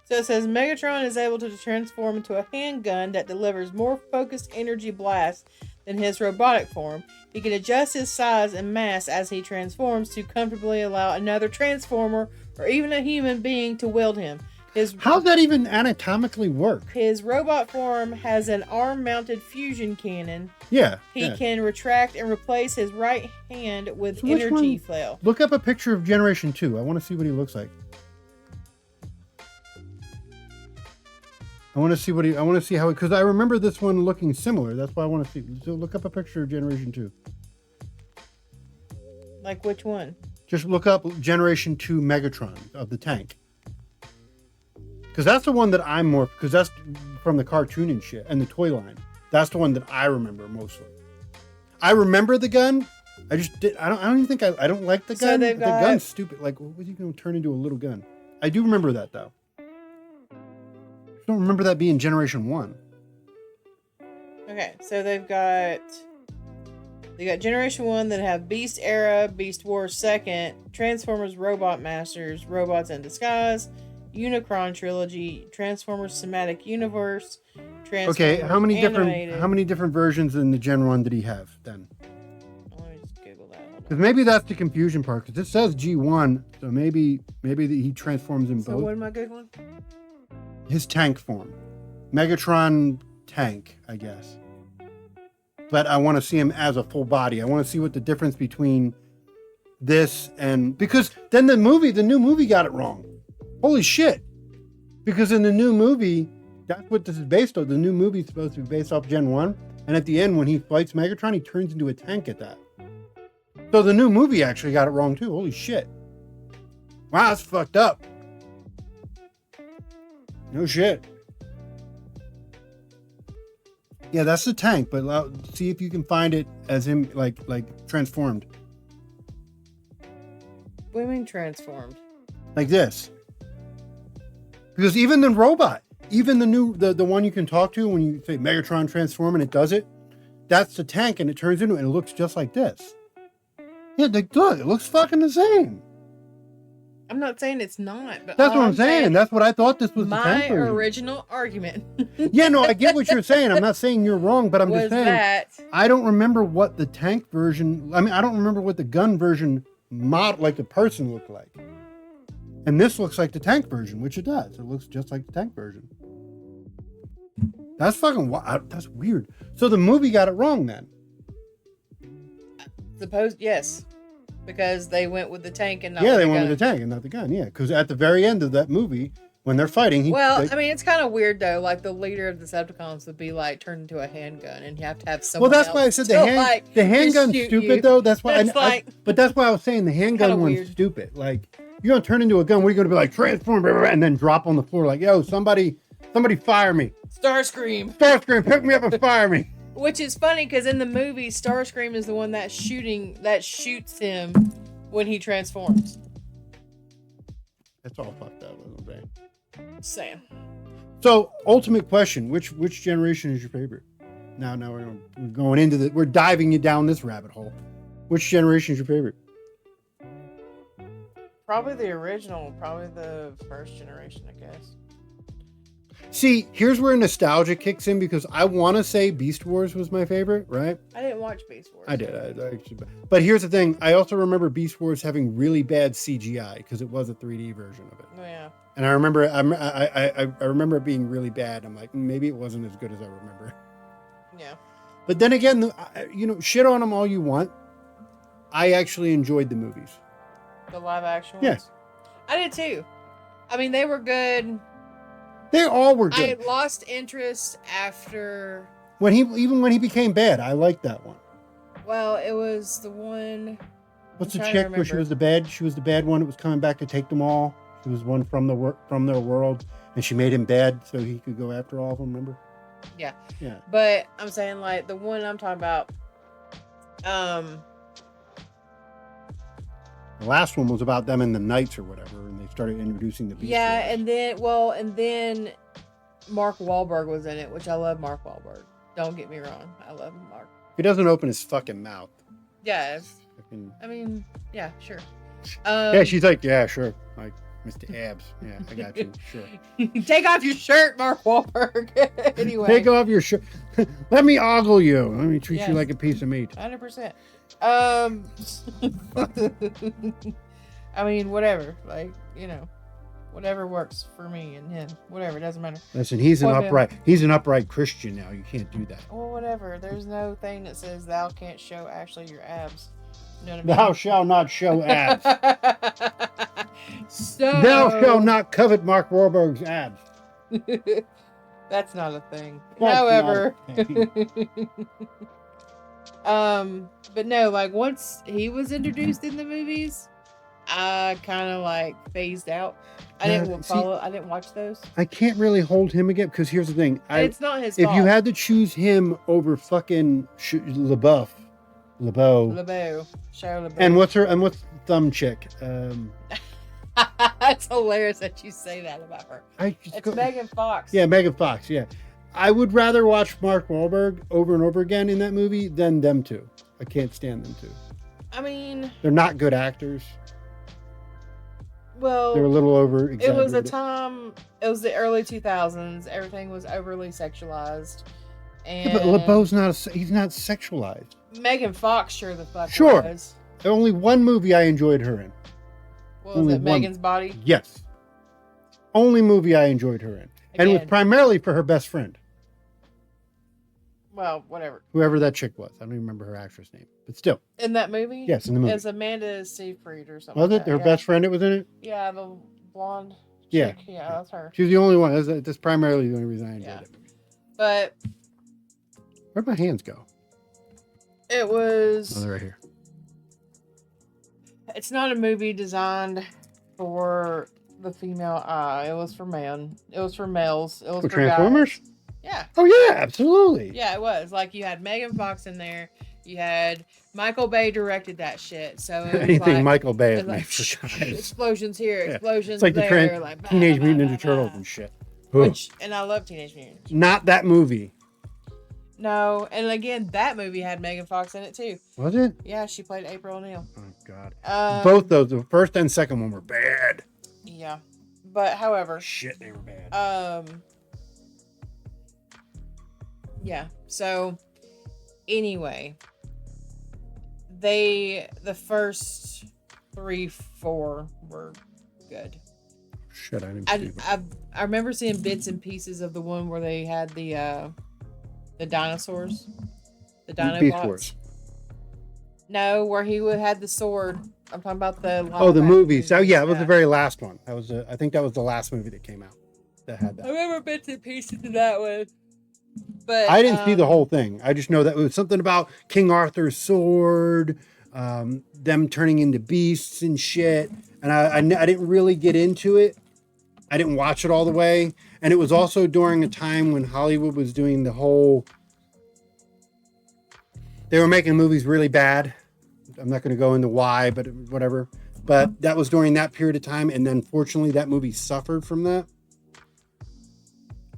So it says Megatron is able to transform into a handgun that delivers more focused energy blasts than his robotic form. He can adjust his size and mass as he transforms to comfortably allow another transformer or even a human being to wield him. How's that even anatomically work? His robot form has an arm-mounted fusion cannon. Yeah. He can retract and replace his right hand with So which energy one? flail. Look up a picture of Generation 2. I want to see what he looks like. I want to see how, because I remember this one looking similar. That's why I want to see. So look up a picture of Generation 2. Like which one? Just look up Generation 2 Megatron of the tank. Because that's the one that I'm more, because that's from the cartoon and shit and the toy line. That's the one that I remember mostly. I remember the gun. I don't even think I don't like the So gun. they've The got- gun's stupid. Like, what was he going to turn into a little gun? I do remember that though. I don't remember that being Generation 1. Okay, so they got Generation 1 that have Beast Era, Beast Wars 2nd, Transformers Robot Masters, Robots in Disguise, Unicron Trilogy, Transformers Cinematic Universe, Transformers Okay, how many Animated. different versions in the Gen 1 did he have then? Let me just Google that. Hold Because maybe that's the confusion part. Because it says G1, so maybe he transforms in on. So both. what am I Googling? His tank form. Megatron tank, I guess. But I want to see him as a full body. I want to see what the difference between this and, because then the new movie got it wrong. Holy shit. Because in the new movie, that's what this is based on. The new movie is supposed to be based off Gen 1. And at the end, when he fights Megatron, he turns into a tank at that. So the new movie actually got it wrong too. Holy shit. Wow, that's fucked up. No shit. Yeah, that's the tank, but see if you can find it as him, like transformed. What do you mean transformed? Like this. Because even the robot even the one you can talk to when you say Megatron transform and it does it, that's the tank and it turns into it and it looks just like this. Yeah, look, it looks fucking the same. I'm not saying it's not, but That's all what I'm saying. That's what I thought this was the my tank version. original argument. Yeah, no, I get what you're saying. I'm not saying you're wrong, but I'm was just saying that I don't remember what the tank version. I mean, I don't remember what the gun version like the person looked like. And this looks like the tank version, which it does. It looks just like the tank version. That's fucking wild. That's weird. So the movie got it wrong then. yes, because they went with the tank and not Yeah, with they the went gun. with the tank and not the gun. Yeah, because at the very end of that movie, when they're fighting, I mean, it's kind of weird though. Like the leader of the Decepticons would be like turned into a handgun, and you have to have someone. Well, that's why I said the handgun's stupid though. That's why. But that's why I was saying the handgun one's weird. stupid. Like you're gonna turn into a gun. What are you gonna be like? Transform, blah, blah, blah, and then drop on the floor like, yo, somebody fire me. Starscream. Starscream, pick me up and fire me. Which is funny because in the movie, Starscream is the one that shoots him when he transforms. That's all fucked up, wasn't it? Sam. So, ultimate question: which generation is your favorite? Now we're diving you down this rabbit hole. Which generation is your favorite? Probably the original. Probably the first generation, I guess. See, here's where nostalgia kicks in because I want to say Beast Wars was my favorite, right? I didn't watch Beast Wars. I did. I actually, but here's the thing. I also remember Beast Wars having really bad CGI because it was a 3D version of it. Oh, yeah. And I remember, I remember it being really bad. I'm like, maybe it wasn't as good as I remember. Yeah. But then again, shit on them all you want. I actually enjoyed the movies. The live action Yeah. ones? I did too. I mean, they were good. They all were good. I lost interest after. When he became bad, I liked that one. Well, it was the one. What's the chick where she was the bad one that was coming back to take them all? She was one from their world, and she made him bad so he could go after all of them. Remember? Yeah. Yeah. But I'm saying like the one I'm talking about. The last one was about them in the Knights or whatever, and they started introducing the Beast Yeah, Wars. and then Mark Wahlberg was in it, which I love Mark Wahlberg. Don't get me wrong, I love Mark. He doesn't open his fucking mouth. Yeah, Fucking... I mean, yeah, sure. Yeah, she's like, yeah, sure, like Mr. Abs. Yeah, I got you. Sure. Take off your shirt, Mark Wahlberg. Anyway, take off your shirt. Let me ogle you. Let me treat you like a piece of meat. 100%. I mean, whatever. Like, whatever works for me and him. Whatever, it doesn't matter. Listen, he's an upright Christian now. You can't do that. Well, whatever. There's no thing that says thou can't show actually your abs. You know what I mean? Thou shalt not show abs. So Thou shalt not covet Mark Wahlberg's abs. That's not a thing. That's However, not a thing. but no, like once he was introduced in the movies, I kind of like phased out. I didn't watch those. I can't really hold him again because here's the thing. It's not his if fault. you had to choose him over fucking LeBeau. Shia LaBeouf. And what's the thumb chick? It's hilarious that you say that about her. It's Megan Fox. Yeah, Megan Fox. Yeah, I would rather watch Mark Wahlberg over and over again in that movie than them two. I can't stand them two. I mean, they're not good actors. Well, they're a little over exaggerated. It was a time. It was the early 2000s. Everything was overly sexualized. And yeah, but LeBeau's he's not sexualized. Megan Fox sure the fuck sure. was. Only one movie I enjoyed her in. What was it, Megan's Body? Yes. Only movie I enjoyed her in. Again. And it was primarily for her best friend. Well, whatever. Whoever that chick was. I don't even remember her actress name. But still. In that movie? Yes, in the movie. As Amanda Seyfried or something. Was it? Her best friend that was in it? Yeah, the blonde yeah. chick. Yeah, that's her. She was the only one. That's primarily the only reason I enjoyed it. But where'd my hands go? It was... Oh, they're right here. It's not a movie designed for the female eye. It was for men. It was for males. It was for Transformers? Guys. Yeah. Oh, yeah, absolutely. Yeah, it was. Like, you had Megan Fox in there. You had... Michael Bay directed that shit. So it was anything like, Michael Bay has like, made for guys. Explosions here, explosions it's like there. the like, Teenage Mutant Ninja Turtles and shit. And I love Teenage Mutant. Not that movie. No, and again, that movie had Megan Fox in it too. Was it? Yeah, she played April O'Neil. Oh God. Both those, the first and second one were bad. Yeah, but however, Shit, they were bad. Yeah. So, anyway, the first 3, 4 were good. Shit, I didn't see it. I remember seeing bits and pieces of the one where they had the dinosaurs, the Beast Dinobots. Wars. No, where he had the sword. I'm talking about the. The movies. Oh yeah, it was the very last one. That was I think that was the last movie that came out that had that. I remember bits and pieces of that one, but I didn't see the whole thing. I just know that it was something about King Arthur's sword, them turning into beasts and shit. And I didn't really get into it. I didn't watch it all the way. And it was also during a time when Hollywood was doing the whole... They were making movies really bad. I'm not going to go into why, but whatever. But that was during that period of time. And then fortunately, that movie suffered from that.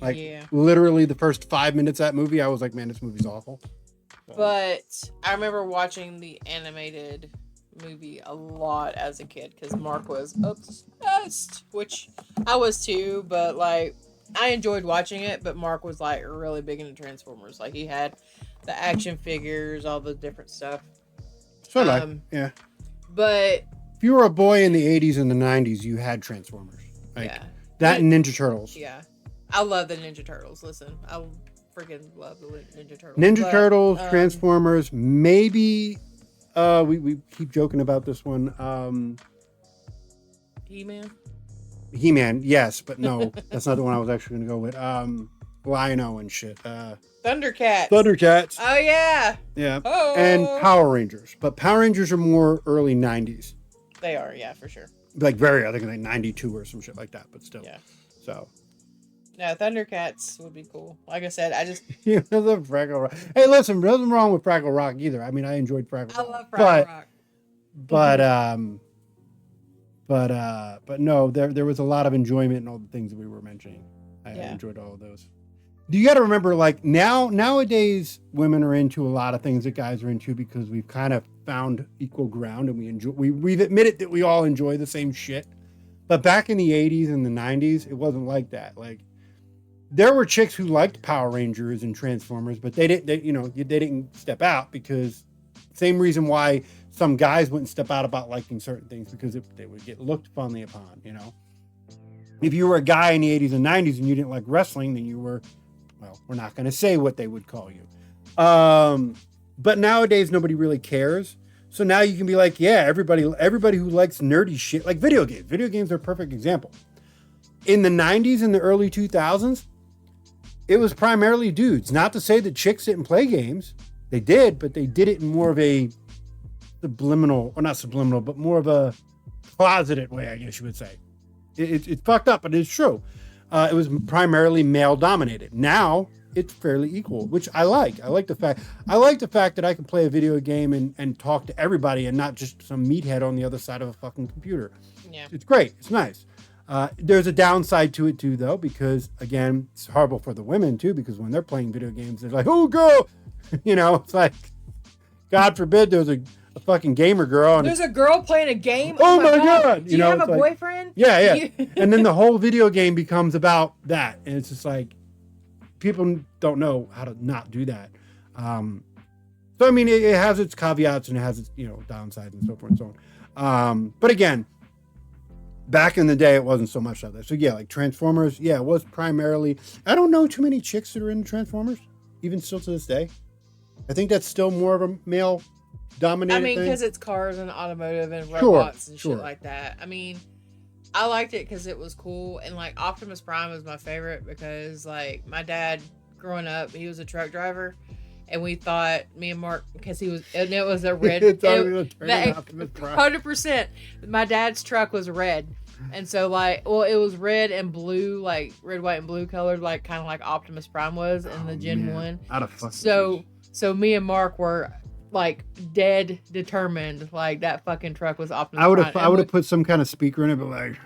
Like, literally the first 5 minutes of that movie, I was like, man, this movie's awful. So. But I remember watching the animated movie a lot as a kid because Mark was obsessed, which I was too, but like I enjoyed watching it, but Mark was like really big into Transformers. Like he had the action figures, all the different stuff. So yeah. But if you were a boy in the 80s and the 90s, you had Transformers. Like that and Ninja Turtles. Yeah. I love the Ninja Turtles. Listen, I freaking love the Ninja Turtles. Ninja Turtles, Transformers, maybe we keep joking about this one. He-Man, yes, but no, that's not the one I was actually going to go with. Lion-O and shit. Thundercats. Oh, yeah. Yeah. Oh. And Power Rangers. But Power Rangers are more early 90s. They are, yeah, for sure. Like I think like 92 or some shit like that, but still. Yeah. So. No, Thundercats would be cool. Like I said, I just... You love Fraggle Rock. Hey, listen, nothing wrong with Fraggle Rock either. I mean, I enjoyed Fraggle Rock. I love Fraggle Rock. But no, there was a lot of enjoyment in all the things that we were mentioning. I enjoyed all of those. You got to remember, like nowadays, women are into a lot of things that guys are into because we've kind of found equal ground and we've admitted that we all enjoy the same shit. But back in the 80s and the 90s, it wasn't like that. Like there were chicks who liked Power Rangers and Transformers, but they didn't step out because same reason why some guys wouldn't step out about liking certain things because they would get looked fondly upon, you know. If you were a guy in the 80s and 90s and you didn't like wrestling, then you were, well, we're not going to say what they would call you. But nowadays, nobody really cares. So now you can be like, yeah, everybody who likes nerdy shit, like video games. Video games are a perfect example. In the 90s and the early 2000s, it was primarily dudes. Not to say that chicks didn't play games. They did, but they did it in more of a subliminal, or not subliminal, but more of a closeted way, I guess you would say. It's fucked up, but it's true. It was primarily male dominated. Now it's fairly equal, which I like. I like the fact that I can play a video game and talk to everybody and not just some meathead on the other side of a fucking computer. Yeah. It's great. It's nice. There's a downside to it too, though, because again, it's horrible for the women too, because when they're playing video games, they're like, oh girl, it's like, God forbid there's a fucking gamer girl. And there's a girl playing a game? Oh my God. Do you have a boyfriend? Yeah. And then the whole video game becomes about that. And it's just like, people don't know how to not do that. So, I mean, it has its caveats and it has its, downsides and so forth and so on. But again, back in the day, it wasn't so much of that. So yeah, like Transformers, it was primarily, I don't know too many chicks that are into Transformers, even still to this day. I think that's still more of a male dominated thing. because it's cars and automotive and robots and shit like that. I mean, I liked it because it was cool. And like Optimus Prime was my favorite because like my dad growing up, he was a truck driver. And we thought, me and Mark, because it was a red. 100%. My dad's truck was red. And so it was red and blue, like red, white, and blue colored, like kind of like Optimus Prime was in the Gen 1. So me and Mark were like dead determined, like that fucking truck was Optimus Prime. I would have put some kind of speaker in it, but like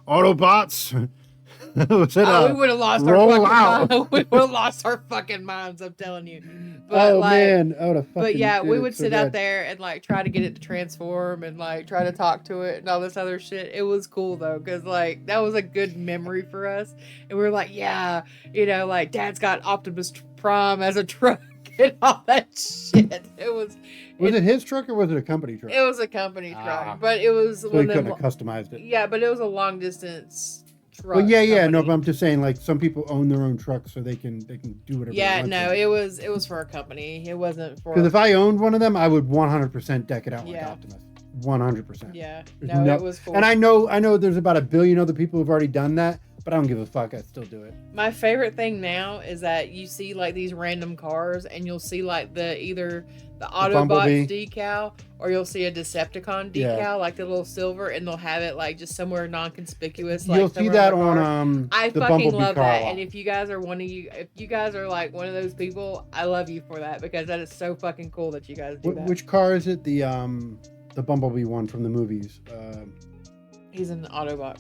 Autobots Was it Oh, a we would have lost our roll fucking out? minds. We would have lost our fucking minds, I'm telling you. But Oh like, man, I would have fucking. but yeah, we dude, would it's so sit out good. there and like try to get it to transform and like try to talk to it and all this other shit. It was cool though, because like that was a good memory for us. And we were like, yeah, you know, like Dad's got Optimus Prime as a truck and all that shit. Was it his truck or was it a company truck? It was a company Ah. truck, but it was So one he of couldn't them. have customized it. Yeah, but it was a long distance truck. Well, yeah, no, company. but I'm just saying, like some people own their own trucks, so they can do whatever. Yeah, they want no, to. it was for a company. It wasn't for. Because if I owned one of them, I would 100% deck it out like Yeah. Optimus. 100%. Yeah, There's no, no- it was cool. And I know there's about 1 billion other people who've already done that, but I don't give a fuck. I still do it. My favorite thing now is that you see like these random cars, and you'll see like either the Autobots Bumblebee. decal, or you'll see a Decepticon decal, Yeah. like the little silver, and they'll have it like just somewhere non-conspicuous. You'll Like see somewhere that in the car. on I the fucking Bumblebee love car that. lot. And if you guys are if you guys are like one of those people, I love you for that, because that is so fucking cool that you guys do that. Which car is it? The Bumblebee one from the movies. He's an Autobot.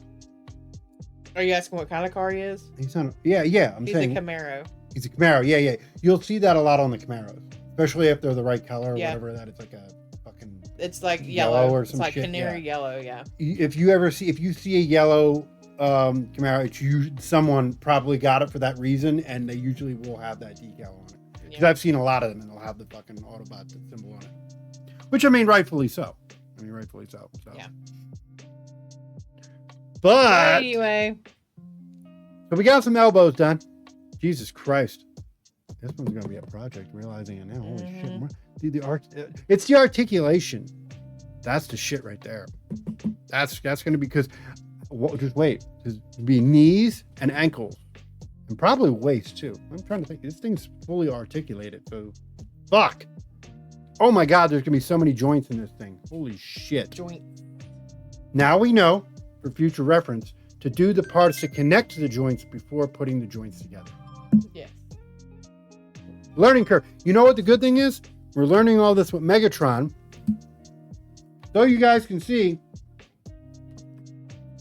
Are you asking what kind of car he is? He's on. Yeah. I'm He's saying a Camaro. he's a Camaro. Yeah. You'll see that a lot on the Camaros, especially if they're the right color or Yeah. whatever. That it's like a fucking. It's like Yellow yellow. or It's some like shit, canary yeah. yellow. Yeah. If you see a yellow Camaro, it's usually someone probably got it for that reason, and they usually will have that decal on it. Because Yeah. I've seen a lot of them, and they'll have the fucking Autobot symbol on it. Which I mean, rightfully so. So. Yeah. But Anyway, so we got some elbows done. Jesus Christ, this one's gonna be a project. Realizing it now. Holy shit! Mhm. Dude, it's the articulation. That's the shit right there. That's gonna be because. Just wait. There's be knees and ankles, and probably waist too. I'm trying to think. This thing's fully articulated. So, fuck. Oh my God, there's gonna be so many joints in this thing. Holy shit. joint. Now we know, for future reference, to do the parts to connect to the joints before putting the joints together. Yes. Learning curve. You know what the good thing is? We're learning all this with Megatron. So you guys can see,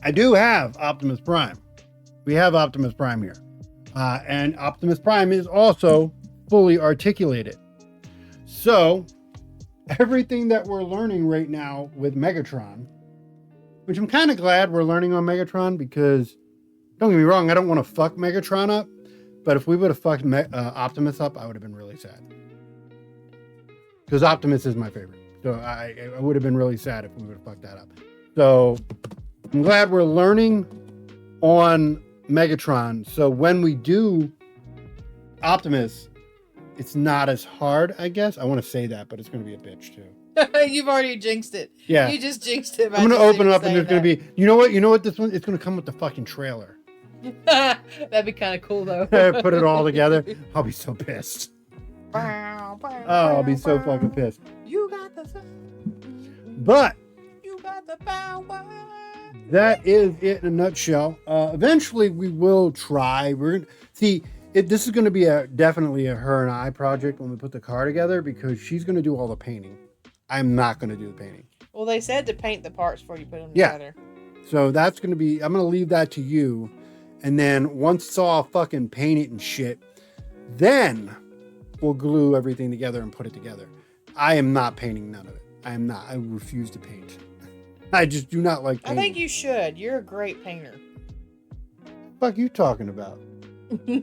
I do have Optimus Prime. We have Optimus Prime here. And Optimus Prime is also fully articulated. So everything that we're learning right now with Megatron, which I'm kind of glad we're learning on Megatron, because don't get me wrong, I don't want to fuck Megatron up, but if we would have fucked Optimus up, I would have been really sad. Because Optimus is my favorite. So I would have been really sad if we would have fucked that up. So I'm glad we're learning on Megatron. So when we do Optimus, it's not as hard, I guess. I want to say that, but it's going to be a bitch too. You've already jinxed it. Yeah. You just jinxed it. by I'm going to just open it up and saying there's going to be, you know what this one, it's going to come with the fucking trailer. that. That'd be kind of cool though. Put it all together. I'll be so pissed. Oh, I'll be so fucking pissed. You got the But you got the power. that is it in a nutshell. Eventually we will try. We're going to see this is going to be definitely a her and I project when we put the car together, because she's going to do all the painting. I'm not going to do the painting. Well, they said to paint the parts before you put them Yeah. together. So that's going to be, I'm going to leave that to you. And then once it's all fucking painted and shit, then we'll glue everything together and put it together. I am not painting none of it. I am not. I refuse to paint. I just do not like I painting. think you should. You're a great painter. Fuck you talking about?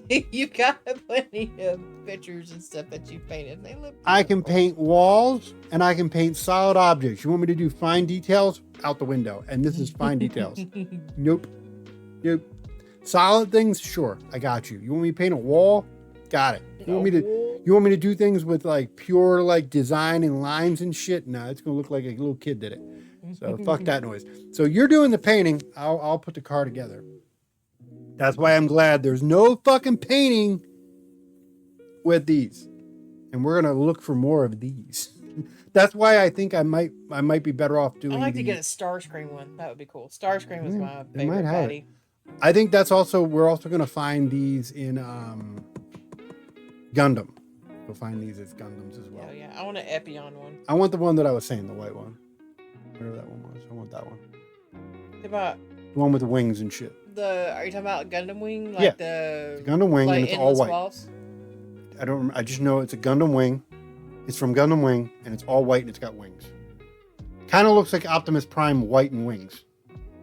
You've got plenty of pictures and stuff that you painted. They look. I can beautiful. paint walls and I can paint solid objects. You want me to do fine details? Out the window. And this is fine details. Nope. Solid things? Sure. I got you. You want me to paint a wall? Got it. You want me to do things with like pure like design and lines and shit? No, it's gonna look like a little kid did it. So fuck that noise. So you're doing the painting. I'll put the car together. That's why I'm glad there's no fucking painting with these. And we're gonna look for more of these. That's why I think I might be better off doing. I'd like to get a Starscream one. That would be cool. Starscream was Yeah, my they might favorite have patty. I think we're also gonna find these in Gundam. We'll find these as Gundams as well. Oh yeah, I want an Epion one. I want the one that I was saying, the white one. Whatever that one was. I want that one. What about The one with the wings and shit. Are you talking about Gundam Wing? Like Yeah. the It's a Gundam Wing, like and it's all Endless white. Waltz? I just know it's a Gundam Wing. It's from Gundam Wing, and it's all white, and it's got wings. Kind of looks like Optimus Prime white and wings,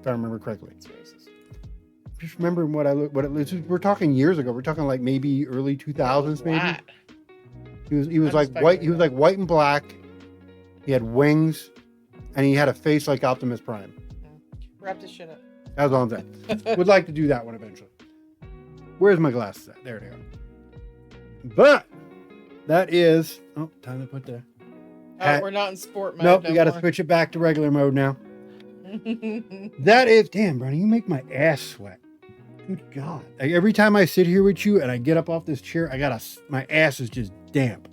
if I remember correctly. It's racist. Just remember what it was. We're talking years ago. We're talking like maybe early 2000s, maybe. What? He was I'm like white. He was speculating. like white and black. He had wings, and he had a face like Optimus Prime. Wrap this shit up. That's all I'm saying. Would like to do that one eventually. Where's my glasses at? There they are. But that is. Oh, time to put the. Oh, we're not in sport mode. Nope, no we got to more. switch it back to regular mode now. That is, damn, Brownie, you make my ass sweat. Good God. Like, every time I sit here with you and I get up off this chair, my ass is just damp.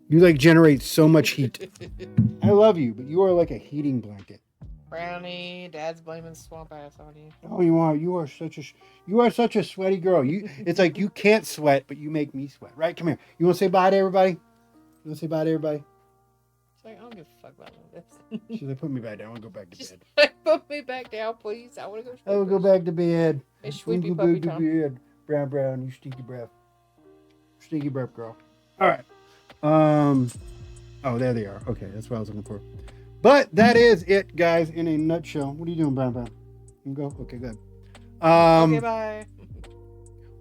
You like generate so much heat. I love you, but you are like a heating blanket. Brownie, Dad's blaming swamp ass on you. Oh, you are such a sweaty girl. It's like you can't sweat, but you make me sweat. Right? Come here. You want to say bye to everybody? It's like, I don't give a fuck about this. She's like, put me back down. I want to go back to Just bed. put me back down, please. I want to go. I will go back to bed. It's We'll sweepy go puppy back to time. bed. Brown, you stinky breath. Stinky breath, girl. All right. Oh, there they are. Okay, that's what I was looking for. But that is it, guys, in a nutshell. What are you doing, Brown? You go? Okay, good. Okay, bye.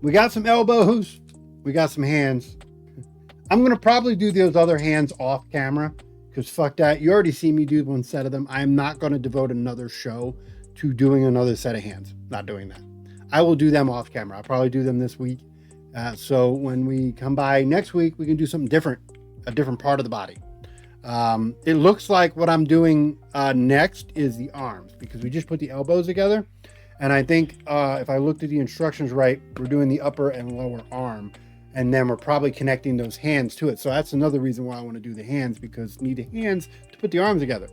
We got some elbows. We got some hands. I'm going to probably do those other hands off camera because fuck that. You already see me do one set of them. I'm not going to devote another show to doing another set of hands. Not doing that. I will do them off camera. I'll probably do them this week. So when we come by next week, we can do something different, a different part of the body. It looks like what I'm doing next is the arms because we just put the elbows together. And I think if I looked at the instructions right, we're doing the upper and lower arm. And then we're probably connecting those hands to it. So that's another reason why I want to do the hands because need the hands to put the arms together.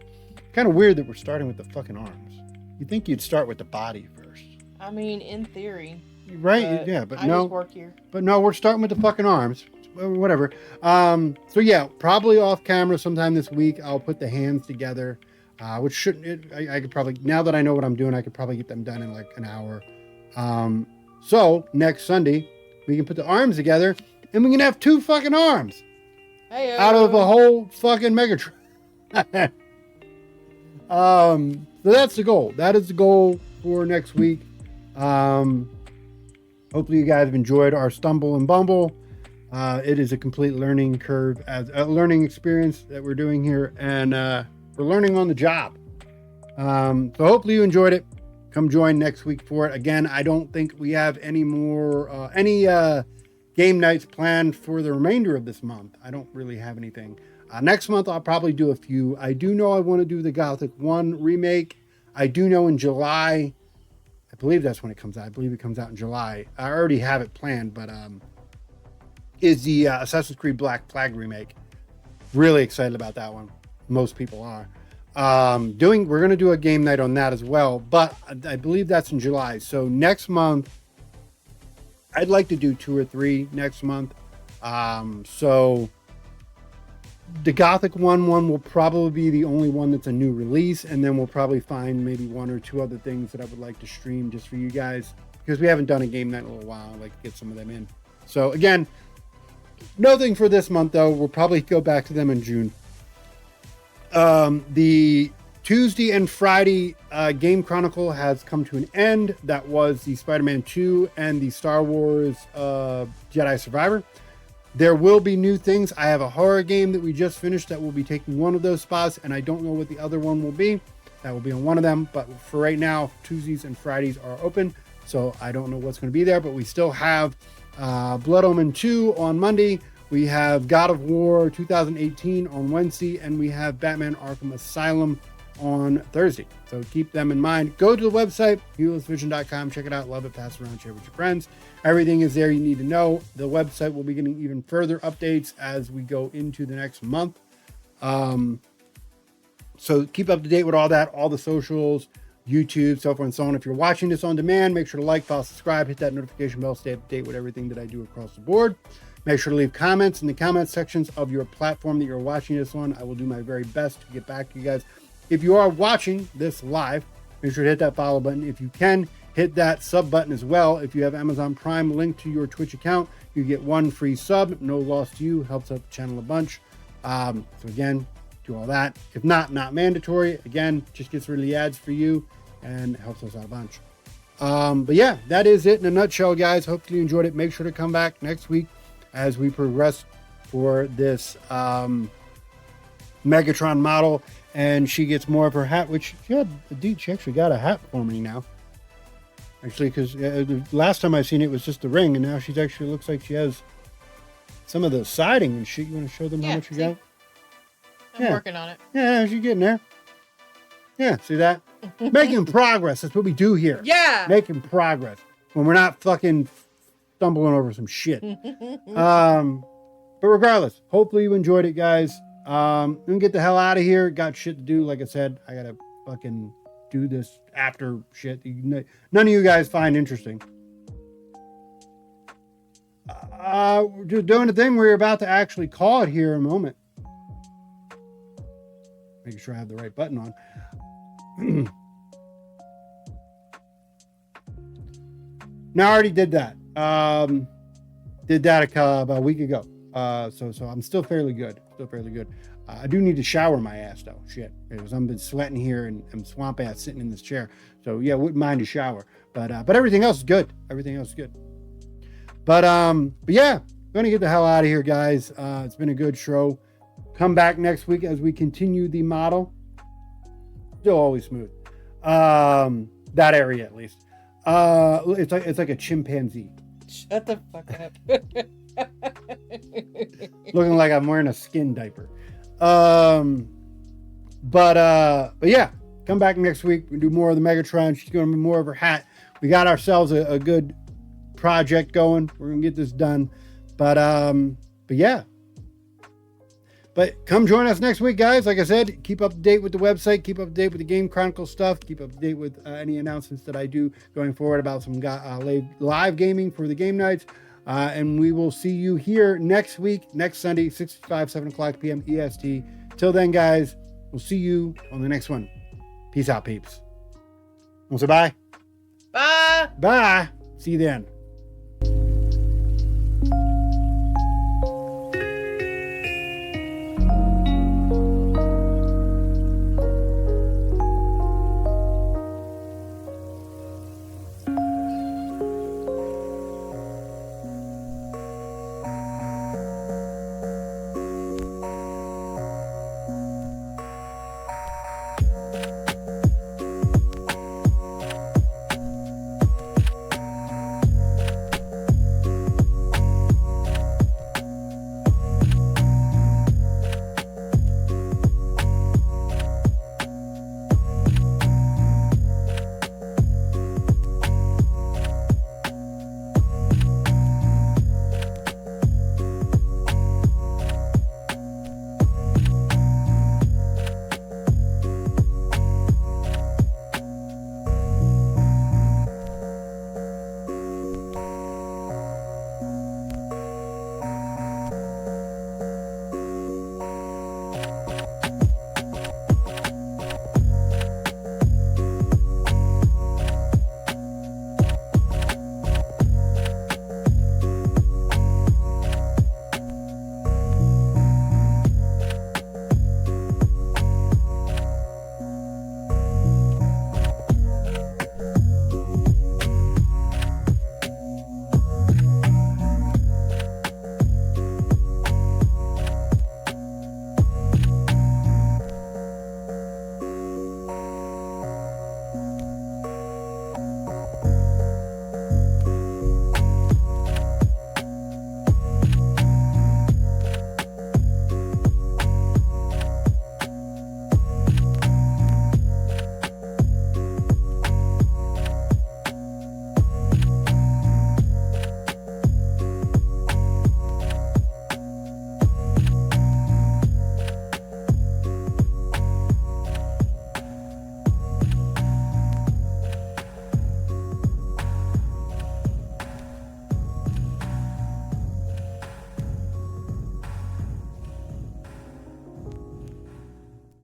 Kind of weird that we're starting with the fucking arms. You'd think you'd start with the body first. I mean, in theory. Right? Yeah, but I no. just work here. But no, we're starting with the fucking arms. Whatever. So yeah, probably off camera sometime this week, I'll put the hands together, which shouldn't, I could probably, now that I know what I'm doing, I could probably get them done in like an hour. So next Sunday, we can put the arms together and we can have 2 fucking arms Hey, out of a whole fucking Megatron. So that's the goal. That is the goal for next week. Hopefully you guys have enjoyed our stumble and bumble. It is a complete learning curve, as a learning experience that we're doing here, and we're learning on the job. So hopefully you enjoyed it. Come join next week for it. Again, I don't think we have any more game nights planned for the remainder of this month. I don't really have anything. Next month I'll probably do a few. I do know I want to do the Gothic 1 remake. I do know in July, I believe that's when it comes out. I believe it comes out in July. I already have it planned, but is the Assassin's Creed Black Flag remake. Really excited about that one. Most people are. We're going to do a game night on that as well, but I believe that's in July. So next month, I'd like to do 2 or 3 next month. So the Gothic 1 will probably be the only one that's a new release, and then we'll probably find maybe 1 or 2 other things that I would like to stream just for you guys, because we haven't done a game night in a little while. I'd like to get some of them in. So again, nothing for this month though. We'll probably go back to them in June. The Tuesday and Friday Game Chronicle has come to an end. That was the Spider-Man 2 and the Star Wars Jedi Survivor. There will be new things. I have a horror game that we just finished that will be taking one of those spots, and I don't know what the other one will be. That will be on one of them, but for right now, Tuesdays and Fridays are open, so I don't know what's going to be there, but we still have Blood Omen 2 on Monday. We have God of War 2018 on Wednesday, and we have Batman Arkham Asylum on Thursday. So keep them in mind. Go to the website, huelessvision.com. Check it out. Love it. Pass it around. Share with your friends. Everything is there you need to know. The website will be getting even further updates as we go into the next month. So keep up to date with all that, all the socials, YouTube, so forth and so on. If you're watching this on demand, make sure to like, follow, subscribe, hit that notification bell, stay up to date with everything that I do across the board. Make sure to leave comments in the comment sections of your platform that you're watching this on. I will do my very best to get back to you guys. If you are watching this live, Make sure to hit that follow button. If you can, hit that sub button as well. If you have Amazon Prime linked to your Twitch account, you get 1 free sub. No loss to you. Helps out the channel a bunch. So again, do all that. If not mandatory. Again, just gets rid of the ads for you and helps us out a bunch. But yeah, that is it in a nutshell, guys. Hopefully you enjoyed it. Make sure to come back next week as we progress for this Megatron model, and she gets more of her hat, which she actually got a hat for me now. Actually, because the last time I seen it was just the ring, and now she's actually looks like she has some of the siding and shit. You want to show them how much you got? I'm working on it. Yeah, she's getting there. Yeah, see that? Making progress. That's what we do here. Yeah. Making progress when we're not fucking stumbling over some shit. But regardless, hopefully you enjoyed it, guys. We can get the hell out of here. Got shit to do. Like I said, I gotta fucking do this after shit none of you guys find interesting. We're just doing the thing we're about to actually call it here in a moment. Making sure I have the right button on. Now I already did that. Did that about a week ago. So I'm still fairly good. I do need to shower my ass though. Shit, because I've been sweating here and I'm swamp ass sitting in this chair. So yeah, wouldn't mind a shower. But everything else is good. But yeah, gonna get the hell out of here, guys. It's been a good show. Come back next week as we continue the model. Still always smooth. That area at least. It's like a chimpanzee. Shut the fuck up. Looking like I'm wearing a skin diaper. But yeah, come back next week. We do more of the Megatron. She's going to be more of her hat. We got ourselves a good project going. We're gonna get this done. But yeah. But come join us next week, guys. Like I said, keep up to date with the website, keep up to date with the Game Chronicle stuff, keep up to date with any announcements that I do going forward about some live gaming for the game nights. And we will see you here next week, next Sunday, 6:55, 7 o'clock p.m. EST. Till then, guys, we'll see you on the next one. Peace out, peeps. Want to say bye? Bye. Bye. See you then.